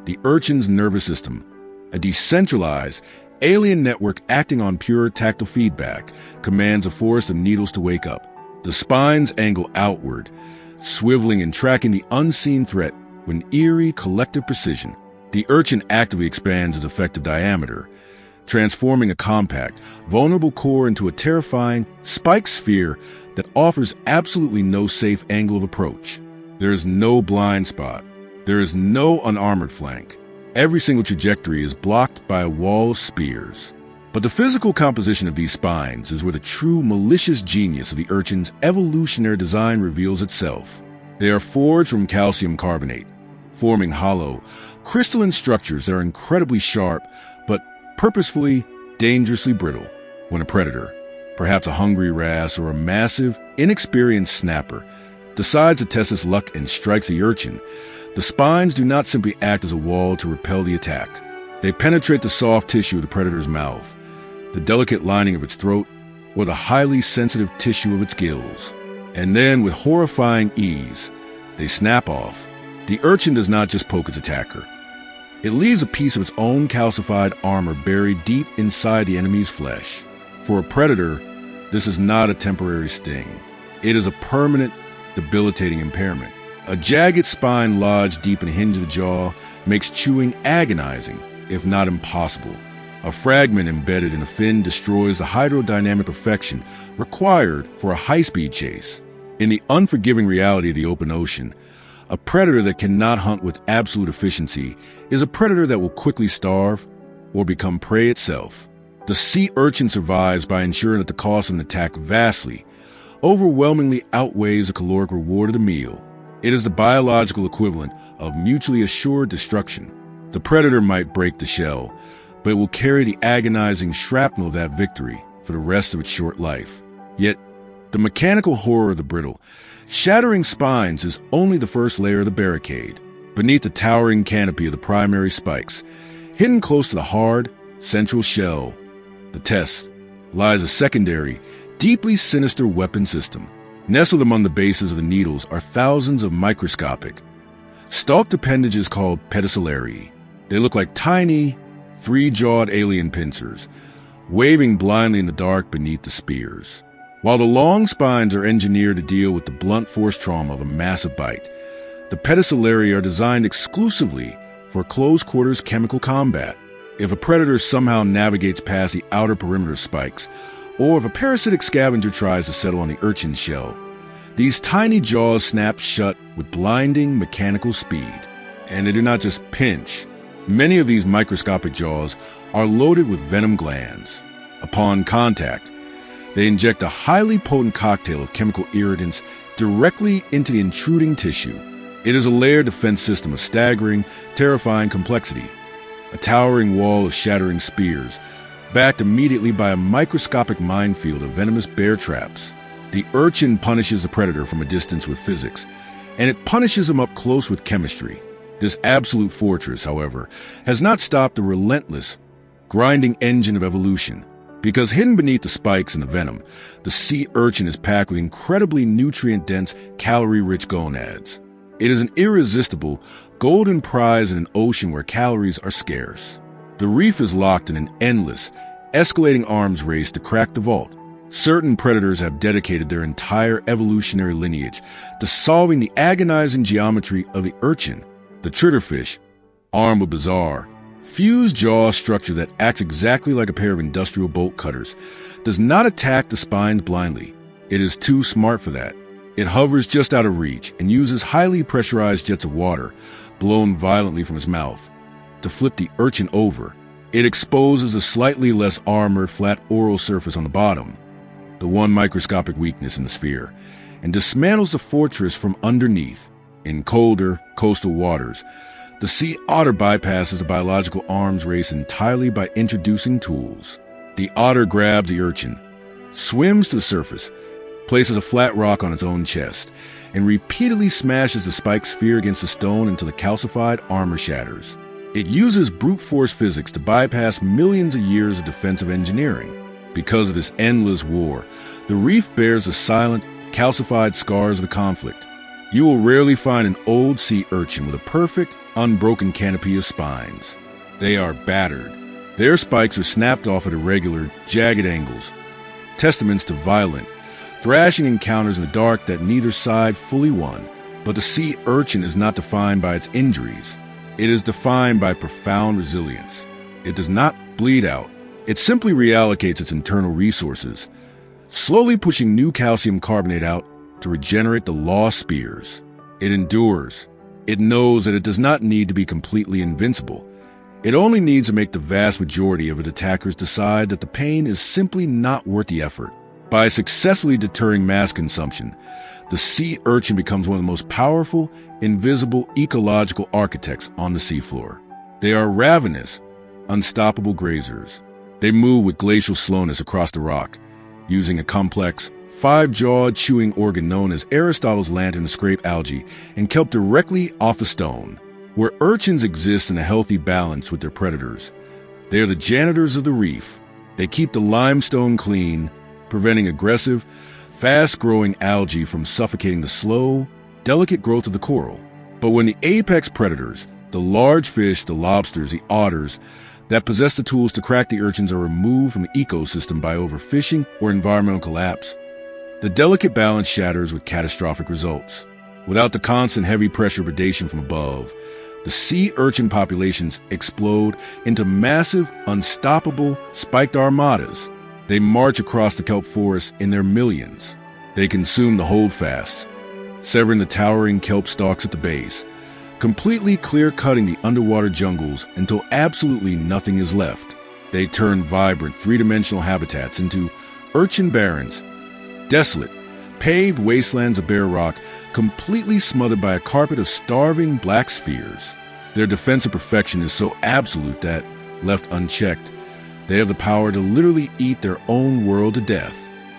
the urchin's nervous system, a decentralized, alien network acting on pure tactile feedback, commands a forest of needles to wake up. The spines angle outward, swiveling and tracking the unseen threat with eerie collective precision. The urchin actively expands its effective diameter, transforming a compact, vulnerable core into a terrifying, spiked sphere that offers absolutely no safe angle of approach. There is no blind spot. There is no unarmored flank. Every single trajectory is blocked by a wall of spears. But the physical composition of these spines is where the true malicious genius of the urchin's evolutionary design reveals itself. They are forged from calcium carbonate, forming hollow, crystalline structures that are incredibly sharp, but purposefully, dangerously brittle. When a predator, perhaps a hungry wrasse or a massive, inexperienced snapper, decides to test its luck and strikes the urchin, the spines do not simply act as a wall to repel the attack. They penetrate the soft tissue of the predator's mouth, the delicate lining of its throat, or the highly sensitive tissue of its gills. And then, with horrifying ease, they snap off. The urchin does not just poke its attacker. It leaves a piece of its own calcified armor buried deep inside the enemy's flesh. For a predator, this is not a temporary sting. It is a permanent, debilitating impairment. A jagged spine lodged deep in the hinge of the jaw makes chewing agonizing, if not impossible. A fragment embedded in a fin destroys the hydrodynamic perfection required for a high-speed chase. In the unforgiving reality of the open ocean, a predator that cannot hunt with absolute efficiency is a predator that will quickly starve or become prey itself. The sea urchin survives by ensuring that the cost of an attack vastly, overwhelmingly outweighs the caloric reward of the meal. It is the biological equivalent of mutually assured destruction. The predator might break the shell, but it will carry the agonizing shrapnel of that victory for the rest of its short life. Yet, the mechanical horror of the brittle, shattering spines is only the first layer of the barricade. Beneath the towering canopy of the primary spikes, hidden close to the hard, central shell, the test, lies a secondary, deeply sinister weapon system. Nestled among the bases of the needles are thousands of microscopic, stalked appendages called pedicellariae. They look like tiny, three-jawed alien pincers, waving blindly in the dark beneath the spears. While the long spines are engineered to deal with the blunt force trauma of a massive bite, the pedicellariae are designed exclusively for close-quarters chemical combat. If a predator somehow navigates past the outer perimeter spikes, or if a parasitic scavenger tries to settle on the urchin's shell, these tiny jaws snap shut with blinding mechanical speed. And they do not just pinch. Many of these microscopic jaws are loaded with venom glands. Upon contact, they inject a highly potent cocktail of chemical irritants directly into the intruding tissue. It is a layered defense system of staggering, terrifying complexity. A towering wall of shattering spears, backed immediately by a microscopic minefield of venomous bear traps. The urchin punishes the predator from a distance with physics, and it punishes him up close with chemistry. This absolute fortress, however, has not stopped the relentless, grinding engine of evolution. Because hidden beneath the spikes and the venom, the sea urchin is packed with incredibly nutrient-dense, calorie-rich gonads. It is an irresistible, golden prize in an ocean where calories are scarce. The reef is locked in an endless, escalating arms race to crack the vault. Certain predators have dedicated their entire evolutionary lineage to solving the agonizing geometry of the urchin. The triggerfish, armed with bizarre, fused jaw structure that acts exactly like a pair of industrial bolt cutters, does not attack the spines blindly. It is too smart for that. It hovers just out of reach and uses highly pressurized jets of water, blown violently from its mouth, to flip the urchin over. It exposes a slightly less armored, flat oral surface on the bottom, the one microscopic weakness in the sphere, and dismantles the fortress from underneath. In colder, coastal waters, the sea otter bypasses the biological arms race entirely by introducing tools. The otter grabs the urchin, swims to the surface, places a flat rock on its own chest, and repeatedly smashes the spike sphere against the stone until the calcified armor shatters. It uses brute force physics to bypass millions of years of defensive engineering. Because of this endless war, the reef bears the silent, calcified scars of the conflict. You will rarely find an old sea urchin with a perfect, unbroken canopy of spines. They are battered. Their spikes are snapped off at irregular, jagged angles, testaments to violent, thrashing encounters in the dark that neither side fully won. But the sea urchin is not defined by its injuries. It is defined by profound resilience. It does not bleed out. It simply reallocates its internal resources, slowly pushing new calcium carbonate out to regenerate the lost spears. It endures. It knows that it does not need to be completely invincible. It only needs to make the vast majority of its attackers decide that the pain is simply not worth the effort. By successfully deterring mass consumption, the sea urchin becomes one of the most powerful, invisible ecological architects on the seafloor. They are ravenous, unstoppable grazers. They move with glacial slowness across the rock, using a complex, five-jawed chewing organ known as Aristotle's lantern to scrape algae and kelp directly off the stone. Where urchins exist in a healthy balance with their predators, they are the janitors of the reef. They keep the limestone clean, preventing aggressive, fast-growing algae from suffocating the slow, delicate growth of the coral. But when the apex predators, The large fish, the lobsters, the otters that possess the tools to crack the urchins are removed from the ecosystem by overfishing or environmental collapse. The delicate balance shatters with catastrophic results. Without the constant heavy pressure predation from above, the sea urchin populations explode into massive, unstoppable, spiked armadas. They march across the kelp forests in their millions. They consume the holdfasts, severing the towering kelp stalks at the base, completely clear-cutting the underwater jungles until absolutely nothing is left. They turn vibrant, three-dimensional habitats into urchin barrens, desolate, paved wastelands of bare rock, completely smothered by a carpet of starving black spheres. Their defensive perfection is so absolute that, left unchecked, they have the power to literally eat their own world to death.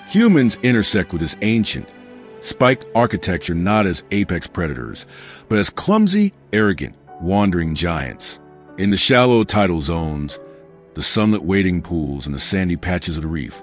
Humans intersect with this ancient, spiked architecture not as apex predators, but as clumsy, arrogant, wandering giants. In the shallow tidal zones, the sunlit wading pools, and the sandy patches of the reef,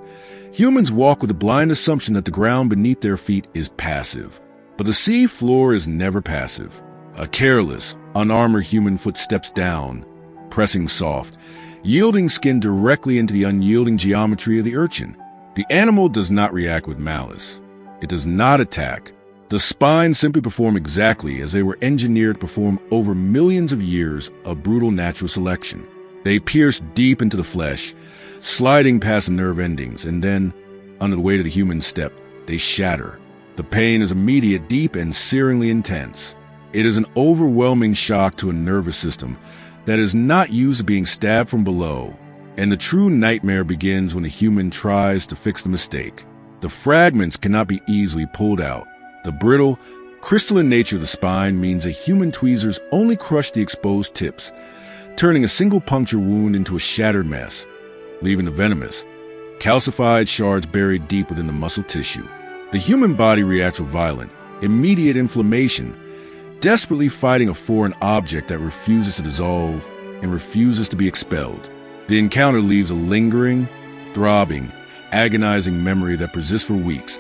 humans walk with the blind assumption that the ground beneath their feet is passive. But the sea floor is never passive. A careless, unarmored human foot steps down, pressing soft, yielding skin directly into the unyielding geometry of the urchin. The animal does not react with malice. It does not attack. The spines simply perform exactly as they were engineered to perform over millions of years of brutal natural selection. They pierce deep into the flesh, sliding past the nerve endings, and then, under the weight of the human step, they shatter. The pain is immediate, deep, and searingly intense. It is an overwhelming shock to a nervous system that is not used to being stabbed from below, and the true nightmare begins when the human tries to fix the mistake. The fragments cannot be easily pulled out. The brittle, crystalline nature of the spine means that human tweezers only crush the exposed tips, turning a single puncture wound into a shattered mess, leaving the venomous, calcified shards buried deep within the muscle tissue. The human body reacts with violent, immediate inflammation, desperately fighting a foreign object that refuses to dissolve and refuses to be expelled. The encounter leaves a lingering, throbbing, agonizing memory that persists for weeks,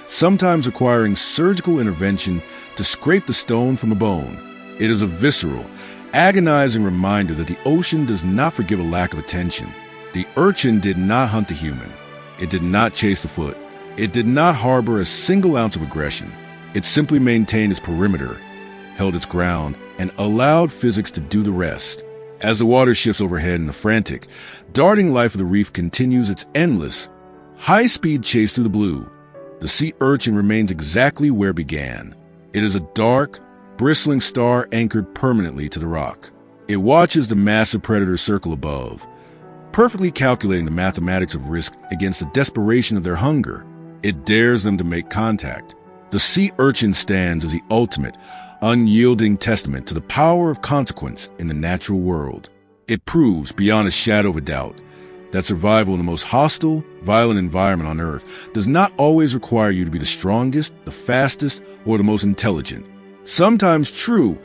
sometimes requiring surgical intervention to scrape the stone from a bone. It is a visceral, agonizing reminder that the ocean does not forgive a lack of attention. The urchin did not hunt the human. It did not chase the foot. It did not harbor a single ounce of aggression. It simply maintained its perimeter, held its ground, and allowed physics to do the rest. As the water shifts overhead and the frantic, darting life of the reef continues its endless, high-speed chase through the blue, the sea urchin remains exactly where it began. It is a dark, bristling star anchored permanently to the rock. It watches the massive predator circle above, perfectly calculating the mathematics of risk against the desperation of their hunger. It dares them to make contact. The sea urchin stands as the ultimate, unyielding testament to the power of consequence in the natural world. It proves, beyond a shadow of a doubt, that survival in the most hostile, violent environment on Earth does not always require you to be the strongest, the fastest, or the most intelligent. Sometimes true,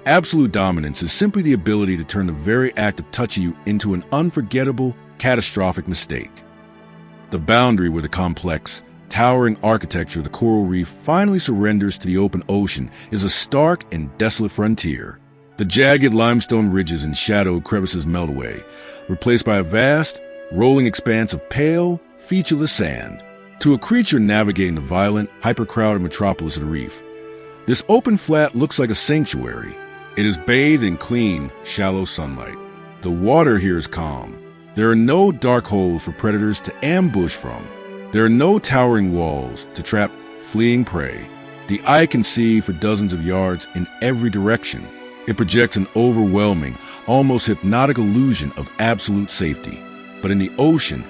absolute dominance is simply the ability to turn the very act of touching you into an unforgettable, catastrophic mistake. The boundary where the complex, towering architecture of the coral reef finally surrenders to the open ocean is a stark and desolate frontier. The jagged limestone ridges and shadowed crevices melt away, replaced by a vast, rolling expanse of pale, featureless sand. To a creature navigating the violent, hypercrowded metropolis of the reef, this open flat looks like a sanctuary. It is bathed in clean, shallow sunlight. The water here is calm. There are no dark holes for predators to ambush from. There are no towering walls to trap fleeing prey. The eye can see for dozens of yards in every direction. It projects an overwhelming, almost hypnotic illusion of absolute safety. But in the ocean,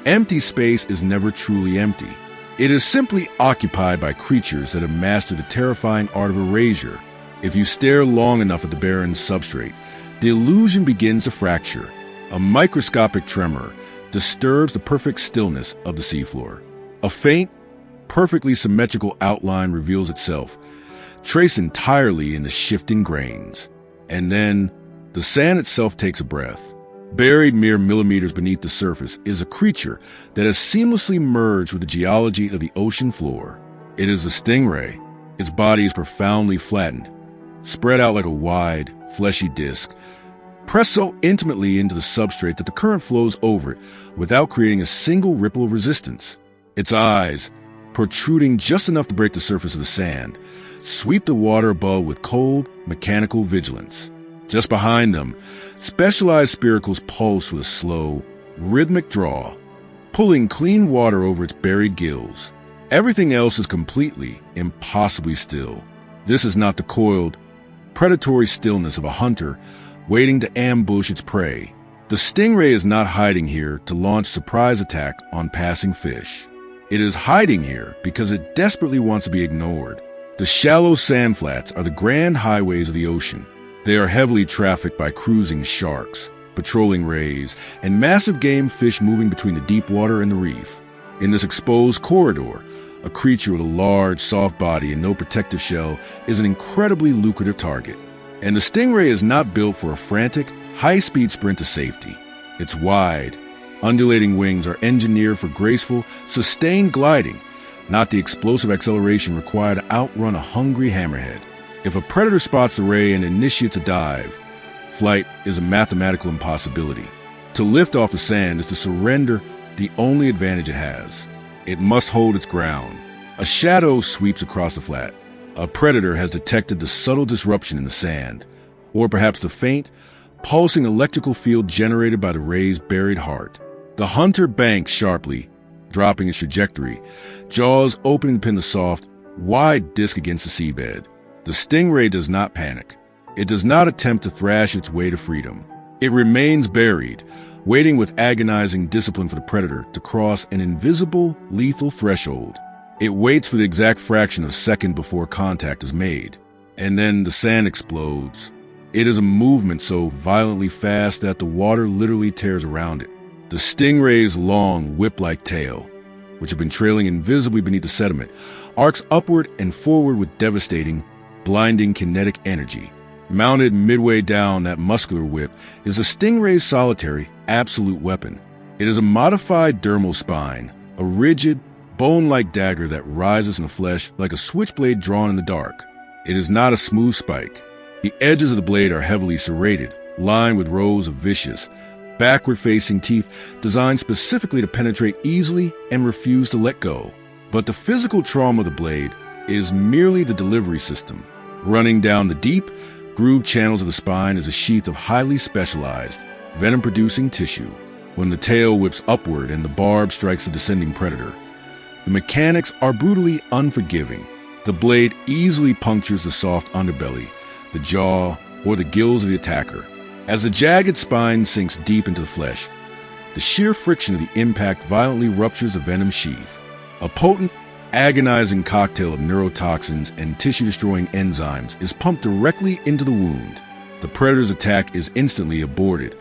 empty space is never truly empty. It is simply occupied by creatures that have mastered the terrifying art of erasure. If you stare long enough at the barren substrate, the illusion begins to fracture. A microscopic tremor disturbs the perfect stillness of the seafloor. A faint, perfectly symmetrical outline reveals itself, traced entirely in the shifting grains. And then, the sand itself takes a breath. Buried mere millimeters beneath the surface is a creature that has seamlessly merged with the geology of the ocean floor. It is a stingray. Its body is profoundly flattened, spread out like a wide, fleshy disc, pressed so intimately into the substrate that the current flows over it without creating a single ripple of resistance. Its eyes, protruding just enough to break the surface of the sand, sweep the water above with cold, mechanical vigilance. Just behind them, specialized spiracles pulse with a slow, rhythmic draw, pulling clean water over its buried gills. Everything else is completely, impossibly still. This is not the coiled, predatory stillness of a hunter waiting to ambush its prey. The stingray is not hiding here to launch surprise attack on passing fish. It is hiding here because it desperately wants to be ignored. The shallow sand flats are the grand highways of the ocean. They are heavily trafficked by cruising sharks, patrolling rays, and massive game fish moving between the deep water and the reef. In this exposed corridor, a creature with a large, soft body and no protective shell is an incredibly lucrative target. And the stingray is not built for a frantic, high-speed sprint to safety. Its wide, undulating wings are engineered for graceful, sustained gliding, not the explosive acceleration required to outrun a hungry hammerhead. If a predator spots the ray and initiates a dive, flight is a mathematical impossibility. To lift off the sand is to surrender the only advantage it has. It must hold its ground. A shadow sweeps across the flat. A predator has detected the subtle disruption in the sand, or perhaps the faint, pulsing electrical field generated by the ray's buried heart. The hunter banks sharply, dropping its trajectory, jaws open to pin the soft, wide disc against the seabed. The stingray does not panic. It does not attempt to thrash its way to freedom. It remains buried, waiting with agonizing discipline for the predator to cross an invisible, lethal threshold. It waits for the exact fraction of a second before contact is made, and then the sand explodes. It is a movement so violently fast that the water literally tears around it. The stingray's long, whip-like tail, which had been trailing invisibly beneath the sediment, arcs upward and forward with devastating, blinding kinetic energy. Mounted midway down that muscular whip is the stingray's solitary, absolute weapon. It is a modified dermal spine, a rigid, bone-like dagger that rises in the flesh like a switchblade drawn in the dark. It is not a smooth spike. The edges of the blade are heavily serrated, lined with rows of vicious, backward-facing teeth designed specifically to penetrate easily and refuse to let go. But the physical trauma of the blade is merely the delivery system. Running down the deep, grooved channels of the spine is a sheath of highly specialized, venom-producing tissue. When the tail whips upward and the barb strikes the descending predator, the mechanics are brutally unforgiving. The blade easily punctures the soft underbelly, the jaw, or the gills of the attacker. As the jagged spine sinks deep into the flesh, the sheer friction of the impact violently ruptures the venom sheath. A potent, agonizing cocktail of neurotoxins and tissue-destroying enzymes is pumped directly into the wound. The predator's attack is instantly aborted,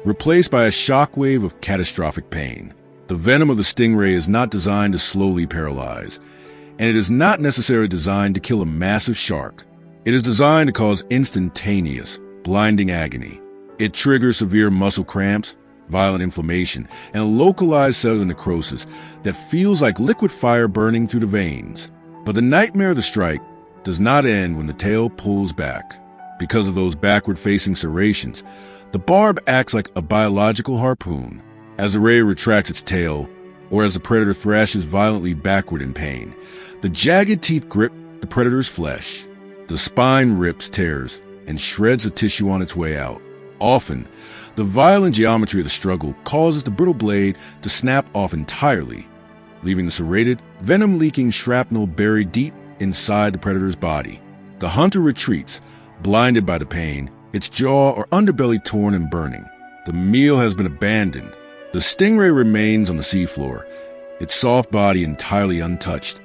replaced by a shockwave of catastrophic pain. The venom of the stingray is not designed to slowly paralyze, and it is not necessarily designed to kill a massive shark. It is designed to cause instantaneous, blinding agony. It triggers severe muscle cramps, violent inflammation, and localized cellular necrosis that feels like liquid fire burning through the veins. But the nightmare of the strike does not end when the tail pulls back. Because of those backward-facing serrations, the barb acts like a biological harpoon. As the ray retracts its tail, or as the predator thrashes violently backward in pain, the jagged teeth grip the predator's flesh. The spine rips, tears, and shreds the tissue on its way out. Often, the violent geometry of the struggle causes the brittle blade to snap off entirely, leaving the serrated, venom-leaking shrapnel buried deep inside the predator's body. The hunter retreats, blinded by the pain, its jaw or underbelly torn and burning. The meal has been abandoned. The stingray remains on the seafloor, its soft body entirely untouched,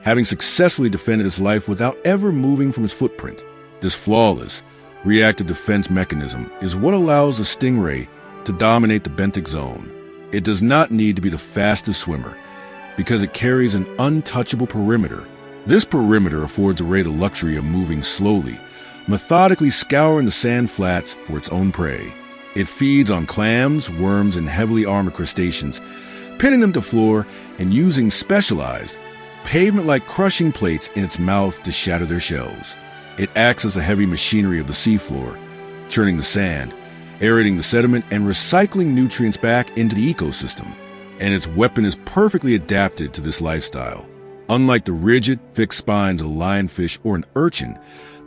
having successfully defended its life without ever moving from its footprint. This flawless, reactive defense mechanism is what allows the stingray to dominate the benthic zone. It does not need to be the fastest swimmer, because it carries an untouchable perimeter. This perimeter affords a ray the luxury of moving slowly, methodically scouring the sand flats for its own prey. It feeds on clams, worms, and heavily armored crustaceans, pinning them to floor and using specialized, pavement-like crushing plates in its mouth to shatter their shells. It acts as the heavy machinery of the seafloor, churning the sand, aerating the sediment, and recycling nutrients back into the ecosystem. And its weapon is perfectly adapted to this lifestyle. Unlike the rigid, fixed spines of a lionfish or an urchin,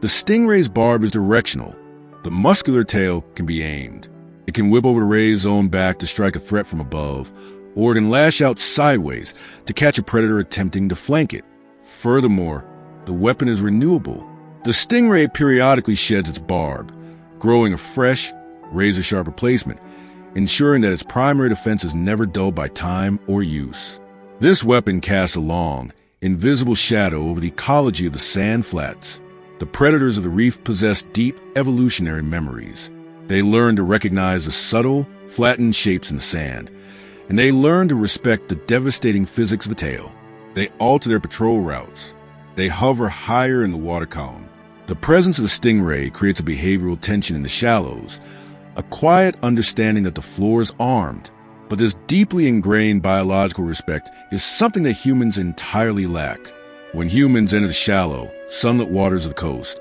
the stingray's barb is directional. The muscular tail can be aimed. It can whip over the ray's own back to strike a threat from above, or it can lash out sideways to catch a predator attempting to flank it. Furthermore, the weapon is renewable. The stingray periodically sheds its barb, growing a fresh, razor-sharp replacement, ensuring that its primary defense is never dulled by time or use. This weapon casts a long, invisible shadow over the ecology of the sand flats. The predators of the reef possess deep evolutionary memories. They learn to recognize the subtle, flattened shapes in the sand, and they learn to respect the devastating physics of the tail. They alter their patrol routes. They hover higher in the water column. The presence of the stingray creates a behavioral tension in the shallows, a quiet understanding that the floor is armed. But this deeply ingrained biological respect is something that humans entirely lack. When humans enter the shallow, sunlit waters of the coast,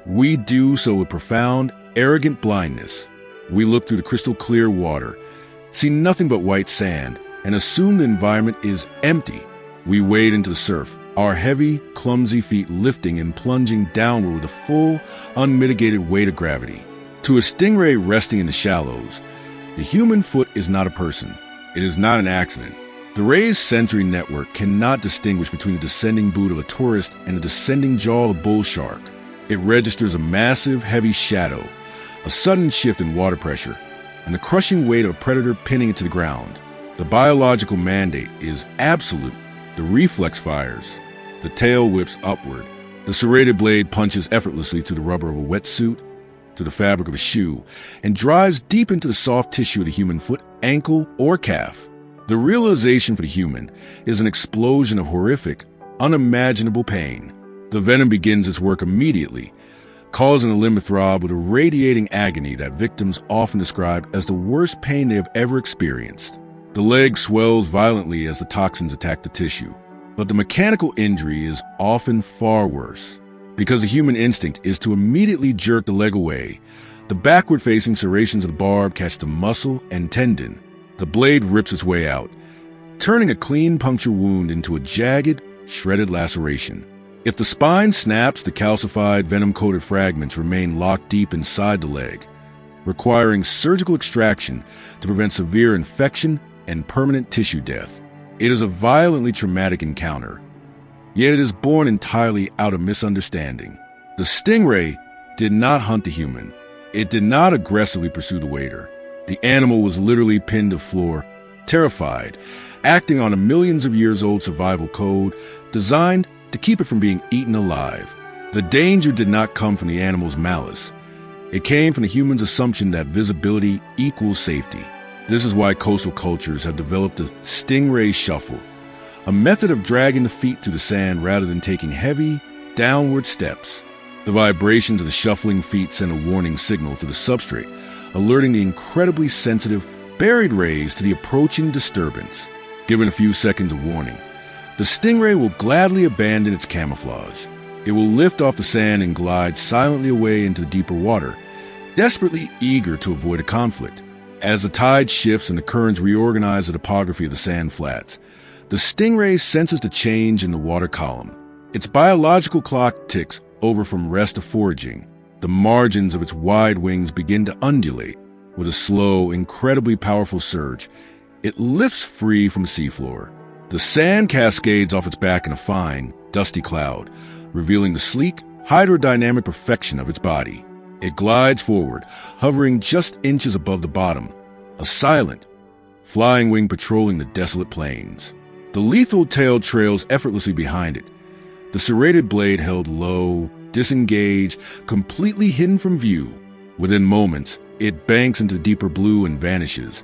we do so with profound, arrogant blindness. We look through the crystal clear water, see nothing but white sand, and assume the environment is empty. We wade into the surf, our heavy, clumsy feet lifting and plunging downward with the full, unmitigated weight of gravity. To a stingray resting in the shallows, the human foot is not a person. It is not an accident. The ray's sensory network cannot distinguish between the descending boot of a tourist and the descending jaw of a bull shark. It registers a massive, heavy shadow, a sudden shift in water pressure, and the crushing weight of a predator pinning it to the ground. The biological mandate is absolute. The reflex fires. The tail whips upward. The serrated blade punches effortlessly through the rubber of a wetsuit, to the fabric of a shoe, and drives deep into the soft tissue of the human foot, ankle, or calf. The realization for the human is an explosion of horrific, unimaginable pain. The venom begins its work immediately, causing the limb to throb with a radiating agony that victims often describe as the worst pain they have ever experienced. The leg swells violently as the toxins attack the tissue, but the mechanical injury is often far worse. Because the human instinct is to immediately jerk the leg away, the backward-facing serrations of the barb catch the muscle and tendon. The blade rips its way out, turning a clean puncture wound into a jagged, shredded laceration. If the spine snaps, the calcified, venom-coated fragments remain locked deep inside the leg, requiring surgical extraction to prevent severe infection and permanent tissue death. It is a violently traumatic encounter, yet it is born entirely out of misunderstanding. The stingray did not hunt the human. It did not aggressively pursue the wader. The animal was literally pinned to the floor, terrified, acting on a millions of years old survival code designed to keep it from being eaten alive. The danger did not come from the animal's malice. It came from the human's assumption that visibility equals safety. This is why coastal cultures have developed the stingray shuffle, a method of dragging the feet through the sand rather than taking heavy, downward steps. The vibrations of the shuffling feet send a warning signal to the substrate, alerting the incredibly sensitive, buried rays to the approaching disturbance. Given a few seconds of warning, the stingray will gladly abandon its camouflage. It will lift off the sand and glide silently away into the deeper water, desperately eager to avoid a conflict. As the tide shifts and the currents reorganize the topography of the sand flats, the stingray senses the change in the water column. Its biological clock ticks over from rest to foraging. The margins of its wide wings begin to undulate. With a slow, incredibly powerful surge, it lifts free from the seafloor. The sand cascades off its back in a fine, dusty cloud, revealing the sleek, hydrodynamic perfection of its body. It glides forward, hovering just inches above the bottom, a silent, flying wing patrolling the desolate plains. The lethal tail trails effortlessly behind it, the serrated blade held low, disengaged, completely hidden from view. Within moments, it banks into the deeper blue and vanishes,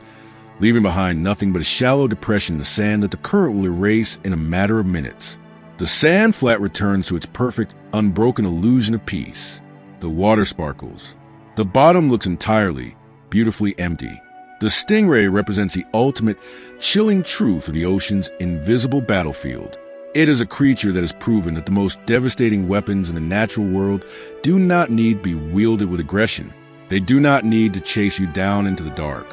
leaving behind nothing but a shallow depression in the sand that the current will erase in a matter of minutes. The sand flat returns to its perfect, unbroken illusion of peace. The water sparkles. The bottom looks entirely, beautifully empty. The stingray represents the ultimate, chilling truth of the ocean's invisible battlefield. It is a creature that has proven that the most devastating weapons in the natural world do not need to be wielded with aggression. They do not need to chase you down into the dark.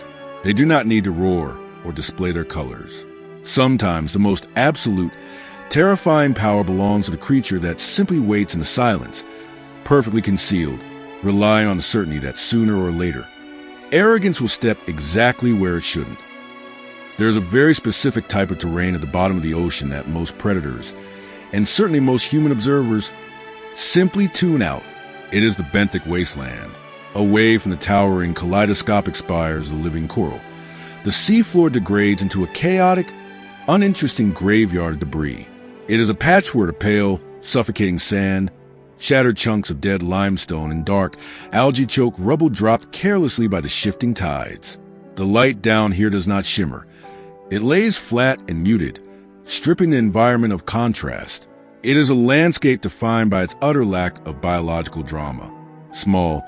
They do not need to roar or display their colors. Sometimes the most absolute, terrifying power belongs to the creature that simply waits in the silence, perfectly concealed, relying on the certainty that sooner or later, arrogance will step exactly where it shouldn't. There is a very specific type of terrain at the bottom of the ocean that most predators, and certainly most human observers, simply tune out. It is the benthic wasteland. Away from the towering kaleidoscopic spires of the living coral, the seafloor degrades into a chaotic, uninteresting graveyard of debris. It is a patchwork of pale, suffocating sand, shattered chunks of dead limestone, and dark, algae-choked rubble dropped carelessly by the shifting tides. The light down here does not shimmer. It lays flat and muted, stripping the environment of contrast. It is a landscape defined by its utter lack of biological drama. Small,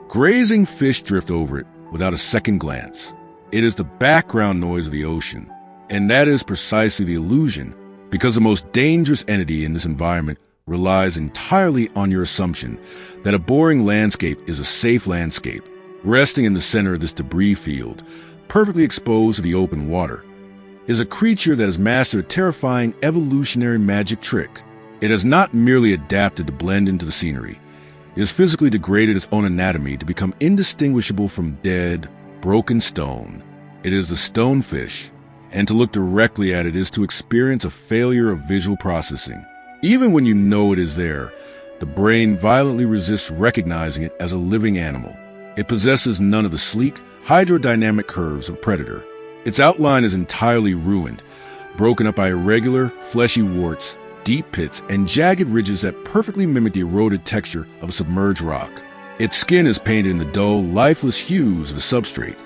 grazing fish drift over it without a second glance. It is the background noise of the ocean, and that is precisely the illusion, because the most dangerous entity in this environment relies entirely on your assumption that a boring landscape is a safe landscape, resting in the center of this debris field, perfectly exposed to the open water, is a creature that has mastered a terrifying evolutionary magic trick. It has not merely adapted to blend into the scenery. It has physically degraded its own anatomy to become indistinguishable from dead, broken stone. It is the stonefish, and to look directly at it is to experience a failure of visual processing. Even when you know it is there, the brain violently resists recognizing it as a living animal. It possesses none of the sleek, hydrodynamic curves of a predator. Its outline is entirely ruined, broken up by irregular, fleshy warts, deep pits, and jagged ridges that perfectly mimic the eroded texture of a submerged rock. Its skin is painted in the dull, lifeless hues of the substrate,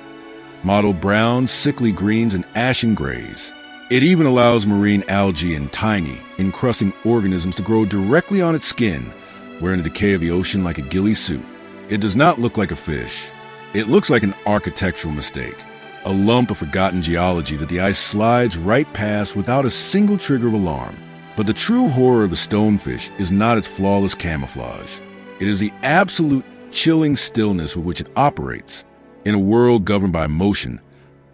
mottled browns, sickly greens, and ashen grays. It even allows marine algae and tiny, encrusting organisms to grow directly on its skin, wearing the decay of the ocean like a ghillie suit. It does not look like a fish. It looks like an architectural mistake, a lump of forgotten geology that the ice slides right past without a single trigger of alarm. But the true horror of the stonefish is not its flawless camouflage. It is the absolute chilling stillness with which it operates. In a world governed by motion,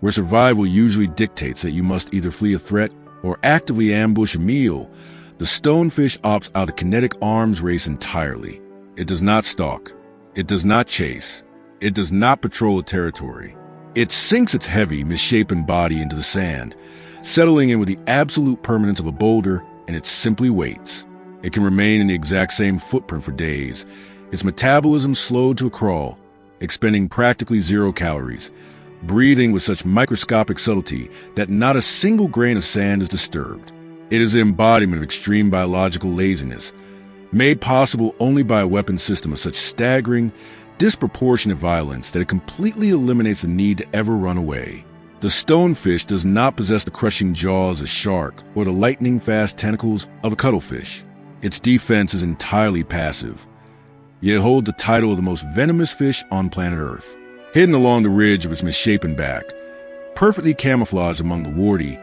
where survival usually dictates that you must either flee a threat or actively ambush a meal, the stonefish opts out of kinetic arms race entirely. It does not stalk. It does not chase. It does not patrol a territory. It sinks its heavy, misshapen body into the sand, settling in with the absolute permanence of a boulder, and it simply waits. It can remain in the exact same footprint for days, its metabolism slowed to a crawl, expending practically 0 calories, breathing with such microscopic subtlety that not a single grain of sand is disturbed. It is the embodiment of extreme biological laziness, made possible only by a weapon system of such staggering, disproportionate violence that it completely eliminates the need to ever run away. The stonefish does not possess the crushing jaws of a shark or the lightning-fast tentacles of a cuttlefish. Its defense is entirely passive, yet holds the title of the most venomous fish on planet Earth. Hidden along the ridge of its misshapen back, perfectly camouflaged among the warty,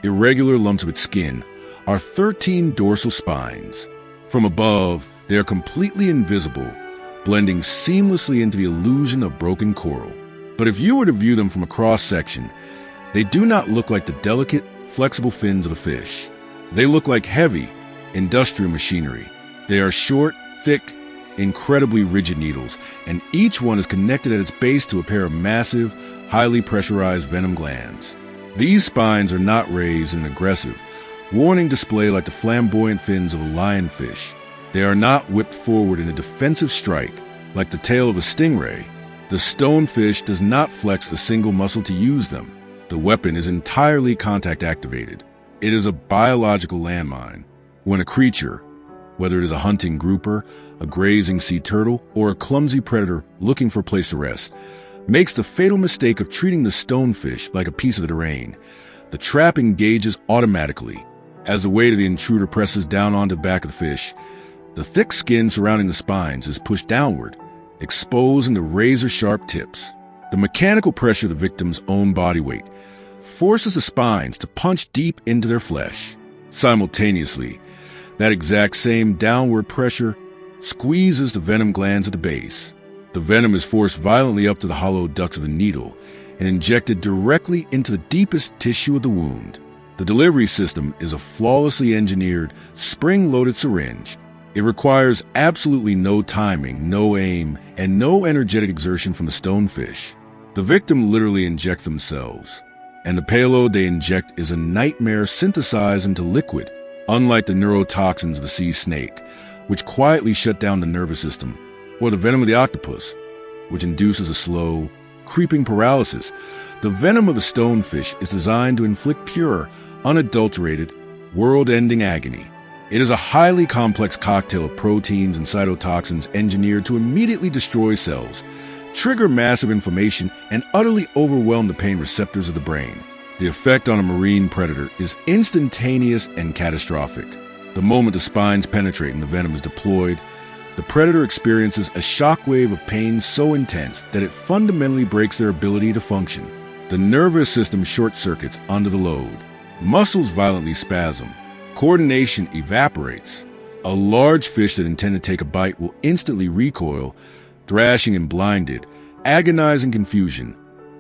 irregular lumps of its skin, are 13 dorsal spines. From above, they are completely invisible, blending seamlessly into the illusion of broken coral. But if you were to view them from a cross-section, they do not look like the delicate, flexible fins of a fish. They look like heavy, industrial machinery. They are short, thick, incredibly rigid needles, and each one is connected at its base to a pair of massive, highly pressurized venom glands. These spines are not raised in an aggressive, warning display like the flamboyant fins of a lionfish. They are not whipped forward in a defensive strike like the tail of a stingray. The stonefish does not flex a single muscle to use them. The weapon is entirely contact activated. It is a biological landmine. When a creature, whether it is a hunting grouper, a grazing sea turtle, or a clumsy predator looking for a place to rest, makes the fatal mistake of treating the stonefish like a piece of the terrain, the trap engages automatically. As the weight of the intruder presses down onto the back of the fish, the thick skin surrounding the spines is pushed downward, exposing the razor-sharp tips. The mechanical pressure of the victim's own body weight forces the spines to punch deep into their flesh. Simultaneously, that exact same downward pressure squeezes the venom glands at the base. The The venom is forced violently up to the hollow ducts of the needle and injected directly into the deepest tissue of the wound. The delivery system is a flawlessly engineered, spring-loaded syringe. It requires absolutely no timing, no aim, and no energetic exertion from the stonefish. The victim literally injects themselves, and the payload they inject is a nightmare synthesized into liquid, unlike the neurotoxins of the sea snake, which quietly shut down the nervous system, or the venom of the octopus, which induces a slow, creeping paralysis. The venom of the stonefish is designed to inflict pure, unadulterated, world-ending agony. It is a highly complex cocktail of proteins and cytotoxins engineered to immediately destroy cells, trigger massive inflammation, and utterly overwhelm the pain receptors of the brain. The effect on a marine predator is instantaneous and catastrophic. The moment the spines penetrate and the venom is deployed, the predator experiences a shockwave of pain so intense that it fundamentally breaks their ability to function. The nervous system short-circuits under the load. Muscles violently spasm. Coordination evaporates. A large fish that intended to take a bite will instantly recoil, thrashing and blinded, agonizing confusion,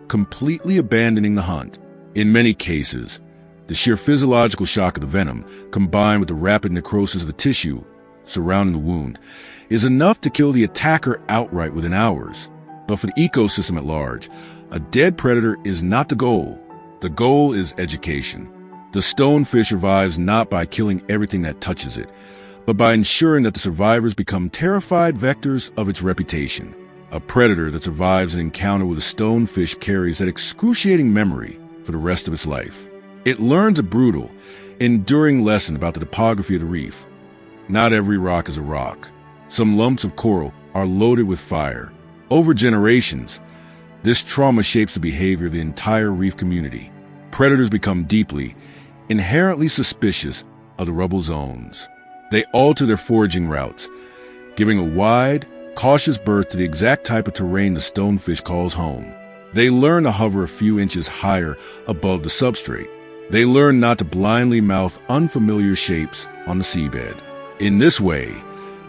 completely abandoning the hunt. In many cases, the sheer physiological shock of the venom, combined with the rapid necrosis of the tissue surrounding the wound, is enough to kill the attacker outright within hours. But for the ecosystem at large, a dead predator is not the goal. The goal is education. The stonefish survives not by killing everything that touches it, but by ensuring that the survivors become terrified vectors of its reputation. A predator that survives an encounter with a stonefish carries that excruciating memory for the rest of its life. It learns a brutal, enduring lesson about the topography of the reef. Not every rock is a rock. Some lumps of coral are loaded with fire. Over generations, this trauma shapes the behavior of the entire reef community. Predators become deeply, inherently suspicious of the rubble zones. They alter their foraging routes, giving a wide, cautious berth to the exact type of terrain the stonefish calls home. They learn to hover a few inches higher above the substrate. They learn not to blindly mouth unfamiliar shapes on the seabed. In this way,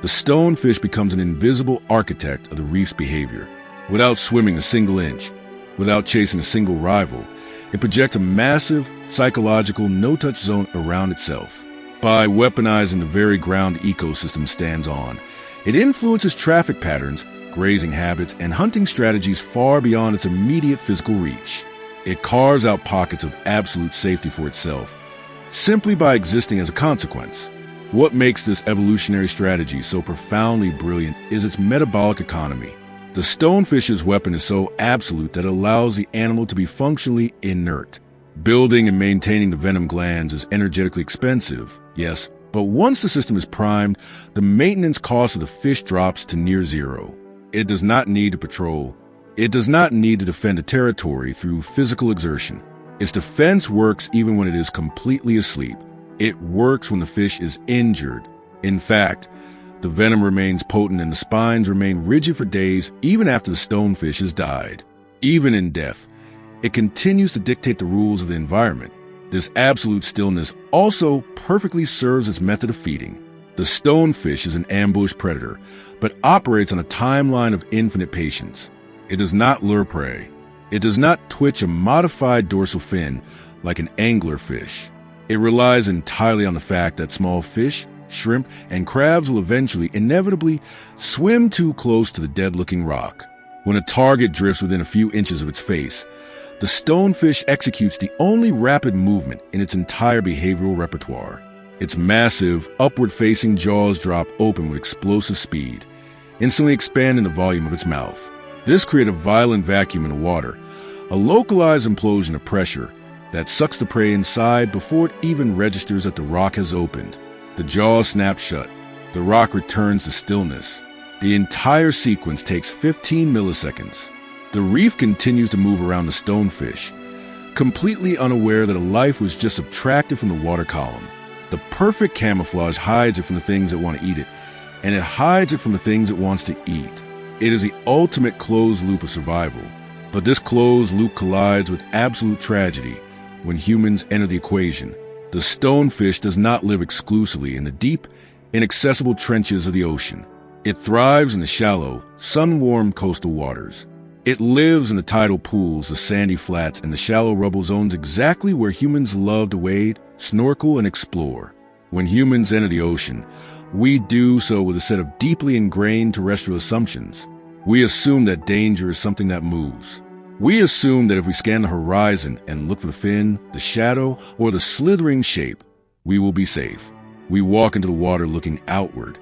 the stonefish becomes an invisible architect of the reef's behavior. Without swimming a single inch, without chasing a single rival, it projects a massive, psychological, no-touch zone around itself. By weaponizing the very ground the ecosystem stands on, it influences traffic patterns, grazing habits, and hunting strategies far beyond its immediate physical reach. It carves out pockets of absolute safety for itself, simply by existing as a consequence. What makes this evolutionary strategy so profoundly brilliant is its metabolic economy. The stonefish's weapon is so absolute that it allows the animal to be functionally inert. Building and maintaining the venom glands is energetically expensive, yes, but once the system is primed, the maintenance cost of the fish drops to near zero. It does not need to patrol. It does not need to defend a territory through physical exertion. Its defense works even when it is completely asleep. It works when the fish is injured. In fact, the venom remains potent and the spines remain rigid for days even after the stonefish has died. Even in death, it continues to dictate the rules of the environment. This absolute stillness also perfectly serves its method of feeding. The stonefish is an ambush predator, but operates on a timeline of infinite patience. It does not lure prey. It does not twitch a modified dorsal fin like an anglerfish. It relies entirely on the fact that small fish, shrimp, and crabs will eventually, inevitably, swim too close to the dead-looking rock. When a target drifts within a few inches of its face, the stonefish executes the only rapid movement in its entire behavioral repertoire. Its massive, upward-facing jaws drop open with explosive speed, instantly expanding the volume of its mouth. This creates a violent vacuum in the water, a localized implosion of pressure that sucks the prey inside before it even registers that the rock has opened. The jaws snap shut. The rock returns to stillness. The entire sequence takes 15 milliseconds. The reef continues to move around the stonefish, completely unaware that a life was just subtracted from the water column. The perfect camouflage hides it from the things that want to eat it, and it hides it from the things it wants to eat. It is the ultimate closed loop of survival. But this closed loop collides with absolute tragedy when humans enter the equation. The stonefish does not live exclusively in the deep, inaccessible trenches of the ocean. It thrives in the shallow, sun-warmed coastal waters. It lives in the tidal pools, the sandy flats, and the shallow rubble zones exactly where humans love to wade, snorkel, and explore. When humans enter the ocean, we do so with a set of deeply ingrained terrestrial assumptions. We assume that danger is something that moves. We assume that if we scan the horizon and look for the fin, the shadow, or the slithering shape, we will be safe. We walk into the water looking outward,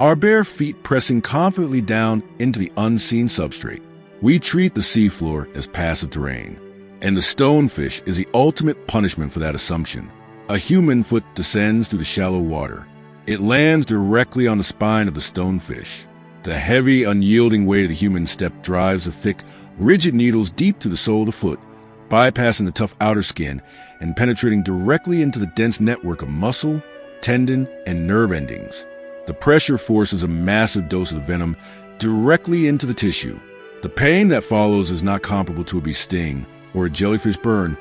our bare feet pressing confidently down into the unseen substrate. We treat the seafloor as passive terrain, and the stonefish is the ultimate punishment for that assumption. A human foot descends through the shallow water. It lands directly on the spine of the stonefish. The heavy, unyielding weight of the human step drives the thick, rigid needles deep to the sole of the foot, bypassing the tough outer skin and penetrating directly into the dense network of muscle, tendon, and nerve endings. The pressure forces a massive dose of the venom directly into the tissue. The pain that follows is not comparable to a bee sting, or a jellyfish burn,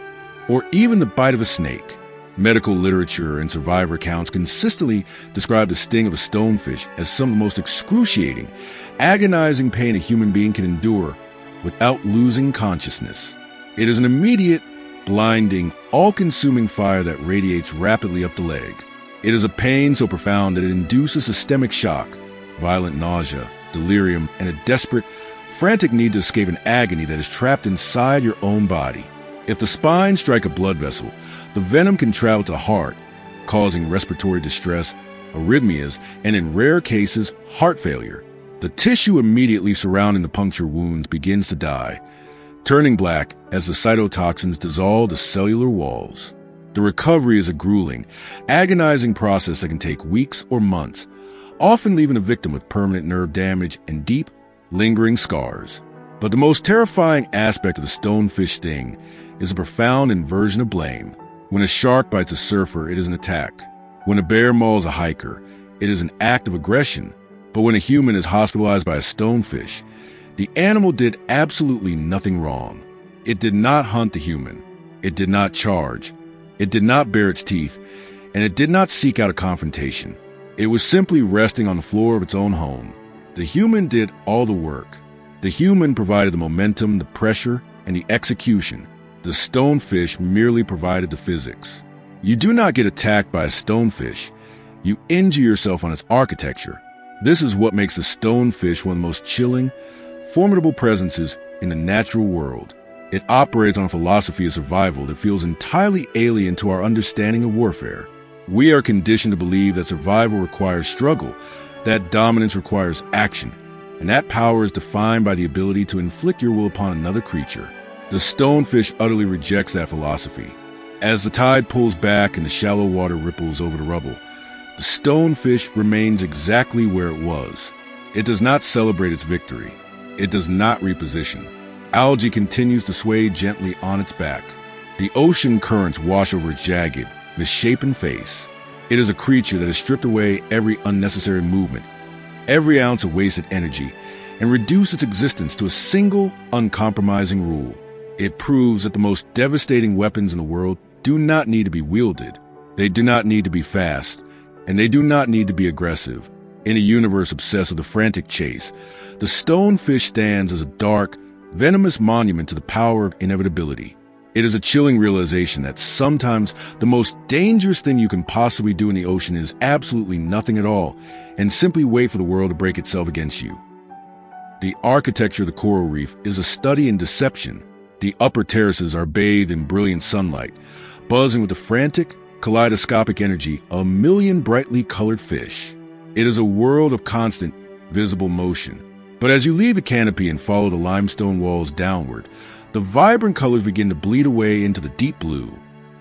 or even the bite of a snake. Medical literature and survivor accounts consistently describe the sting of a stonefish as some of the most excruciating, agonizing pain a human being can endure without losing consciousness. It is an immediate, blinding, all-consuming fire that radiates rapidly up the leg. It is a pain so profound that it induces systemic shock, violent nausea, delirium, and a desperate, frantic need to escape an agony that is trapped inside your own body. If the spine strikes a blood vessel, the venom can travel to the heart, causing respiratory distress, arrhythmias, and in rare cases, heart failure. The tissue immediately surrounding the puncture wounds begins to die, turning black as the cytotoxins dissolve the cellular walls. The recovery is a grueling, agonizing process that can take weeks or months, often leaving the victim with permanent nerve damage and deep, lingering scars. But the most terrifying aspect of the stonefish sting is a profound inversion of blame. When a shark bites a surfer, it is an attack. When a bear mauls a hiker, it is an act of aggression. But when a human is hospitalized by a stonefish, the animal did absolutely nothing wrong. It did not hunt the human. It did not charge. It did not bare its teeth, and it did not seek out a confrontation. It was simply resting on the floor of its own home. The human did all the work. The human provided the momentum, the pressure, and the execution. The stonefish merely provided the physics. You do not get attacked by a stonefish. You injure yourself on its architecture. This is what makes the stonefish one of the most chilling, formidable presences in the natural world. It operates on a philosophy of survival that feels entirely alien to our understanding of warfare. We are conditioned to believe that survival requires struggle, that dominance requires action, and that power is defined by the ability to inflict your will upon another creature. The stonefish utterly rejects that philosophy. As the tide pulls back and the shallow water ripples over the rubble, the stonefish remains exactly where it was. It does not celebrate its victory. It does not reposition. Algae continues to sway gently on its back. The ocean currents wash over its jagged, misshapen face. It is a creature that has stripped away every unnecessary movement, every ounce of wasted energy, and reduced its existence to a single, uncompromising rule. It proves that the most devastating weapons in the world do not need to be wielded. They do not need to be fast, and they do not need to be aggressive. In a universe obsessed with the frantic chase, the stonefish stands as a dark, venomous monument to the power of inevitability. It is a chilling realization that sometimes the most dangerous thing you can possibly do in the ocean is absolutely nothing at all, and simply wait for the world to break itself against you. The architecture of the coral reef is a study in deception. The upper terraces are bathed in brilliant sunlight, buzzing with the frantic, kaleidoscopic energy of a million brightly colored fish. It is a world of constant, visible motion. But as you leave the canopy and follow the limestone walls downward, the vibrant colors begin to bleed away into the deep blue.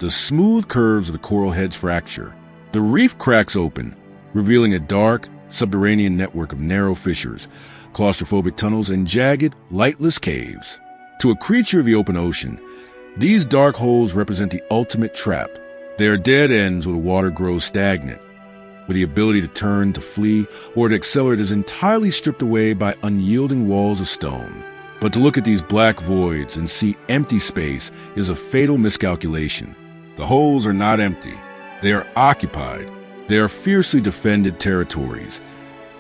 The smooth curves of the coral heads fracture. The reef cracks open, revealing a dark, subterranean network of narrow fissures, claustrophobic tunnels, and jagged, lightless caves. To a creature of the open ocean, these dark holes represent the ultimate trap. They are dead ends where the water grows stagnant, where the ability to turn, to flee, or to accelerate is entirely stripped away by unyielding walls of stone. But to look at these black voids and see empty space is a fatal miscalculation. The holes are not empty. They are occupied. They are fiercely defended territories.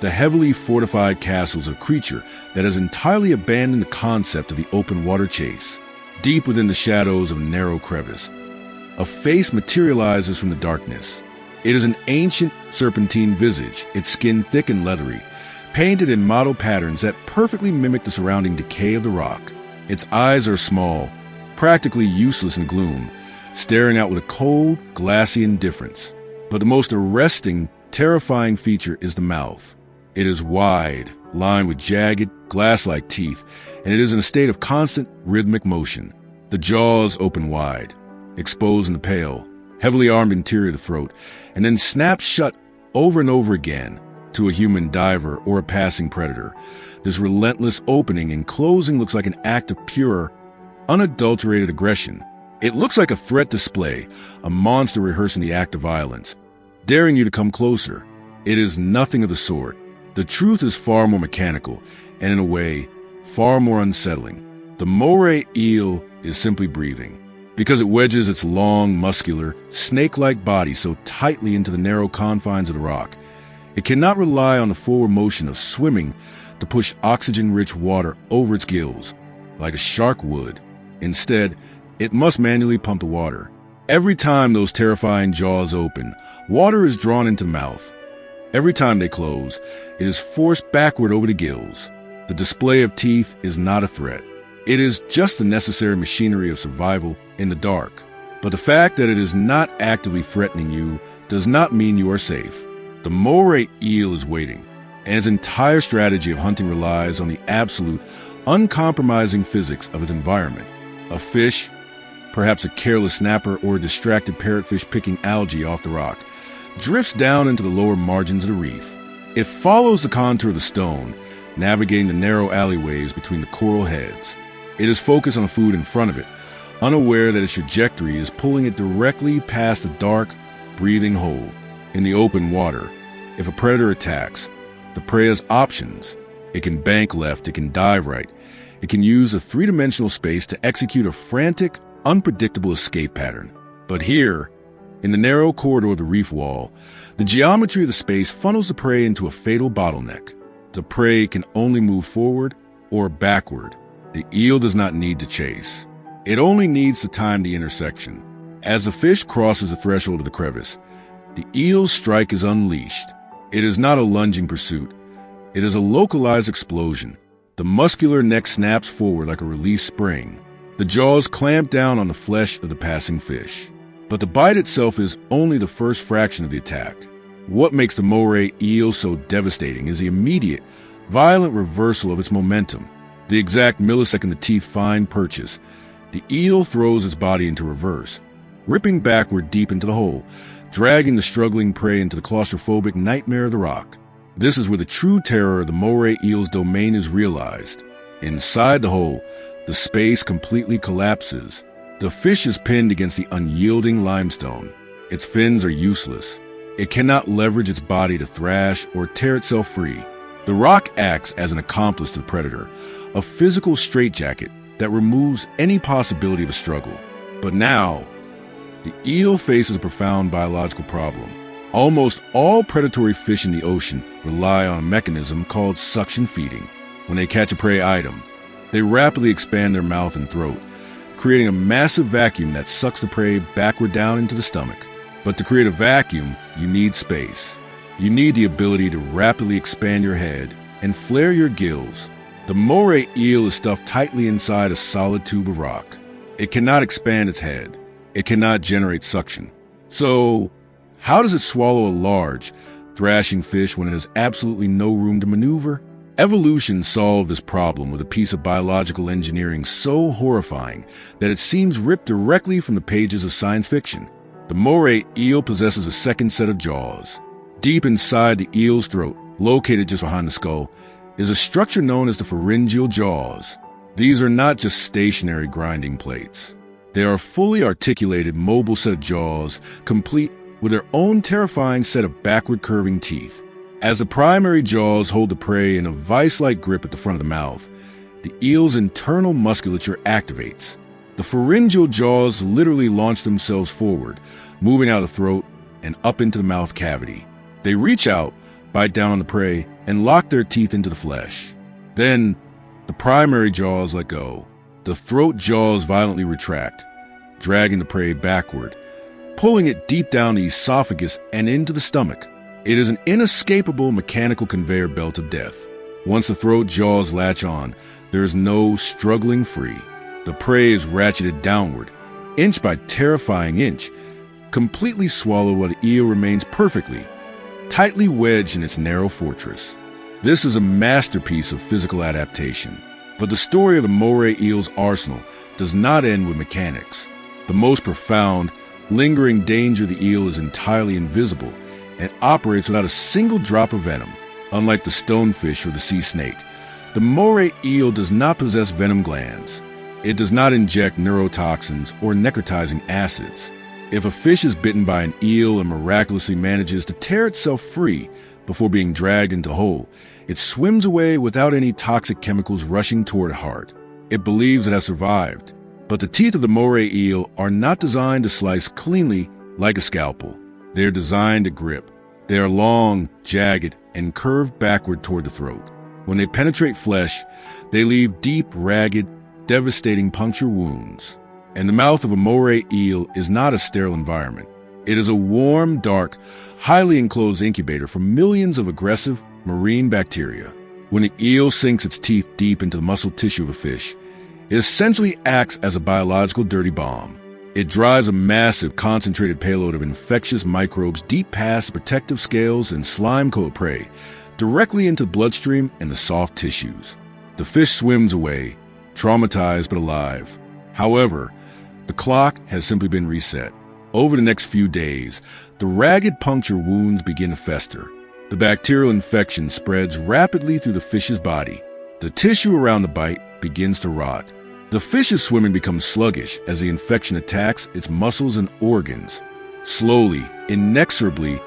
the heavily fortified castles of a creature that has entirely abandoned the concept of the open water chase. Deep within the shadows of a narrow crevice, a face materializes from the darkness. It is an ancient serpentine visage, its skin thick and leathery, painted in mottled patterns that perfectly mimic the surrounding decay of the rock. Its eyes are small, practically useless in gloom, staring out with a cold, glassy indifference. But the most arresting, terrifying feature is the mouth. It is wide, lined with jagged, glass-like teeth, and it is in a state of constant, rhythmic motion. The jaws open wide, exposing the pale, heavily armed interior of the throat, and then snap shut over and over again to a human diver or a passing predator. This relentless opening and closing looks like an act of pure, unadulterated aggression. It looks like a threat display, a monster rehearsing the act of violence, daring you to come closer. It is nothing of the sort. The truth is far more mechanical, and in a way, far more unsettling. The moray eel is simply breathing, because it wedges its long, muscular, snake-like body so tightly into the narrow confines of the rock. It cannot rely on the forward motion of swimming to push oxygen-rich water over its gills, like a shark would. Instead, it must manually pump the water. Every time those terrifying jaws open, water is drawn into the mouth. Every time they close, it is forced backward over the gills. The display of teeth is not a threat. It is just the necessary machinery of survival in the dark. But the fact that it is not actively threatening you does not mean you are safe. The moray eel is waiting, and its entire strategy of hunting relies on the absolute, uncompromising physics of its environment. A fish, perhaps a careless snapper or a distracted parrotfish picking algae off the rock, drifts down into the lower margins of the reef. It follows the contour of the stone, navigating the narrow alleyways between the coral heads. It is focused on the food in front of it, unaware that its trajectory is pulling it directly past the dark, breathing hole. In the open water, if a predator attacks, the prey has options. It can bank left, it can dive right. It can use a three-dimensional space to execute a frantic, unpredictable escape pattern. But here, in the narrow corridor of the reef wall, the geometry of the space funnels the prey into a fatal bottleneck. The prey can only move forward or backward. The eel does not need to chase. It only needs to time the intersection. As the fish crosses the threshold of the crevice, the eel's strike is unleashed. It is not a lunging pursuit. It is a localized explosion. The muscular neck snaps forward like a released spring. The jaws clamp down on the flesh of the passing fish. But the bite itself is only the first fraction of the attack. What makes the moray eel so devastating is the immediate, violent reversal of its momentum. The exact millisecond the teeth find purchase, the eel throws its body into reverse, ripping backward deep into the hole, dragging the struggling prey into the claustrophobic nightmare of the rock. This is where the true terror of the moray eel's domain is realized. Inside the hole, the space completely collapses. The fish is pinned against the unyielding limestone. Its fins are useless. It cannot leverage its body to thrash or tear itself free. The rock acts as an accomplice to the predator, a physical straitjacket that removes any possibility of a struggle. But now, the eel faces a profound biological problem. Almost all predatory fish in the ocean rely on a mechanism called suction feeding. When they catch a prey item, they rapidly expand their mouth and throat, creating a massive vacuum that sucks the prey backward down into the stomach. But to create a vacuum, you need space. You need the ability to rapidly expand your head and flare your gills. The moray eel is stuffed tightly inside a solid tube of rock. It cannot expand its head. It cannot generate suction. So, how does it swallow a large, thrashing fish when it has absolutely no room to maneuver? Evolution solved this problem with a piece of biological engineering so horrifying that it seems ripped directly from the pages of science fiction. The moray eel possesses a second set of jaws. Deep inside the eel's throat, located just behind the skull, is a structure known as the pharyngeal jaws. These are not just stationary grinding plates. They are a fully articulated, mobile set of jaws, complete with their own terrifying set of backward curving teeth. As the primary jaws hold the prey in a vice-like grip at the front of the mouth, the eel's internal musculature activates. The pharyngeal jaws literally launch themselves forward, moving out of the throat and up into the mouth cavity. They reach out, bite down on the prey, and lock their teeth into the flesh. Then, the primary jaws let go. The throat jaws violently retract, dragging the prey backward, pulling it deep down the esophagus and into the stomach. It is an inescapable mechanical conveyor belt of death. Once the throat jaws latch on, there is no struggling free. The prey is ratcheted downward, inch by terrifying inch, completely swallowed while the eel remains perfectly, tightly wedged in its narrow fortress. This is a masterpiece of physical adaptation. But the story of the moray eel's arsenal does not end with mechanics. The most profound, lingering danger of the eel is entirely invisible and operates without a single drop of venom. Unlike the stonefish or the sea snake, the moray eel does not possess venom glands. It does not inject neurotoxins or necrotizing acids. If a fish is bitten by an eel and miraculously manages to tear itself free before being dragged into whole, it swims away without any toxic chemicals rushing toward the heart. It believes it has survived. But the teeth of the moray eel are not designed to slice cleanly like a scalpel. They are designed to grip. They are long, jagged, and curved backward toward the throat. When they penetrate flesh, they leave deep, ragged, devastating puncture wounds. And the mouth of a moray eel is not a sterile environment. It is a warm, dark, highly enclosed incubator for millions of aggressive marine bacteria. When the eel sinks its teeth deep into the muscle tissue of a fish, it essentially acts as a biological dirty bomb. It drives a massive, concentrated payload of infectious microbes deep past the protective scales and slime-coated prey, directly into the bloodstream and the soft tissues. The fish swims away, traumatized but alive. However, the clock has simply been reset. Over the next few days, the ragged puncture wounds begin to fester. The bacterial infection spreads rapidly through the fish's body. The tissue around the bite begins to rot. The fish's swimming becomes sluggish as the infection attacks its muscles and organs. Slowly, inexorably,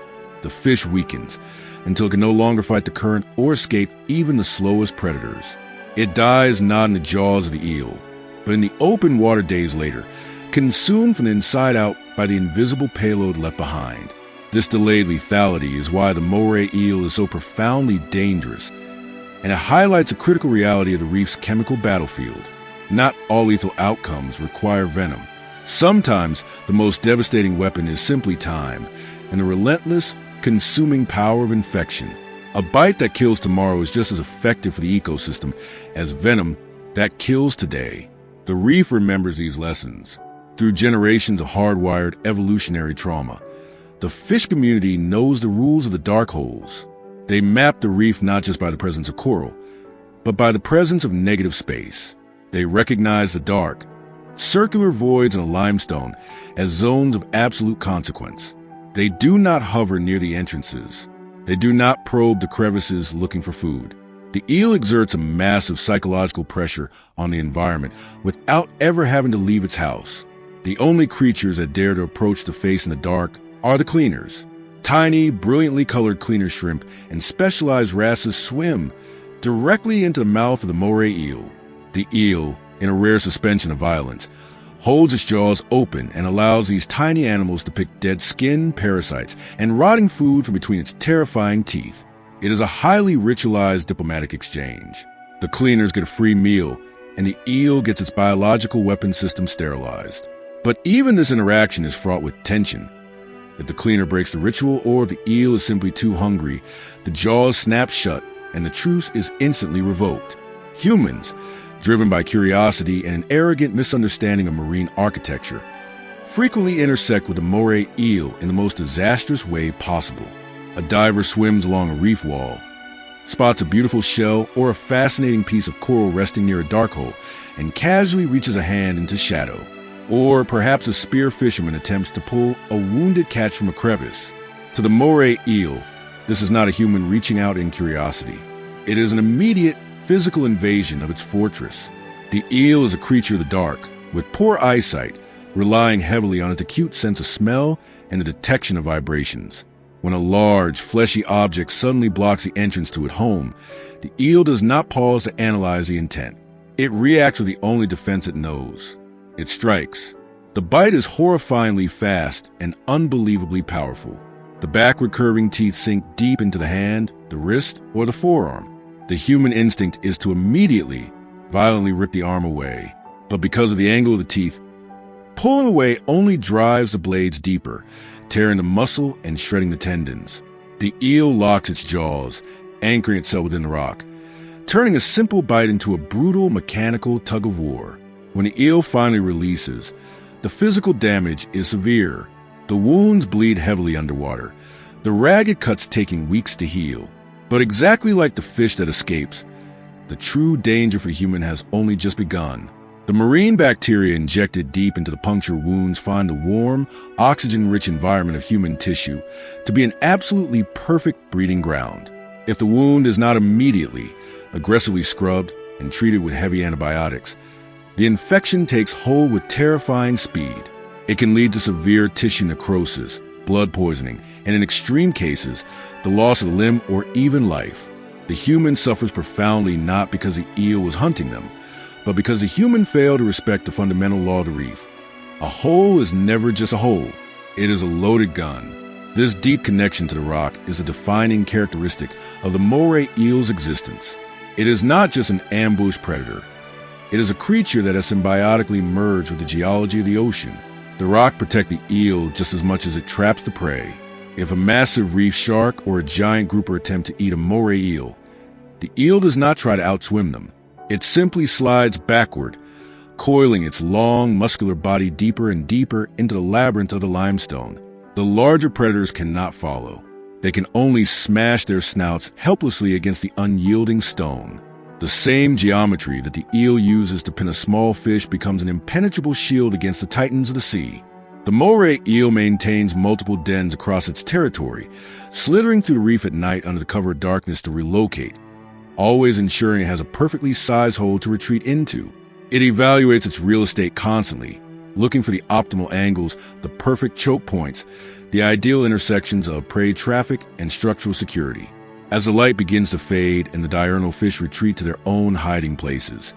the fish weakens until it can no longer fight the current or escape even the slowest predators. It dies not in the jaws of the eel, but in the open water days later, consumed from the inside out by the invisible payload left behind. This delayed lethality is why the moray eel is so profoundly dangerous, and it highlights a critical reality of the reef's chemical battlefield. Not all lethal outcomes require venom. Sometimes the most devastating weapon is simply time and the relentless, consuming power of infection. A bite that kills tomorrow is just as effective for the ecosystem as venom that kills today. The reef remembers these lessons. Through generations of hardwired evolutionary trauma, the fish community knows the rules of the dark holes. They map the reef not just by the presence of coral, but by the presence of negative space. They recognize the dark, circular voids in a limestone as zones of absolute consequence. They do not hover near the entrances. They do not probe the crevices looking for food. The eel exerts a massive psychological pressure on the environment without ever having to leave its house. The only creatures that dare to approach the face in the dark are the cleaners. Tiny, brilliantly colored cleaner shrimp and specialized wrasses swim directly into the mouth of the moray eel. The eel, in a rare suspension of violence, holds its jaws open and allows these tiny animals to pick dead skin, parasites, and rotting food from between its terrifying teeth. It is a highly ritualized diplomatic exchange. The cleaners get a free meal, and the eel gets its biological weapon system sterilized. But even this interaction is fraught with tension. If the cleaner breaks the ritual or if the eel is simply too hungry, the jaws snap shut and the truce is instantly revoked. Humans, driven by curiosity and an arrogant misunderstanding of marine architecture, frequently intersect with the moray eel in the most disastrous way possible. A diver swims along a reef wall, spots a beautiful shell or a fascinating piece of coral resting near a dark hole, and casually reaches a hand into shadow. Or perhaps a spear fisherman attempts to pull a wounded catch from a crevice. To the moray eel, this is not a human reaching out in curiosity. It is an immediate physical invasion of its fortress. The eel is a creature of the dark, with poor eyesight, relying heavily on its acute sense of smell and the detection of vibrations. When a large, fleshy object suddenly blocks the entrance to its home, the eel does not pause to analyze the intent. It reacts with the only defense it knows. It strikes. The bite is horrifyingly fast and unbelievably powerful. The backward curving teeth sink deep into the hand, the wrist, or the forearm. The human instinct is to immediately, violently rip the arm away. But because of the angle of the teeth, pulling away only drives the blades deeper, tearing the muscle and shredding the tendons. The eel locks its jaws, anchoring itself within the rock, turning a simple bite into a brutal mechanical tug-of-war. When the eel finally releases, the physical damage is severe. The wounds bleed heavily underwater, the ragged cuts taking weeks to heal. But exactly like the fish that escapes, the true danger for the human has only just begun. The marine bacteria injected deep into the punctured wounds find the warm, oxygen-rich environment of human tissue to be an absolutely perfect breeding ground. If the wound is not immediately, aggressively scrubbed and treated with heavy antibiotics, the infection takes hold with terrifying speed. It can lead to severe tissue necrosis, blood poisoning, and in extreme cases, the loss of a limb or even life. The human suffers profoundly not because the eel was hunting them, but because the human failed to respect the fundamental law of the reef. A hole is never just a hole. It is a loaded gun. This deep connection to the rock is a defining characteristic of the moray eel's existence. It is not just an ambush predator. It is a creature that has symbiotically merged with the geology of the ocean. The rock protects the eel just as much as it traps the prey. If a massive reef shark or a giant grouper attempt to eat a moray eel, the eel does not try to outswim them. It simply slides backward, coiling its long, muscular body deeper and deeper into the labyrinth of the limestone. The larger predators cannot follow. They can only smash their snouts helplessly against the unyielding stone. The same geometry that the eel uses to pin a small fish becomes an impenetrable shield against the titans of the sea. The moray eel maintains multiple dens across its territory, slithering through the reef at night under the cover of darkness to relocate, always ensuring it has a perfectly sized hole to retreat into. It evaluates its real estate constantly, looking for the optimal angles, the perfect choke points, the ideal intersections of prey traffic and structural security. As the light begins to fade and the diurnal fish retreat to their own hiding places,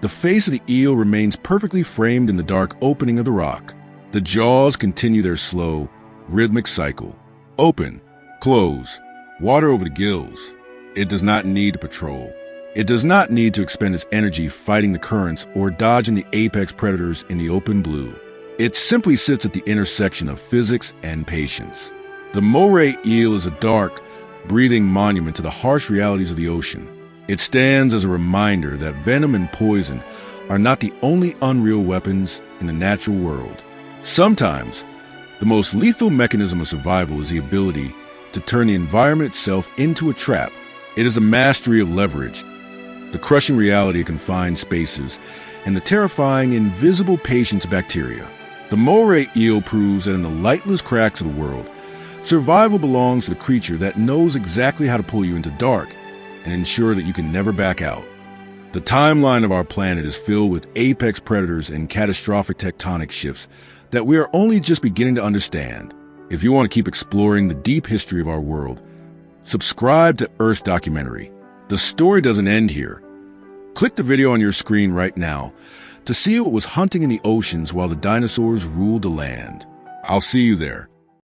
the face of the eel remains perfectly framed in the dark opening of the rock. The jaws continue their slow, rhythmic cycle. Open, close, water over the gills. It does not need to patrol. It does not need to expend its energy fighting the currents or dodging the apex predators in the open blue. It simply sits at the intersection of physics and patience. The moray eel is a dark, breathing monument to the harsh realities of the ocean. It stands as a reminder that venom and poison are not the only unreal weapons in the natural world. Sometimes, the most lethal mechanism of survival is the ability to turn the environment itself into a trap. It is the mastery of leverage, the crushing reality of confined spaces, and the terrifying invisible patience of bacteria. The moray eel proves that in the lightless cracks of the world, survival belongs to the creature that knows exactly how to pull you into dark and ensure that you can never back out. The timeline of our planet is filled with apex predators and catastrophic tectonic shifts that we are only just beginning to understand. If you want to keep exploring the deep history of our world, subscribe to Earth's Documentary. The story doesn't end here. Click the video on your screen right now to see what was hunting in the oceans while the dinosaurs ruled the land. I'll see you there.